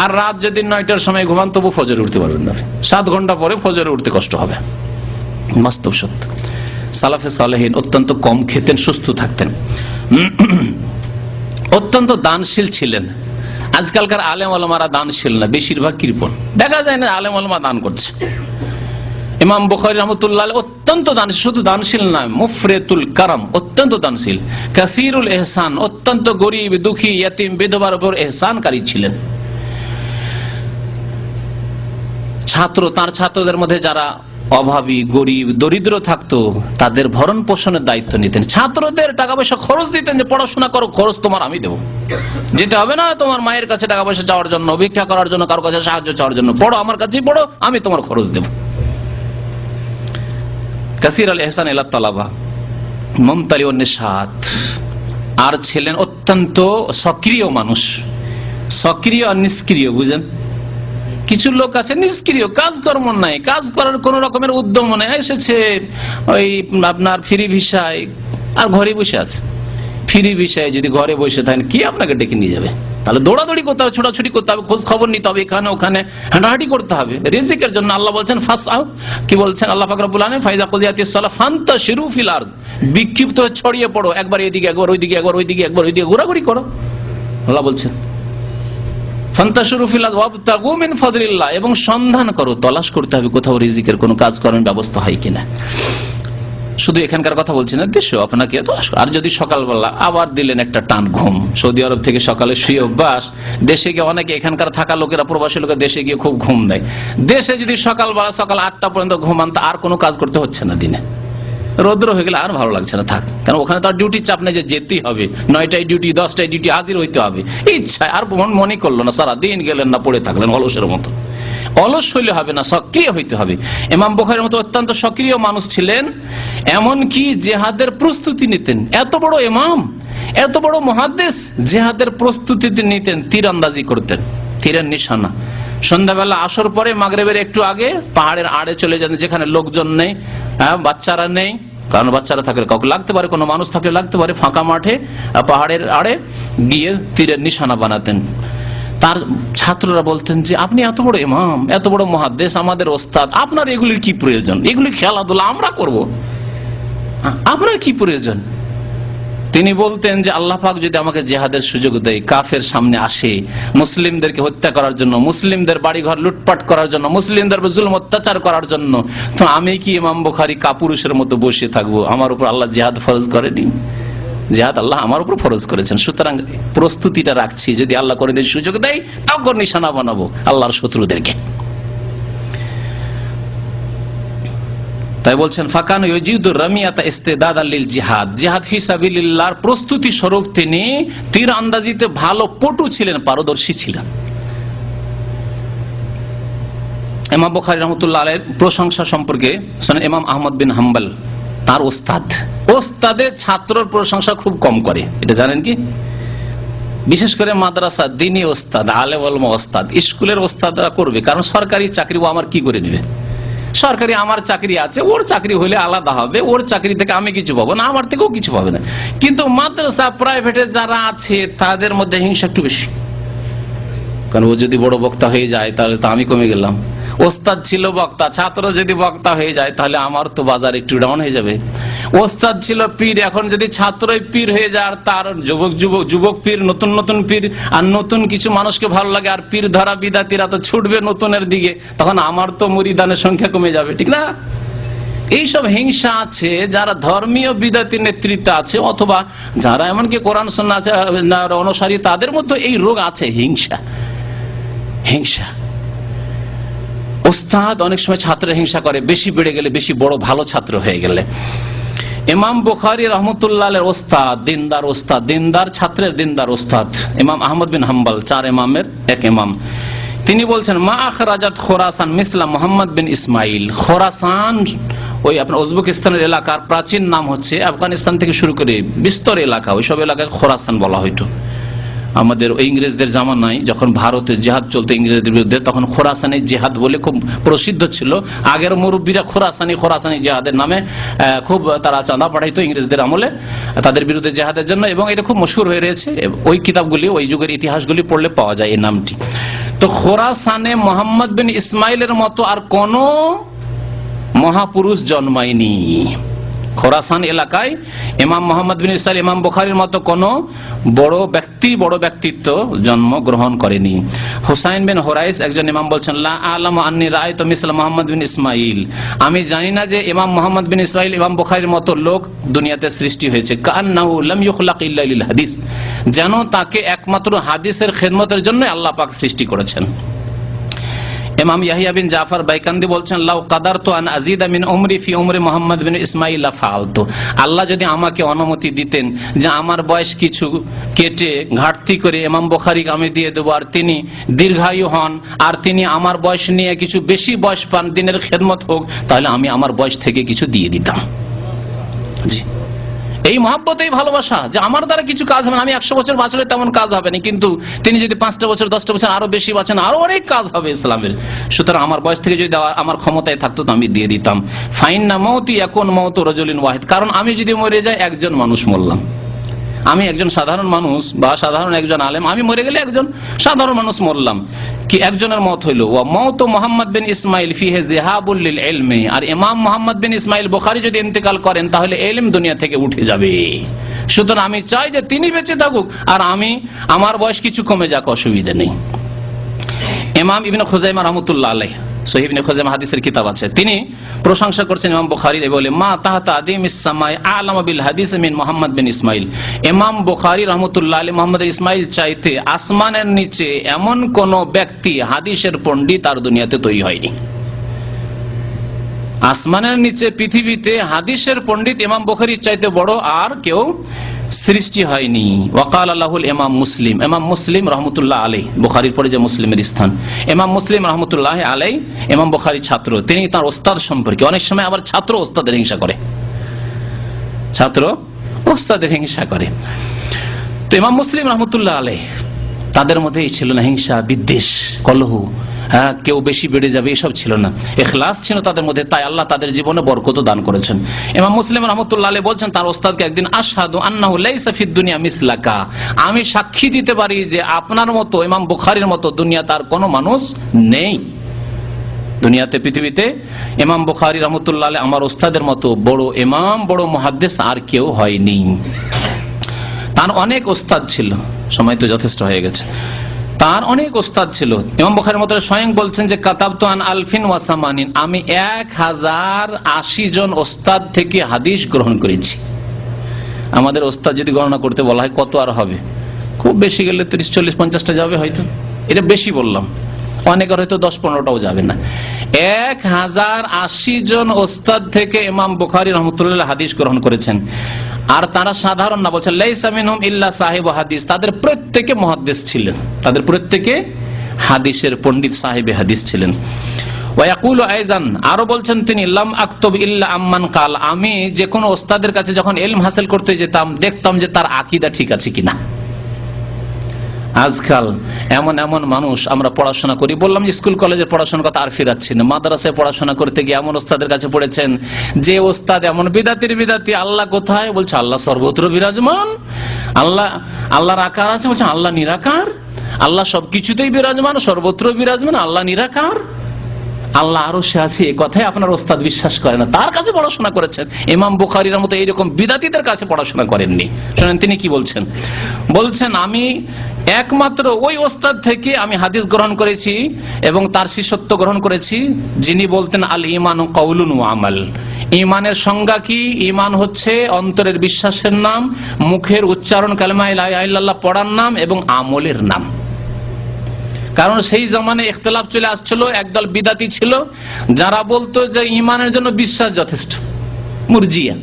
আর রাত যদি 9টার সময় ঘুমান, তবু ফজরে উঠতে পারবেন না। 7 ঘন্টা পরে ফজরে উঠতে কষ্ট হবে, বাস্তব সত্য। সালাফে সালেহিন অত্যন্ত কম খেতেন, সুস্থ থাকতেন, অত্যন্ত দানশীল ছিলেন। আজকালকার আলেম ওলামারা দানশীল না, বেশিরভাগ কৃপণ। দেখা যায় না আলেম ওলামা দান করছে। ইমাম বুখারী রাহমাতুল্লাহ অত্যন্ত দানশীল, শুধু দানশীল নয়, মুফরিতুল কারাম, অত্যন্ত দানশীল। কাসীরুল ইহসান, অত্যন্ত গরিব, দুঃখী, ইয়তীম, বিধবার উপর ইহসানকারী ছিলেন। তার ছাত্রদের মধ্যে যারা অভাবী, গরিব, দরিদ্র থাকতো, তাদের ভরণ পোষণের দায়িত্ব নিতেন। ছাত্রদের টাকা পয়সা খরচ দিতেন, যে পড়াশোনা করো, খরচ তোমার আমি দেবো, যেতে হবে না তোমার মায়ের কাছে টাকা পয়সা চাওয়ার জন্য, ভিক্ষা করার জন্য, কারো কাছে সাহায্য চাওয়ার জন্য, পড়ো আমার কাছেই পড়ো, আমি তোমার খরচ দেবো। কাসীর আল ইহসান ইলা তালাবা, মুমতালি ওয়ান নিশাত। আর ছিলেন অত্যন্ত সক্রিয় মানুষ, সক্রিয় আর নিষ্ক্রিয়, বুঝেন? কিছু লোক আছে নিষ্ক্রিয়, কাজকর্ম নাই, কাজ করার কোন রকমের উদ্যম নেই, এসেছে ওই আপনার ফ্রি ভিসায় আর ঘরে বসে আছে। ফ্রি ভিসায় যদি ঘরে বসে থাকেন, কি আপনাকে ডেকে নিয়ে যাবে? তাহলে দৌড়াদৌড়ি করতে হবে, ছোটাছুটি করতে হবে, খোঁজ খবর নিতে হবে, এখানে ওখানে হাঁটাহাঁটি করতে হবে রিজিকের জন্য। আল্লাহ বলছেন ফাসআউ, কি বলছেন আল্লাহ পাক রব্বুল আলামিন, ফাইজা কুজিয়াতিস সালাহ ফান্তাশিরু ফিল আরদ, বিক্ষিপ্ত হয়ে ছড়িয়ে পড়ো, একবার এদিকে একবার ওইদিকে, একবার ওইদিকে একবার ওইদিকে ঘোরাঘুরি করো, আল্লাহ বলছেন। ফান্তাশিরু ফিল আরদি ওয়াবতাগু মিন ফাদলিল্লাহ, এবং সন্ধান করো, তলাশ করতে হবে কোথাও রিজিকের কোনো কাজকর্মের ব্যবস্থা হয় কিনা। শুধু এখানকার কথা বলছি না, দেশে আপনাকে তো। আর যদি সকালবেলা আবার দিলেন একটা টান ঘুম, সৌদি আরব থেকে সকালে শুয়ে অভ্যাস, দেশে গিয়ে অনেকে এখানকার থাকা লোকেরা, প্রবাসী লোকেরা দেশে গিয়ে খুব ঘুম দেয়। দেশে যদি সকালবেলা সকাল 8টা পর্যন্ত ঘুমান, তা আর কোনো কাজ করতে হচ্ছে না দিনে। রৌদ্র হয়ে গেলে আর ভালো লাগছে না, থাক। কারণ ওখানে তো আর ডিউটির চাপ নেই যে যেতেই হবে, 9টায় ডিউটি, 10টায় ডিউটি, হাজির হইতে হবে ইচ্ছায়। আর মনে করলো না, সারা দিন গেলেন না, পড়ে থাকলেন অলসের মতো। অলস হইলে হবে না, সক্রিয় হইতে হবে। ইমাম বুখারীর মতো অত্যন্ত সক্রিয় মানুষ ছিলেন, এমনকি জেহাদের প্রস্তুতি নিতেন। এত বড় ইমাম, এত বড় মুহাদ্দিস, জেহাদের প্রস্তুতি নিতেন, তীরন্দাজি করতেন, তীরের নিশানা। সন্ধ্যাবেলা আসর পরে মাগরিবের একটু আগে পাহাড়ের আড়ে চলে যেতেন, যেখানে লোকজন নেই, বাচ্চারা নেই, কারণ বাচ্চারা থাকলে কাউকে লাগতে পারে, কোনো মানুষ থাকলে লাগতে পারে, ফাঁকা মাঠে পাহাড়ের আড়ে গিয়ে তীরের নিশানা বানাতেন। তার ছাত্ররা বলতেন যে আপনি এত বড় ইমাম, এত বড় মুহাদ্দিস, আমাদের ওস্তাদ, আপনার এগুলির কি প্রয়োজন? এগুলি খেলাধুলা আমরা করব, আপনার কি প্রয়োজন? তিনি বলতেন যে আল্লাহ পাক যদি আমাকে জিহাদের সুযোগ দেয়, কাফের সামনে আসে মুসলিমদেরকে হত্যা করার জন্য, মুসলিমদের বাড়িঘর লুটপাট করার জন্য, মুসলিমদের জুলুম অত্যাচার করার জন্য, তো আমি কি ইমাম বুখারী কাপুরুষের মতো বসে থাকবো? আমার উপর আল্লাহ জিহাদ ফরজ করেনি, জিহাদ আল্লাহ আমার উপর ফরজ করেছেন। সুতরাং প্রস্তুতিটা রাখছি, যদি আল্লাহ করে দিয়ে সুযোগ দেয়, তখন নিশানা বানাবো আল্লাহর শত্রুদেরকে। তাই বলছেন ফাকান ইয়াজিদুর রামিয়াতা ইস্তিদাদাল লিল জিহাদ, জিহাদ ফি সাবিলিল্লাহর প্রস্তুতি স্বরূপ তিনি তীর আন্দাজিতে ভালো পটু ছিলেন, পারদর্শী ছিলেন। ইমাম বুখারী রাহমাতুল্লাহ আলাইহির প্রশংসা সম্পর্কে শুনেন, ইমাম আহমদ বিন হাম্বল তার ওস্তাদের ছাত্রর প্রশংসা খুব কম করে, এটা জানেন কি? বিশেষ করে মাদ্রাসা, দ্বীনি ওস্তাদ, আলেম ওলামা ওস্তাদ, স্কুলের ওস্তাদরা করবে, কারণ সরকারি চাকরি ও আমার কি করে নেবে? সরকারি আমার চাকরি আছে, ওর চাকরি হলে আলাদা হবে, ওর চাকরি থেকে আমি কিছু পাবো না, আমার থেকেও কিছু পাবে না। কিন্তু মাদ্রাসা, প্রাইভেটে যারা আছে তাদের মধ্যে হিংসা একটু বেশি, কারণ ও যদি বড় বক্তা হয়ে যায় তাহলে তো আমি কমে গেলাম। ওস্তাদ ছিল বক্তা, ছাত্র যদি বক্তা হয়ে যায় তাহলে আমার তো বাজার একটু ডাউন হয়ে যাবে। ওস্তাদ ছিল পীর, এখন যদি ছাত্রই পীর হয়ে যায়, আর তার যুবক পীর, নতুন নতুন পীর, আর নতুন কিছু মানুষকে ভালো লাগে, আর পীর ধরা বিদাতিরা তো ছুটবে নতুনের দিকে, তখন আমার তো মুরিদানের সংখ্যা কমে যাবে, ঠিক না? এইসব হিংসা আছে যারা ধর্মীয় বিদাতির নেতৃত্বে আছে, অথবা যারা এমনকি কোরআন সুন্নাহ অনুসারী, তাদের মধ্যে এই রোগ আছে, হিংসা। ওস্তাদ অনেক সময় ছাত্রের হিংসা করে, বেশি বেড়ে গেলে, বেশি বড় ভালো ছাত্র হয়ে গেলে। ইমাম বুখারী রাহমাতুল্লাহ আলাইহির ওস্তাদ, দিনদার ছাত্রের দিনদার ওস্তাদ ইমাম আহমদ বিন হাম্বল, 4 ইমামের এক ইমাম। তিনি বলছেন মা আখরাজাত খোরাসান মিসলা মুহাম্মদ বিন ইসমাইল। খোরাসান ওই আপনার উজবেকিস্তানের এলাকার প্রাচীন নাম হচ্ছে, আফগানিস্তান থেকে শুরু করে বিস্তর এলাকা, ওইসব এলাকায় খোরাসান বলা হইতো। আমাদের ওই ইংরেজদের জামানায় যখন ভারতে জিহাদ চলতো ইংরেজদের বিরুদ্ধে, তখন খোরাসানি জিহাদ বলে খুব প্রসিদ্ধ ছিল। আগের মুরব্বীরা খোরাসানি জিহাদের নামে খুব তারা চাঁদা পাঠাইতো ইংরেজদের আমলে তাদের বিরুদ্ধে জিহাদের জন্য, এবং এটা খুব মশহুর হয়ে রয়েছে। ওই কিতাবগুলি, ওই যুগের ইতিহাসগুলি পড়লে পাওয়া যায় এই নামটি। তো খোরাসানে মোহাম্মদ বিন ইসমাইলের মতো আর কোন মহাপুরুষ জন্মায়নি। খোরাসান এলাকায় ইমাম মোহাম্মদ বিন ইসমাইল, ইমাম বুখারীর মতো কোন বড় ব্যক্তিত্ব জন্ম গ্রহণ করেনি। হুসাইন বিন হুরাইস একজন ইমাম বলছেন, লা আলামু আন্নী রাআইতু মিসলা মুহাম্মদ বিন ইসমাইল, আমি জানি না যে ইমাম মোহাম্মদ বিন ইসমাইল ইমাম বুখারীর মতো লোক দুনিয়াতে সৃষ্টি হয়েছে। কান্নাহু লাম ইখলাক ইল্লা লিল হাদিস, যেন তাকে একমাত্র হাদিসের খেদমতের জন্য আল্লাহ পাক সৃষ্টি করেছেন। ইমাম ইয়াহিয়া বিন জাফর বাইকান্দি বলছেন, লাউ কাদারতু আন আযীদা মিন উমরি ফি উমরি মুহাম্মদ বিন ইসমাইল লা ফাআলতু, আল্লাহ যদি আমাকে অনুমতি দিতেন যে আমার বয়স কিছু কেটে ঘাটতি করে ইমাম বুখারীকে আমি দিয়ে দেব, আর তিনি দীর্ঘায়ু হন, আর তিনি আমার বয়স নিয়ে কিছু বেশি বয়স পান, দিনের খেদমত হোক, তাহলে আমি আমার বয়স থেকে কিছু দিয়ে দিতাম। জি, এই মহব্বত, এই ভালোবাসা, যে আমার দ্বারা কিছু কাজ হবে না, আমি 100 বছর বাঁচলে তেমন কাজ হবে না, কিন্তু তিনি যদি 5টা বছর 10টা বছর আরো বেশি বাঁচেন, আরো অনেক কাজ হবে ইসলামের। সুতরাং আমার বয়স থেকে যদি দেওয়া আমার ক্ষমতায় থাকতো তো আমি দিয়ে দিতাম। ফাইন্না মাউতি ইয়াকুন মাউতু রাজুলিন ওয়াহিদ, কারণ আমি যদি মরে যাই একজন মানুষ মরলাম, আমি একজন সাধারণ মানুষ বা সাধারণ একজন আলেম, আমি মরে গেলে একজন সাধারণ মানুষ মরলাম, কি একজনের মত হইল। ওয়া মাউতু মুহাম্মদ বিন ইসমাইল ফিহি যিহাবুল লিল ইলমি, আর ইমাম মুহাম্মদ বিন ইসমাইল বুখারী যদি ইন্তেকাল করেন তাহলে ইলম দুনিয়া থেকে উঠে যাবে। সুতরাং আমি চাই যে তিনি বেঁচে থাকুক, আর আমার বয়স কিছু কমে যাক, অসুবিধা নেই। ইমাম ইবনে খুজাইমা রাহমাতুল্লাহ আলাইহি সহিহ ইবনে খুজাইমা হাদিসের কিতাব আছে, তিনি প্রশংসা করছেন ইমাম বুখারীর, বলে মা তাহতা আদিমিস সামাই আ'লামু বিল হাদিস মিন মুহাম্মদ বিন ইসমাইল। ইমাম বুখারী রাহমাতুল্লাহ আলাইহি মুহাম্মদ ইসমাইল চাইতে আসমানের নিচে এমন কোন ব্যক্তি হাদিসের পণ্ডিত আর দুনিয়াতে তৈরি হয়নি। আসমানের নিচে পৃথিবীতে হাদিসের পণ্ডিত ইমাম বুখারীর চাইতে বড় আর কেউ সৃষ্টি হয়নি। ওয়াকাল আল্লাহুল ইমাম মুসলিম, ইমাম মুসলিম রহমতুল্লাহ আলাইহি, বুখারীর পরে যে মুসলিমের স্থান, ইমাম মুসলিম রহমতুল্লাহ আলাইহি ইমাম বুখারীর ছাত্র, তিনি তার ওস্তাদ সম্পর্কে, অনেক সময় আবার ছাত্র ওস্তাদের হিংসা করে, ছাত্র ওস্তাদের হিংসা করে। তো ইমাম মুসলিম রহমতুল্লাহ আলাইহি তাদের মধ্যেই ছিল না হিংসা, বিদ্বেষ, কলহ, কেউ বেশি বেড়ে যাবে এসব ছিল না, ইখলাস ছিল তাদের মধ্যে, তাই আল্লাহ তাদের জীবনে বরকত দান করেছেন। ইমাম মুসলিম রাহমাতুল্লাহ আলাইহি বলছেন তার ওস্তাদকে একদিন, আশহাদু আন্নাহু লাইসা ফিদ দুনিয়া মিসলাকা, আমি সাক্ষী দিতে পারি যে আপনার মতো, ইমাম বুখারীর মতো দুনিয়াতে আর কোনো মানুষ নেই। দুনিয়াতে পৃথিবীতে ইমাম বুখারী রাহমাতুল্লাহ আলাইহি আমার ওস্তাদের মতো বড় ইমাম, বড় মুহাদ্দিস আর কেউ হয়নি। তার অনেক ওস্তাদ ছিল, সময় তো যথেষ্ট হয়ে গেছে। তার অনেক ওস্তাদ ছিল। ইমাম বুখারীর মতো স্বয়ং বলছেন যে কাতাবতু আন আলফিন ওয়া সামানিন, আমি 1080 জন ওস্তাদ থেকে হাদিস গ্রহণ করেছি। আমাদের ওস্তাদ যদি গণনা করতে বলা হয় কত আর হবে, খুব বেশি গেলে 30, 40, 50টা যাবে হয়তো, এটা বেশি বললাম, অনেকের হয়তো 10-15টাও যাবে না। 1080 জন ওস্তাদ থেকে ইমাম বুখারী রাহমাতুল্লাহ হাদিস গ্রহণ করেছেন। আর তারা সাধারণ না, বলছেন লাইসা মিনহুম ইল্লা সাহিবু হাদিস, তাদের প্রত্যেকে মুহাদ্দিস ছিলেন, তাদের প্রত্যেকে হাদিসের পণ্ডিত, সাহিবে হাদিস ছিলেন। ওয়া ইয়াকুলু আইজান, আরো বলছেন তিনি, লাম আক্তুব ইল্লা আম্মান কাল, আমি যে কোনো ওস্তাদের কাছে যখন ইলম হাসিল করতে যেতাম দেখতাম যে তার আকীদা ঠিক আছে কিনা। আজকাল এমন এমন মানুষ আমরা পড়াশোনা করি, বললাম যে স্কুল কলেজের পড়াশোনার কথা আর ফিরাচ্ছি না, মাদ্রাসায় পড়াশোনা করতে গিয়ে এমন ওস্তাদের কাছে পড়েছেন যে ওস্তাদ এমন বিদাতির বিদাতি, আল্লাহ কোথায়, বলছে আল্লাহ সর্বত্র বিরাজমান, আল্লাহর আকার আছে, বলছে আল্লাহ নিরাকার, আল্লাহ সবকিছুতেই বিরাজমান, সর্বত্র বিরাজমান, আল্লাহ নিরাকার, আল্লাহ আরো সে আছে, এই কথাই আপনার ওস্তাদ বিশ্বাস করে না, তার কাছে পড়াশোনা করেছেন। ইমাম বুখারীর মতো এইরকম বিদাতীদের কাছে পড়াশোনা করেননি। শুনেন তিনি কি বলছেন, বলছেন আমি একমাত্র ওই ওস্তাদ থেকে আমি হাদিস গ্রহণ করেছি এবং তার শিষ্যত্ব গ্রহণ করেছি, যিনি বলতেন আল ঈমান কাউলুন ওয়া আমাল, ঈমানের সংজ্ঞা কি, ঈমান হচ্ছে অন্তরের বিশ্বাসের নাম, মুখের উচ্চারণ কালেমা লা ইলাহা ইল্লাল্লাহ পড়ার নাম এবং আমলের নাম। কারণ সেই জামানে ইখতিলাফ চলে আসছিল, একদল বিদাতি ছিল যারা বলতো যে ঈমানের জন্য বিশ্বাস যথেষ্ট, মুরজিয়া,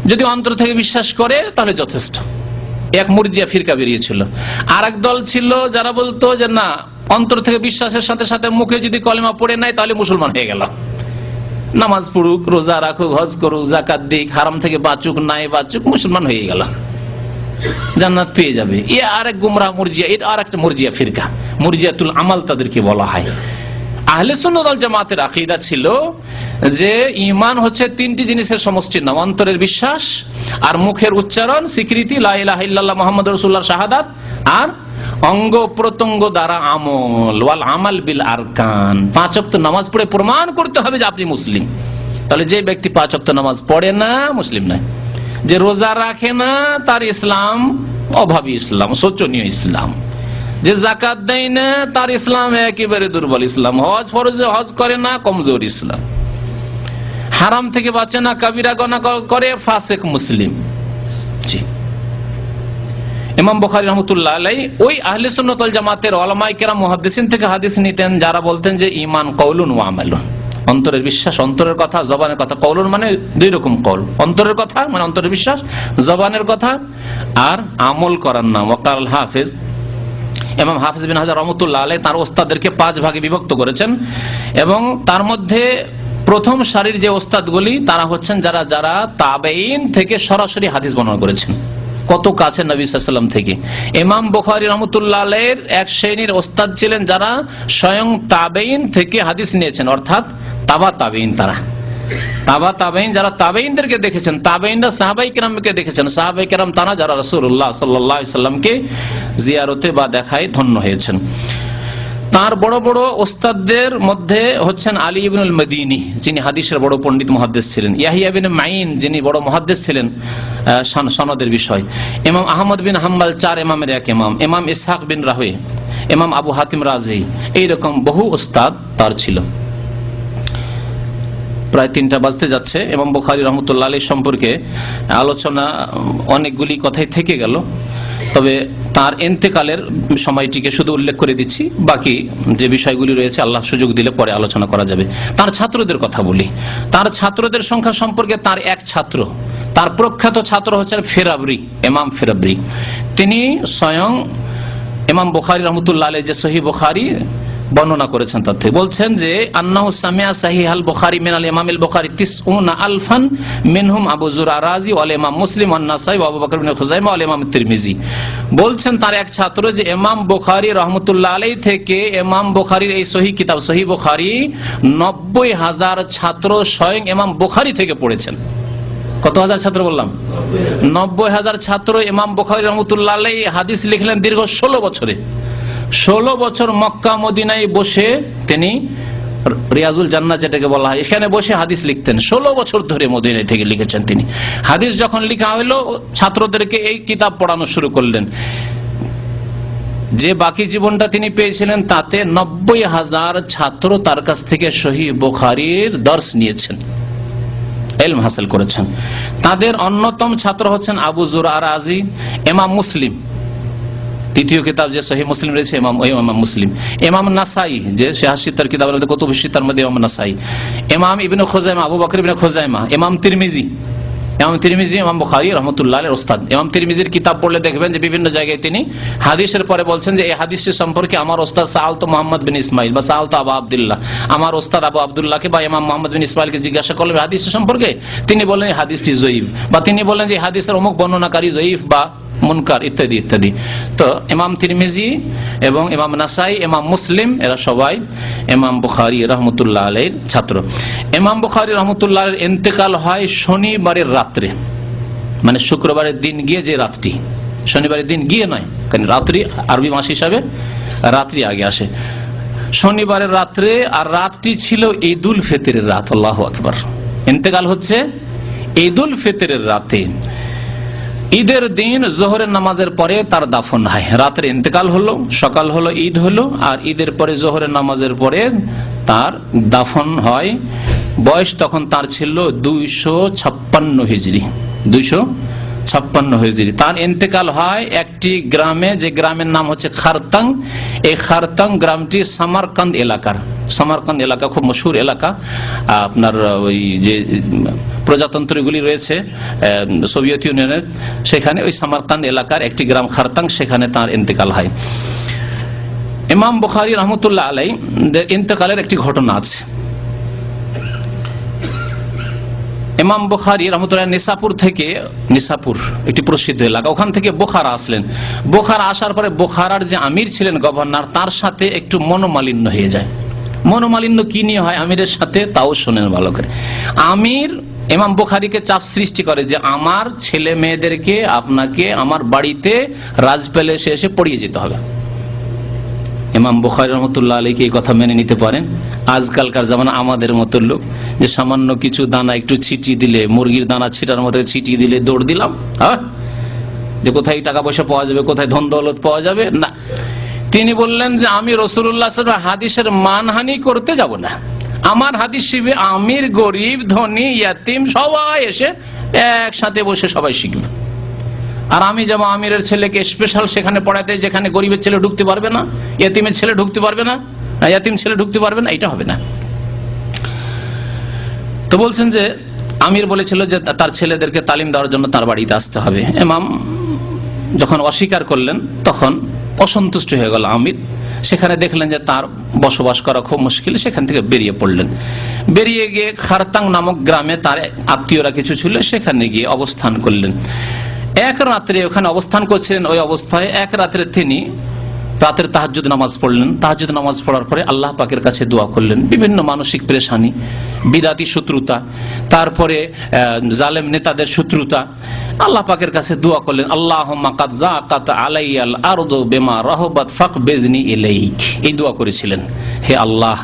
যদি অন্তর থেকে বিশ্বাস করে তাহলে যথেষ্ট, এক মুরজিয়া ফিরকা বেরিয়েছিল। আর এক দল ছিল যারা বলতো যে না, অন্তর থেকে বিশ্বাসের সাথে সাথে মুখে যদি কলেমা পড়ে নাই তাহলে মুসলমান হয়ে গেল, নামাজ পড়ুক, রোজা রাখুক, হজ করুক, যাকাত দিক, হারাম থেকে বাঁচুক নাই বাঁচুক, মুসলমান হয়ে গেল, জান্নাত পেয়ে যাবে। এ আরেক গুমরাহ মুরজিয়া, এটা আর একটা মুরজিয়া ফিরকা, মুরজিয়াতুল আমাল তাদেরকে বলা হয়। আহলে সুন্নাত ওয়াল জামাতের আকীদা ছিল যে ঈমান হচ্ছে 3টি জিনিসের সমষ্টির নাম, অন্তরের বিশ্বাস আর মুখের উচ্চারণ স্বীকৃতি লা ইলাহা ইল্লাল্লাহ মুহাম্মাদুর রাসূলুল্লাহ শাহাদাত, আর অঙ্গ প্রত্যঙ্গ দ্বারা আমল, ওয়াল আমাল বিল আরকান, 5 ওয়াক্ত নামাজ পড়ে প্রমাণ করতে হবে যে আপনি মুসলিম। তাহলে যে ব্যক্তি 5 ওয়াক্ত নামাজ পড়ে না, মুসলিম নয়। যে রোজা রাখে না, তার ইসলাম অভাবী ইসলাম, শোচনীয় ইসলাম। যে যাকাত দেয় না, তার ইসলাম একেবারে দুর্বল ইসলাম। হজ ফরজে হজ করে না, কমজোর ইসলাম। হারাম থেকে বাঁচে না, কাবিরা গুনাহ করে, ফাসিক মুসলিম। জি, ইমাম বুখারী রাহমাতুল্লাহ আলাইহি ওই আহলে সুন্নাত ওয়াল জামাতের উলামায়ে কেরাম মুহাদ্দিসিন থেকে হাদিস নিতেন, যারা বলতেন যে ঈমান কাউলুন ওয়া আমালুন, অন্তরের বিশ্বাস, অন্তরের কথা, জবানের কথা। কওলুন মানে 2 রকম কওল, অন্তরের কথা মানে অন্তরের বিশ্বাস, জবানের কথা, আর আমল করার নাম। ওয়াকাল হাফেজ, ইমাম হাফেজ বিন হাজার রহমাতুল্লাহ আলাইহি তার ওস্তাদদেরকে 5 ভাগে বিভক্ত করেছেন, এবং তার মধ্যে প্রথম সারির যে ওস্তাদগুলি তারা হচ্ছেন যারা যারা তাবেঈন থেকে সরাসরি হাদিস বর্ণনা করেছেন, কত কাছে নবী সাল্লাল্লাহু আলাইহি ওয়াসাল্লাম থেকে। ইমাম বুখারী রাহমাতুল্লাহ আলাইহির এক শ্রেণীর ওস্তাদ ছিলেন যারা স্বয়ং তাবেঈন থেকে হাদিস নিয়েছেন, অর্থাৎ তাবা তাবেঈন। তারা তাবা তাবেঈন যারা তাবেঈনদেরকে দেখেছেন, তাবেঈনরা সাহাবায়ে কেরামকে দেখেছেন, সাহাবায়ে কেরাম তারা যারা রাসূলুল্লাহ সাল্লাল্লাহু আলাইহি ওয়াসাল্লামকে জিয়ারতে বা দেখায় ধন্য হয়েছেন। তার বড় বড় ওস্তাদদের মধ্যে হচ্ছেন আলী ইবনুল মদিনী, যিনি হাদিসের বড় পণ্ডিত মুহাদ্দিস ছিলেন, ইয়াহিয়া বিন মাইন, যিনি বড় মুহাদ্দিস ছিলেন সনদের বিষয়, ইমাম আহমদ বিন হাম্বল 4 ইমামের এক ইমাম, ইমাম ইসহাক বিন রাহওয়ী, ইমাম আবু হাতিম রাজি, এইরকম বহু ওস্তাদ তার ছিল। প্রায় 3টা বাজতে যাচ্ছে। ইমাম বুখারী রহমতুল্লাহ আলাইহি সম্পর্কে আলোচনা অনেকগুলি কথাই থেকে গেল, তবে তার ইন্তেকালের সময়টিকে শুধু উল্লেখ করে দিচ্ছি, বাকি যে বিষয়গুলি রয়েছে আল্লাহ সুযোগ দিলে পরে আলোচনা করা যাবে। তার ছাত্রদের কথা বলি। তার ছাত্রদের সংখ্যা সম্পর্কে তার এক ছাত্র, তার প্রখ্যাত ছাত্র হচ্ছেন ফেরাবরি, ইমাম ফেরাবরি। তিনি স্বয়ং ইমাম বুখারী রহমতুল্লাহ আলাইহি যে সহিহ বুখারী বর্ণনা করেছেন তার থেকে বলছেন যে আন্নাহু সামিআ সাহিহাল বুখারী মিনাল ইমামিল বুখারী 90,000 মিনহুম আবু যুরআ রাজি ওয়াল ইমাম মুসলিম ওয়ান নাসাই ওয়া আবু বকর ইবনে খুযাইমা ওয়াল ইমাম তিরমিজি। বলছেন তার এক ছাত্র যে ইমাম বুখারী রাহমাতুল্লাহ আলাইহি থেকে ইমাম বুখারীর এই সহিহ কিতাব সহিহ বুখারী 90,000 ছাত্র স্বয়ং ইমাম বুখারী থেকে পড়েছেন। কত হাজার ছাত্র বললাম? 90,000 ছাত্র ইমাম বুখারী রাহমাতুল্লাহ আলাইহি হাদিস লিখলেন দীর্ঘ 16 বছরে। 16 বছর মক্কা মদিনায় বসে তিনি রিয়াজুল জান্নাহ যেটাকে বলা হয়, এখানে বসে হাদিস লিখতেন। 16 বছর ধরে মদিনায় থেকে লিখেছেন তিনি হাদিস। যখন লেখা হলো ছাত্রদেরকে এই কিতাব পড়ানো শুরু করলেন। যে বাকি জীবনটা তিনি পেয়েছিলেন তাতে 90,000 ছাত্র তার কাছ থেকে সহিহ বুখারীর দর্শ নিয়েছেন, ইলম হাসিল করেছেন। তাদের অন্যতম ছাত্র হচ্ছেন আবু যুরআ রাজি, ইমাম মুসলিম, তৃতীয় কিতাব যে সহিহ মুসলিম রয়েছে ইমাম মুসলিম, ইমাম নাসাই যে 86 তার কিতাবের মধ্যে কুতুবুস-সিত্তার মধ্যে ইমাম নাসাই, ইমাম ইবনে খুযাইমা আবু বকর ইবনে খুযাইমা, ইমাম তিরমিজি ইমাম বুখারী রাহমাতুল্লাহ আলাইহির ওস্তাদ। ইমাম তিরমিজির কিতাব পড়লে দেখবেন যে বিভিন্ন জায়গায় তিনি হাদিসের পরে বলছেন যে এই হাদিসটি সম্পর্কে আমার ওস্তাদ সাআলতু মুহাম্মদ বিন ইসমাইল বা সাআলতু আবু আব্দুল্লাহ, আমার ওস্তাদ আবু আব্দুল্লাহকে বা ইমাম মুহাম্মদ বিন ইসমাইলকে জিজ্ঞাসা করলেন হাদিসটি সম্পর্কে, তিনি বললেন এই হাদিসটি যঈফ, বা তিনি বললেন যে হাদিসের অমুক বর্ণনাকারী যঈফ বা মুনকার ইত্যাদি ইত্যাদি। তো ইমাম তিরমিজি এবং ইমাম নাসাই, ইমাম মুসলিম এরা সবাই ইমাম বুখারী রাহমাতুল্লাহ আলাইহির ছাত্র। ইমাম বুখারী রাহমাতুল্লাহ আলাইহির ইন্তেকাল হয় শনিবারের রাত্রে, মানে শুক্রবারের দিন গিয়ে যে রাতটি, শনিবারের দিন গিয়ে নয়, কারণ রাত্রি আরবি মাস হিসাবে রাত্রি আগে আসে। শনিবারের রাত্রে, আর রাতটি ছিল ঈদুল ফিতরের রাত। আল্লাহু আকবার। ইন্তেকাল হচ্ছে ঈদুল ফিতরের রাতে। ঈদের দিন জোহরের নামাজের পরে তার দাফন হয়। রাত্রে ইন্তেকাল হলো, সকাল হলো, ঈদ হলো, আর ঈদের পরে জোহরের নামাজের পরে তার দাফন হয়। বয়স তখন তার ছিল 256 হিজরি, 256 হিজরি। তার ইন্তেকাল হয় একটি গ্রামে, যে গ্রামের নাম হচ্ছে খারতাং। এই খারতাং গ্রামটি সামারকান্দ এলাকার, সামারকান্দ এলাকা খুব মশহুর এলাকা। আপনার ওই যে প্রজাতন্ত্রগুলি রয়েছে সোভিয়েত ইউনিয়নের, সেখানে ওই সামারকান্দ এলাকার একটি গ্রাম খারতাং, সেখানে তার ইন্তেকাল হয়। ইমাম বুখারী রাহমাতুল্লাহ আলাইহি ইন্তেকালের একটি ঘটনা আছে। ইমাম বুখারী রাহমাতুল্লাহ নিসাপুর থেকে, নিসাপুর একটি প্রসিদ্ধ এলাকা, ওখান থেকে বোখারা আসলেন। বোখারা আসার পরে বোখারার যে আমির ছিলেন, গভর্নর, তার সাথে একটু মনোমালিন্য হয়ে যায়। মনোমালিন্য কি নিয়ে হয় আমিরের সাথে, তাও শোনেন ভালো করে। আমির ইমাম বুখারীকে চাপ সৃষ্টি করে যে আমার ছেলে মেয়েদেরকে আপনাকে আমার বাড়িতে রাজ প্যালেসে এসে পড়িয়ে যেতে হবে। ইমাম বুখারী রাহমাতুল্লাহ আলাইহি এই কথা মেনে নিতে পারেন? আজকালকার জামানা আমাদের মতো লোক, যে সামান্য কিছু দানা একটু ছিটিয়ে দিলে, মুরগির দানা ছিটার মতো ছিটিয়ে দিলে দৌড় দিলাম, হ্যাঁ, যে কোথায় টাকা পয়সা পাওয়া যাবে, কোথায় ধন দৌলত পাওয়া যাবে। না, তিনি বললেন যে আমি রাসূলুল্লাহ সাল্লাল্লাহু আলাইহি ওয়াসাল্লাম হাদিসের মানহানি করতে যাব না। আমার হাদিস শিখবে আমির, গরিব, ধনী, ইয়াতিম সবাই এসে একসাথে বসে সবাই শিখবে। আর আমি যেমন আমিরের ছেলেকে স্পেশাল সেখানে পড়াতে, যেখানে গরিবের ছেলে ঢুকতে পারবে না, ইয়াতিমের ছেলে ঢুকতে পারবে না, ইয়াতিম ছেলে ঢুকতে পারবে না, এটা হবে না। তো বলছেন যে আমির বলেছিল যে তার ছেলেদেরকে তালিম দেওয়ার জন্য তার বাড়িতে আসতে হবে। ইমাম যখন অস্বীকার করলেন তখন অসন্তুষ্ট হয়ে গেল আমির। সেখানে দেখলেন যে তার বসবাস করা খুব মুশকিল, সেখান থেকে বেরিয়ে পড়লেন। বেরিয়ে গিয়ে খারতাং নামক গ্রামে তার আত্মীয়রা কিছু ছিল, সেখানে গিয়ে অবস্থান করলেন। এক রাত্রে ওখানে অবস্থান করছিলেন। ওই অবস্থায় এক রাত্রে তিনি রাতের তাহাজ্জুদ নামাজ পড়লেন। তাহাজ্জুদ নামাজ পড়ার পরে আল্লাহ পাকের কাছে দোয়া করলেন। বিভিন্ন মানসিক পেরেশানি, বিদাতি শত্রুতা, তারপরে জালেম নেতাদের শত্রুতা, আল্লাহ পাকের কাছে দোয়া করলেন, আল্লাহুম্মা কাদ যাকাত আলাইয়াল আরদু বিমা রাহাবাত ফাকবিদনি ইলাইক। এই দোয়া করেছিলেন, হে আল্লাহ,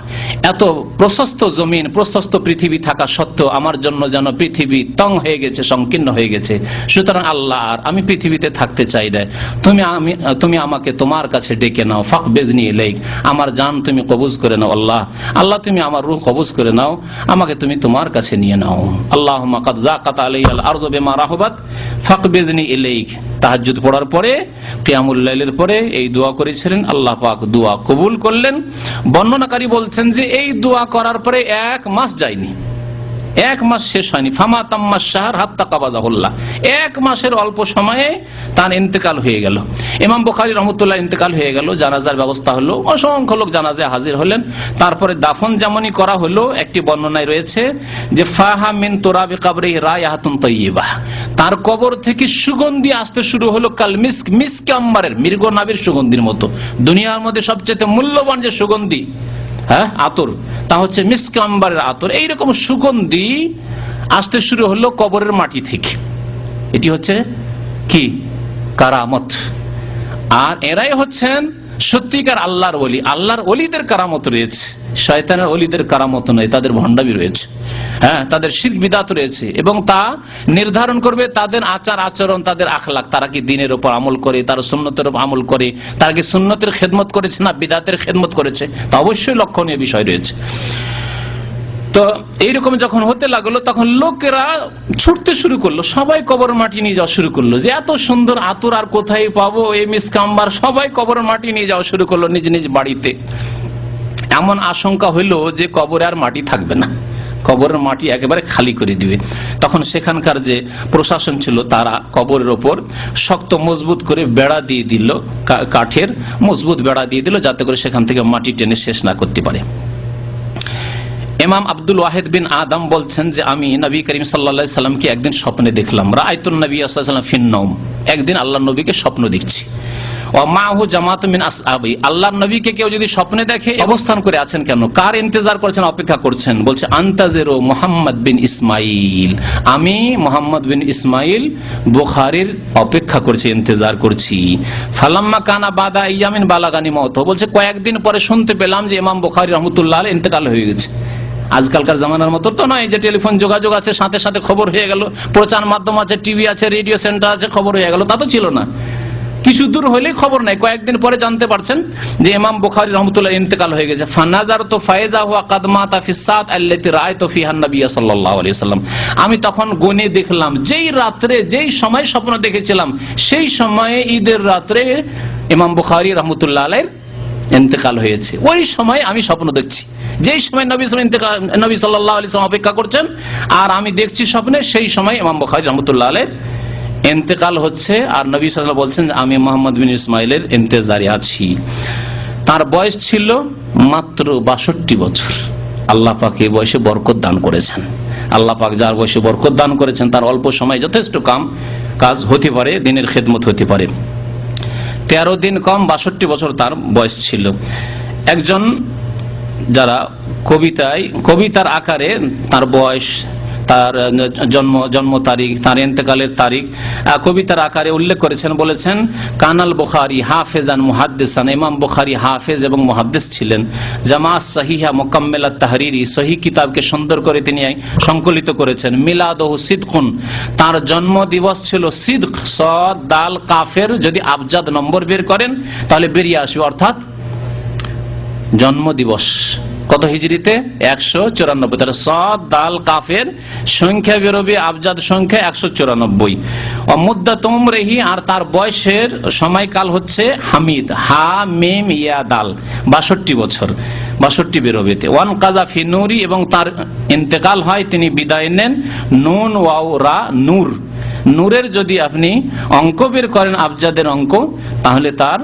এত প্রশস্ত জমিন, প্রশস্ত পৃথিবী থাকা সত্ত্বেও আমার জন্য যেন পৃথিবী তং হয়ে গেছে, সংকীর্ণ হয়ে গেছে। সুতরাং আল্লাহ, আর আমি পৃথিবীতে থাকতে চাই না, তুমি আমাকে তোমার কাছে ডেকে নাও। ফাকবিজনি ইলাইক, আমার জান তুমি কবুজ করে নাও। আল্লাহ, আল্লাহ তুমি আমার রূহ কবুজ করে নাও, আমাকে তুমি তোমার কাছে নিয়ে নাও। আল্লাহুম্মা কাদ যাকাত আলাইয়াল আরযু বিমা রাহাবাত ফাকবিজনি ইলাইক। তাহাজ্জুদ পড়ার পরে, কিয়ামুল লাইলের পরে এই দোয়া করেছিলেন, আল্লাহ পাক দোয়া কবুল করলেন। বর্ণনাকারী বলছেন যে এই দোয়া করার পরে 1 মাস যায়নি, 1 মাস শেষ হয়নি। ফামা তাম্মাস শাহর হাত্তা কাবাযাহুল্লাহ, 1 মাসের অল্প সময়ে তার ইন্তেকাল হয়ে গেল। ইমাম বুখারী রাহমাতুল্লাহ ইন্তেকাল হয়ে গেল, জানাজার ব্যবস্থা হলো, অসংখ্য লোক জানাজায় হাজির হলেন। তারপরে দাফন যেমনই করা হলো, একটি বর্ণনায় রয়েছে যে ফাহা মিন তুরাবি কবরিহি রায়াহাতুন তাইয়্যিবাহ, তার কবর থেকে সুগন্ধি আসতে শুরু হলো কাল মিস্ক, মিস্ক আম্বারের, মৃগ নাবির সুগন্ধির মতো। দুনিয়ার মধ্যে সবচেয়ে মূল্যবান যে সুগন্ধি, আতর, তা হচ্ছে মিস্ক আম্বারের আতর। এইরকম সুগন্ধি আসতে শুরু হলো কবরের মাটি থেকে। এটি হচ্ছে কি? কারামত। আর এরাই হচ্ছেন সত্যিকার আল্লাহর ওলি। আল্লাহর ওলিদের কারামত রয়েছে, শয়তানের ওলিদের কারামত নয়, তাদের ভণ্ডামি রয়েছে, তাদের শিরক বিদআত রয়েছে। এবং তা নির্ধারণ করবে তাদের আচার আচরণ, তাদের আখলাক। তারা কি দ্বীনের উপর আমল করে, তারা সুন্নতের উপর আমল করে, তারা কি সুন্নতের খেদমত করেছে না বিদআতের খেদমত করেছে, তা অবশ্যই লক্ষণীয় বিষয় রয়েছে। তো এইরকম যখন হতে লাগলো, তখন লোকেরা ছুটতে শুরু করলো, সবাই কবরের মাটি নিয়ে যাওয়া শুরু করলো, যে এত সুন্দর আতর আর কোথায় পাবো, এই মিস্ক আম্বার। সবাই কবরের মাটি নিয়ে যাওয়া শুরু করলো নিজ নিজ বাড়িতে। এমন আশঙ্কা হইল যে কবরে আর মাটি থাকবে না, কবরের মাটি একেবারে খালি করে দিবে। তখন সেখানকার যে প্রশাসন ছিল, তারা কবরের ওপর শক্ত মজবুত করে বেড়া দিয়ে দিল, কাঠের মজবুত বেড়া দিয়ে দিল, যাতে করে সেখান থেকে মাটি টেনে শেষ না করতে পারে। ইমাম আব্দুল ওয়াহিদ বিন আদম বলছেন যে আমি নবী করিম সাল্লাল্লাহু আলাইহি সাল্লামকে একদিন স্বপ্নে দেখলাম। রাআইতুন নবী সাল্লাল্লাহু আলাইহি ওয়াসাল্লাম ফিন নওম, একদিন আল্লাহর নবীকে স্বপ্ন দেখছি। ওয়া মাহু জামাতুম মিন আসহাবি, আল্লাহর নবীকে কেউ যদি স্বপ্নে দেখে, অবস্থান করে আছেন কেন, কার ইন্তজার করছেন, অপেক্ষা করছেন? বলছে আনতাজিরু মুহাম্মদ বিন ইসমাইল, আমি মুহাম্মদ বিন ইসমাইল বুখারীর অপেক্ষা করছি, ইন্তজার করছি। ফালাম্মা কানা বাদা ইয়ামিন বালাগানি মাউত, বলছে কয়েকদিন পরে শুনতে পেলাম যে ইমাম বুখারী রাহমাতুল্লাহ আলাইহি ইন্তেকাল হয়ে গেছে। আজকালকার জামানার মতো তো নয় যে টেলিফোন যোগাযোগ আছে, সাথে সাথে খবর হয়ে গেল, প্রচার মাধ্যম আছে, টিভি আছে, রেডিও সেন্টার আছে, খবর হয়ে গেল, তা তো ছিল না। কিছু দূর হলেই খবর নাই, কয়েকদিন পরে জানতে পারছেন যে ইমাম বুখারী রাহমাতুল্লাহ ইন্তেকাল হয়ে গেছে। ফানাজারতু ফাইজা হুয়া কাদ মাতা ফিস সাআত আল্লাতী রাআইতু ফিহা নবী সাল্লাল্লাহু আলাইহি ওয়াসাল্লাম, আমি তখন গুনে দেখলাম যেই রাত্রে, যেই সময় স্বপ্ন দেখেছিলাম, সেই সময়ে ঈদের রাত্রে ইমাম বুখারী রাহমাতুল্লাহ আলাইহির ইন্তেকাল হয়েছে। ওই সময় আমি স্বপ্ন দেখছি, যেই সময় নবী সাল্লাল্লাহু আলাইহি ওয়াসাল্লাম অপেক্ষা করছেন, আর আমি দেখছি স্বপ্নে সেই সময় ইমাম বুখারী রাহমাতুল্লাহ আলাইহির ইন্তেকাল হচ্ছে। আর নবী সাল্লাল্লাহু আলাইহি ওয়াসাল্লাম বলছেন আমি মুহাম্মদ বিন ইসমাইলের ইন্তজারে আছি। তার বয়স ছিল মাত্র 62 বছর। আল্লাহ পাক এই বয়সে বরকত দান করেছেন। আল্লাহ পাক যার বয়সে বরকত দান করেছেন, তার অল্প সময় যথেষ্ট কাজ হতে পারে, দিনের খেদমত হতে পারে। 13 দিন কম 62 বছর তার বয়স ছিল। একজন যারা কবিতার আকারে তার বয়স, তার জন্ম তারিখ, তার ইন্তেকালের তারিখ কবিতার আকারে উল্লেখ করেছেন। বলেছেন কানাল বুখারী হাফেজান মুহাদ্দিসান, ইমাম বুখারী হাফেজ এবং মুহাদ্দিস ছিলেন। জামাআত সহিহা মুকাম্মিলাত তাহরিরি, সহিহ কিতাবকে সুন্দর করে তিনি সংকলিত করেছেন। মিলাদুহু সিদকুন, তার জন্ম দিবস ছিল সিদক, সদ দাল কাফের যদি আবজাদ নম্বর বের করেন তাহলে বেরিয়ে আসবে, অর্থাৎ জন্ম দিবস কত হিজরিতে 194, তাহলে সদ দাল কাফের সংখ্যা বেরোবে আবজাদ সংখ্যা 194। মুদ্দাত উমরিহি, আর তার বয়সের সময়কাল হচ্ছে হামিদ, হা মিম ইয়া দাল, 62 বছর, 62 বেরোবে। ওয়ান কাজা ফি নূরি, এবং তার ইন্তেকাল হয়, তিনি বিদায় নেন নুন ওয়াও রা নূর, নূরের যদি আপনি অঙ্ক বের করেন, আবজাদের অঙ্ক, তাহলে তার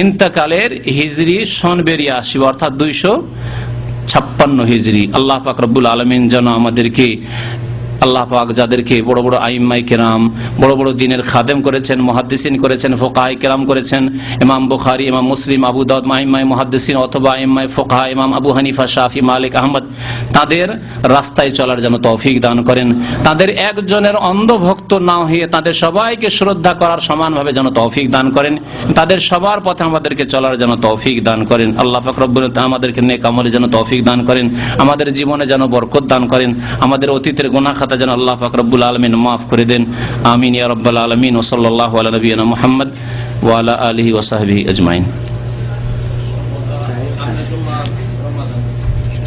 ইন্তেকালের হিজরি সন বেরিয়ে আসবে, অর্থাৎ 256 হিজরি। আল্লাহ পাক রব্বুল আলামিন যেন আমাদেরকে আল্লাহ পাক যাদেরকে বড় বড় আইম্মাই কেরাম, বড় বড় দ্বীনের খাদেম করেছেন, মুহাদ্দিসিন করেছেন, ফুকাহায়ে কেরাম করেছেন, ইমাম বুখারী, ইমাম মুসলিম, আবু দাউদ, আইম্মাই মুহাদ্দিসিন অথবা আইম্মাই ফুকাহা, ইমাম আবু হানিফা, শাফি, মালিক, আহমদ, তাদের রাস্তায় চলার যেন তৌফিক দান করেন। তাদের একজনের অন্ধভক্ত না হয়ে তাদের সবাইকে শ্রদ্ধা করার সমানভাবে যেন তৌফিক দান করেন। তাদের সবার পথে আমাদেরকে চলার যেন তৌফিক দান করেন। আল্লাহ পাক রব্বুল আলামিন আমাদেরকে নেক আমলে যেন তৌফিক দান করেন, আমাদের জীবনে যেন বরকত দান করেন, আমাদের অতীতের গুনাহ খাতা যেন আল্লাহ পাক রব্বুল আলামিন মাফ করে দেন। আমিন ইয়া রাব্বাল আলামিন। ওয়া সাল্লাল্লাহু আলা নবিয়িনা মুহাম্মদ ওয়া আলা আলিহি ওয়া সাহবিহি আজমাইন।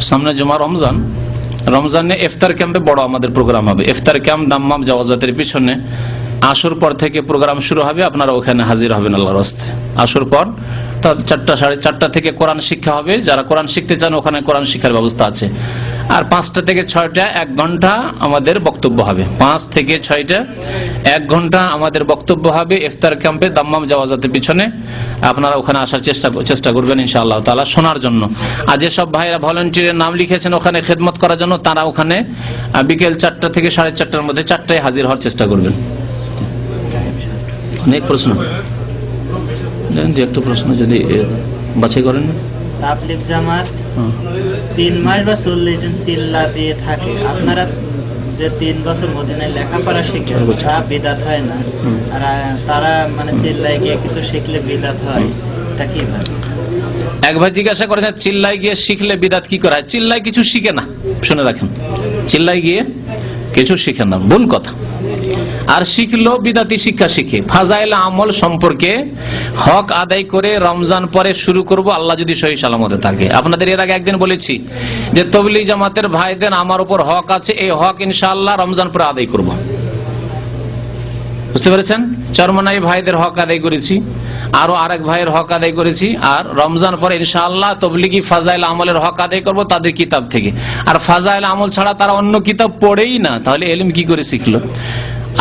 সামনে জুমা, রমজানে ইফতার ক্যাম্পে বড় আমাদের প্রোগ্রাম হবে। ইফতার ক্যাম্প দাম্মাম জাওয়াজাতের পিছনে আসর পর থেকে প্রোগ্রাম শুরু হবে। আপনারা ওখানে হাজির হবেন আল্লাহর রাস্তে। আসর পর 4টা, 4:30 থেকে কোরআন শিক্ষা হবে। যারা কোরআন শিখতে চান ওখানে কোরআন শিক্ষার ব্যবস্থা আছে। আর 5টা থেকে 6টা 1 ঘন্টা আমাদের বক্তব্য হবে। 5 থেকে 6টা 1 ঘন্টা আমাদের বক্তব্য হবে ইফতার ক্যাম্পে দাম্মাম জাওয়াজাতের পিছনে। আপনারা ওখানে আসার চেষ্টা করবেন ইনশাআল্লাহ তাআলা শোনার জন্য। আর যেসব ভাইরা ভলান্টিয়ারের নাম লিখেছেন ওখানে খেদমত করার জন্য, তারা ওখানে বিকেল 4টা থেকে 4:30টার মধ্যে 4টায় হাজির হওয়ার চেষ্টা করবেন। অনেক প্রশ্ন, একটা প্রশ্ন যদি বাছাই করেন। তাবলীগ জামাত 3 মাস বা 40 দিন চিল্লা দিয়ে থাকে, আপনারা যে 3 বছর মদিনায় লেখাপড়া শিখে তা বিদআত হয় না, আর তারা মানে চিল্লায় গিয়ে কিছু শিখলে বিদআত হয়, এটা কি ভাবে? এক ভাই জিজ্ঞাসা করেছেন চিল্লাই গিয়ে শিখলে বিদআত কি করা হয়? চিল্লাই কিছু শিখে না, শুনে রাখেন, চিল্লাই গিয়ে কিছু শিখে না, ভুল কথা। আর শিখলো বিদাতি শিক্ষা শিখে ফাজাইল আমল সম্পর্কে হক আদায় করে রমজান পরে শুরু করব, আল্লাহ যদি সহি সালামতে থাকে। আপনাদের এর আগে একদিন বলেছি যে তাবলীগ জামাতের ভাইদের আমার উপর হক আছে, এই হক ইনশাআল্লাহ রমজান পরে আদায় করব। বুঝতে পেরেছেন? চরমনাই ভাইদের হক আদায় করেছি, আরো আরেক ভাইয়ের হক আদায় করেছি, আর রমজান পরে ইনশাআল্লাহ তাবলীগী ফাজাইল আমলের হক আদায় করব তাদের কিতাব থেকে। আর ফাজাইল আমল ছাড়া তারা অন্য কিতাব পড়েই না, তাহলে ইলম কি করে শিখলো?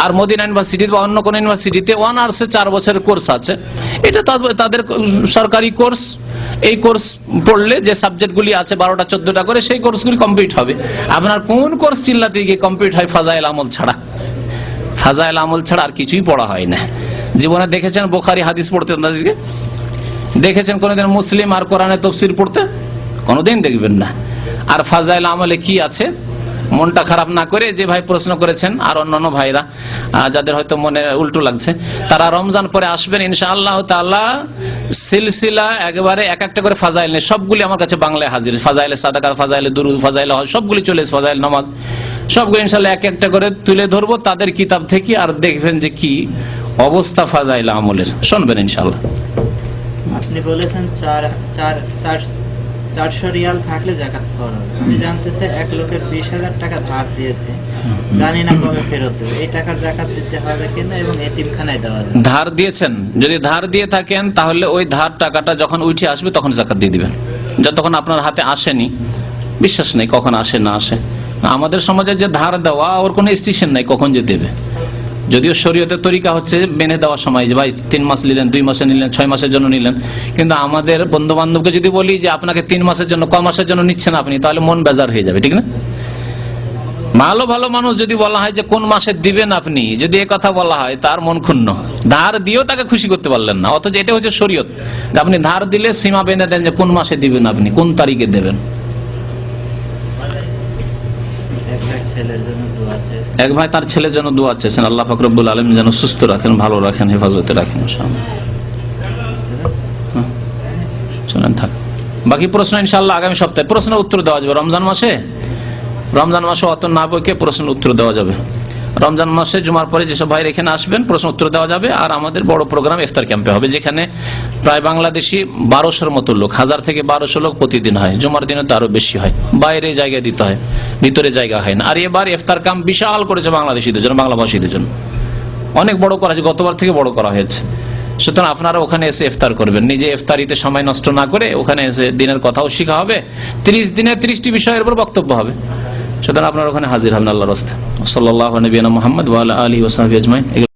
আর মদিনা ইউনিভার্সিটি বা অন্য কোন ইউনিভার্সিটিতে অনার্সে 4 বছরের কোর্স আছে, এটা তাদের সরকারি কোর্স। এই কোর্স পড়লে যে সাবজেক্টগুলি আছে 12টা 14টা করে, সেই কোর্সগুলি কমপ্লিট হবে। আপনার কোন কোর্স চিল্লাতে গিয়ে কমপ্লিট হয় ফাজাইল আমল ছাড়া? ফাজাইল আমল ছাড়া আর কিছুই পড়া হয় না। জীবনে দেখেছেন বুখারী হাদিস পড়তে? তাদেরকে দেখেছেন কোনোদিন মুসলিম আর কোরআনের তাফসীর পড়তে? কোনোদিন দেখবেন না। আর ফাজাইল আমলে কি আছে? মনটা খারাপ না করে যে ভাই প্রশ্ন করেছেন আর অন্যান্য ভাইরা যাদের হয়তো মনে উল্টো লাগছে, তারা রমজান পরে আসবেন ইনশাআল্লাহ তাআলা। সিলসিলা একবারে এক একটা করে ফাজাইল নেই, সবগুলি আমার কাছে বাংলায় হাজির। ফাজাইলে সাদাকা, ফাজাইলে দুরুদ, ফাজাইলে হজ, সবগুলি চলে এসে, ফাজাইল নামাজ, সবগুলো ইনশাআল্লাহ এক একটা করে তুলে ধরবো তাদের কিতাব থেকে। আর দেখবেন যে কি অবস্থা ফাজাইল আমলের, শুনবেন ইনশাআল্লাহ। আপনি বলেছেন 400 রিয়াল থাকলে যাকাত ফরজ। আমি জানতে চাই, এক লোকের 20,000 টাকা ধার দিয়েছে, জানি না কবে ফেরত দেবে, এই টাকার যাকাত দিতে হবে কিনা এবং এতিমখানায় দেওয়া যাবে? ধার দিয়েছেন, যদি ধার দিয়ে থাকেন তাহলে ওই ধার টাকাটা যখন উঠে আসবে তখন যাকাত দিয়ে দিবেন। যতক্ষণ আপনার হাতে আসেনি, বিশ্বাস নেই কখন আসে না আসে। আমাদের সমাজে যে ধার দেওয়া, ওর কোনো স্টেশন নাই কখন যে দেবে। যদিও শরীয়তের তরিকা হচ্ছে বেঁধে দেওয়ার সময়, যে ভাই 3 মাস নিলেন, 2 মাসে নিলেন, 6 মাসের জন্য নিলেন। কিন্তু আমাদের বন্ধু বান্ধবকে যদি বলি যে আপনাকে 3 মাসের জন্য, ক মাসের জন্য নিচ্ছেন আপনি, তাহলে মন বেজার হয়ে যাবে, ঠিক না? ভালো ভালো মানুষ যদি বলা হয় যে কোন মাসে দিবেন আপনি, যদি এ কথা বলা হয় তার মন ক্ষুণ্ণ। ধার দিয়েও তাকে খুশি করতে পারলেন না, অথচ এটা হচ্ছে শরীয়ত। আপনি ধার দিলে সীমা বেঁধে দেন যে কোন মাসে দিবেন, আপনি কোন তারিখে দেবেন। এক ভাই তার ছেলের জন্য দোয়া চেয়েছেন, আল্লাহ পাক রব্বুল আলামিন যেন সুস্থ রাখেন, ভালো রাখেন, হেফাজতে রাখেন ইনশাআল্লাহ। চলেন থাক, বাকি প্রশ্ন ইনশাআল্লাহ আগামী সপ্তাহে প্রশ্নের উত্তর দেওয়া যাবে। রমজান মাসে অত না বইকে প্রশ্নের উত্তর দেওয়া যাবে। রমজান মাসে জুমার পরে যেসব ভাইরা এখানে আসবেন প্রশ্ন উত্তর দেওয়া যাবে। আর আমাদের বড় প্রোগ্রাম ইফতার ক্যাম্পে হবে, যেখানে প্রায় বাংলাদেশি 1200-র মতো লোক, 1000 থেকে 1200 লোক প্রতিদিন হয়। জুমার দিনে তো আরো বেশি হয়, বাইরে জায়গা দিতে হয়, ভিতরে জায়গা হয় না। আর এবার ইফতার ক্যাম্প বিশাল করেছে বাংলাদেশিদের জন্য, বাংলাভাষীদের জন্য অনেক বড় করা হয়েছে, গতবার থেকে বড় করা হয়েছে। সুতরাং আপনারা ওখানে এসে ইফতার করবেন, নিজে ইফতারিতে সময় নষ্ট না করে ওখানে এসে দিনের কথাও শেখা হবে। 30 দিনে 30টি বিষয়ের উপর বক্তব্য হবে। সুতরাং আপনারা ওখানে হাজির হবেন আল্লাহর রাস্তায়। সাল্লাল্লাহু আলাইহি ওয়া সাল্লাম মুহাম্মদ ওয়া আলা আলিহি ওয়া সাহবিহি আজমাইন।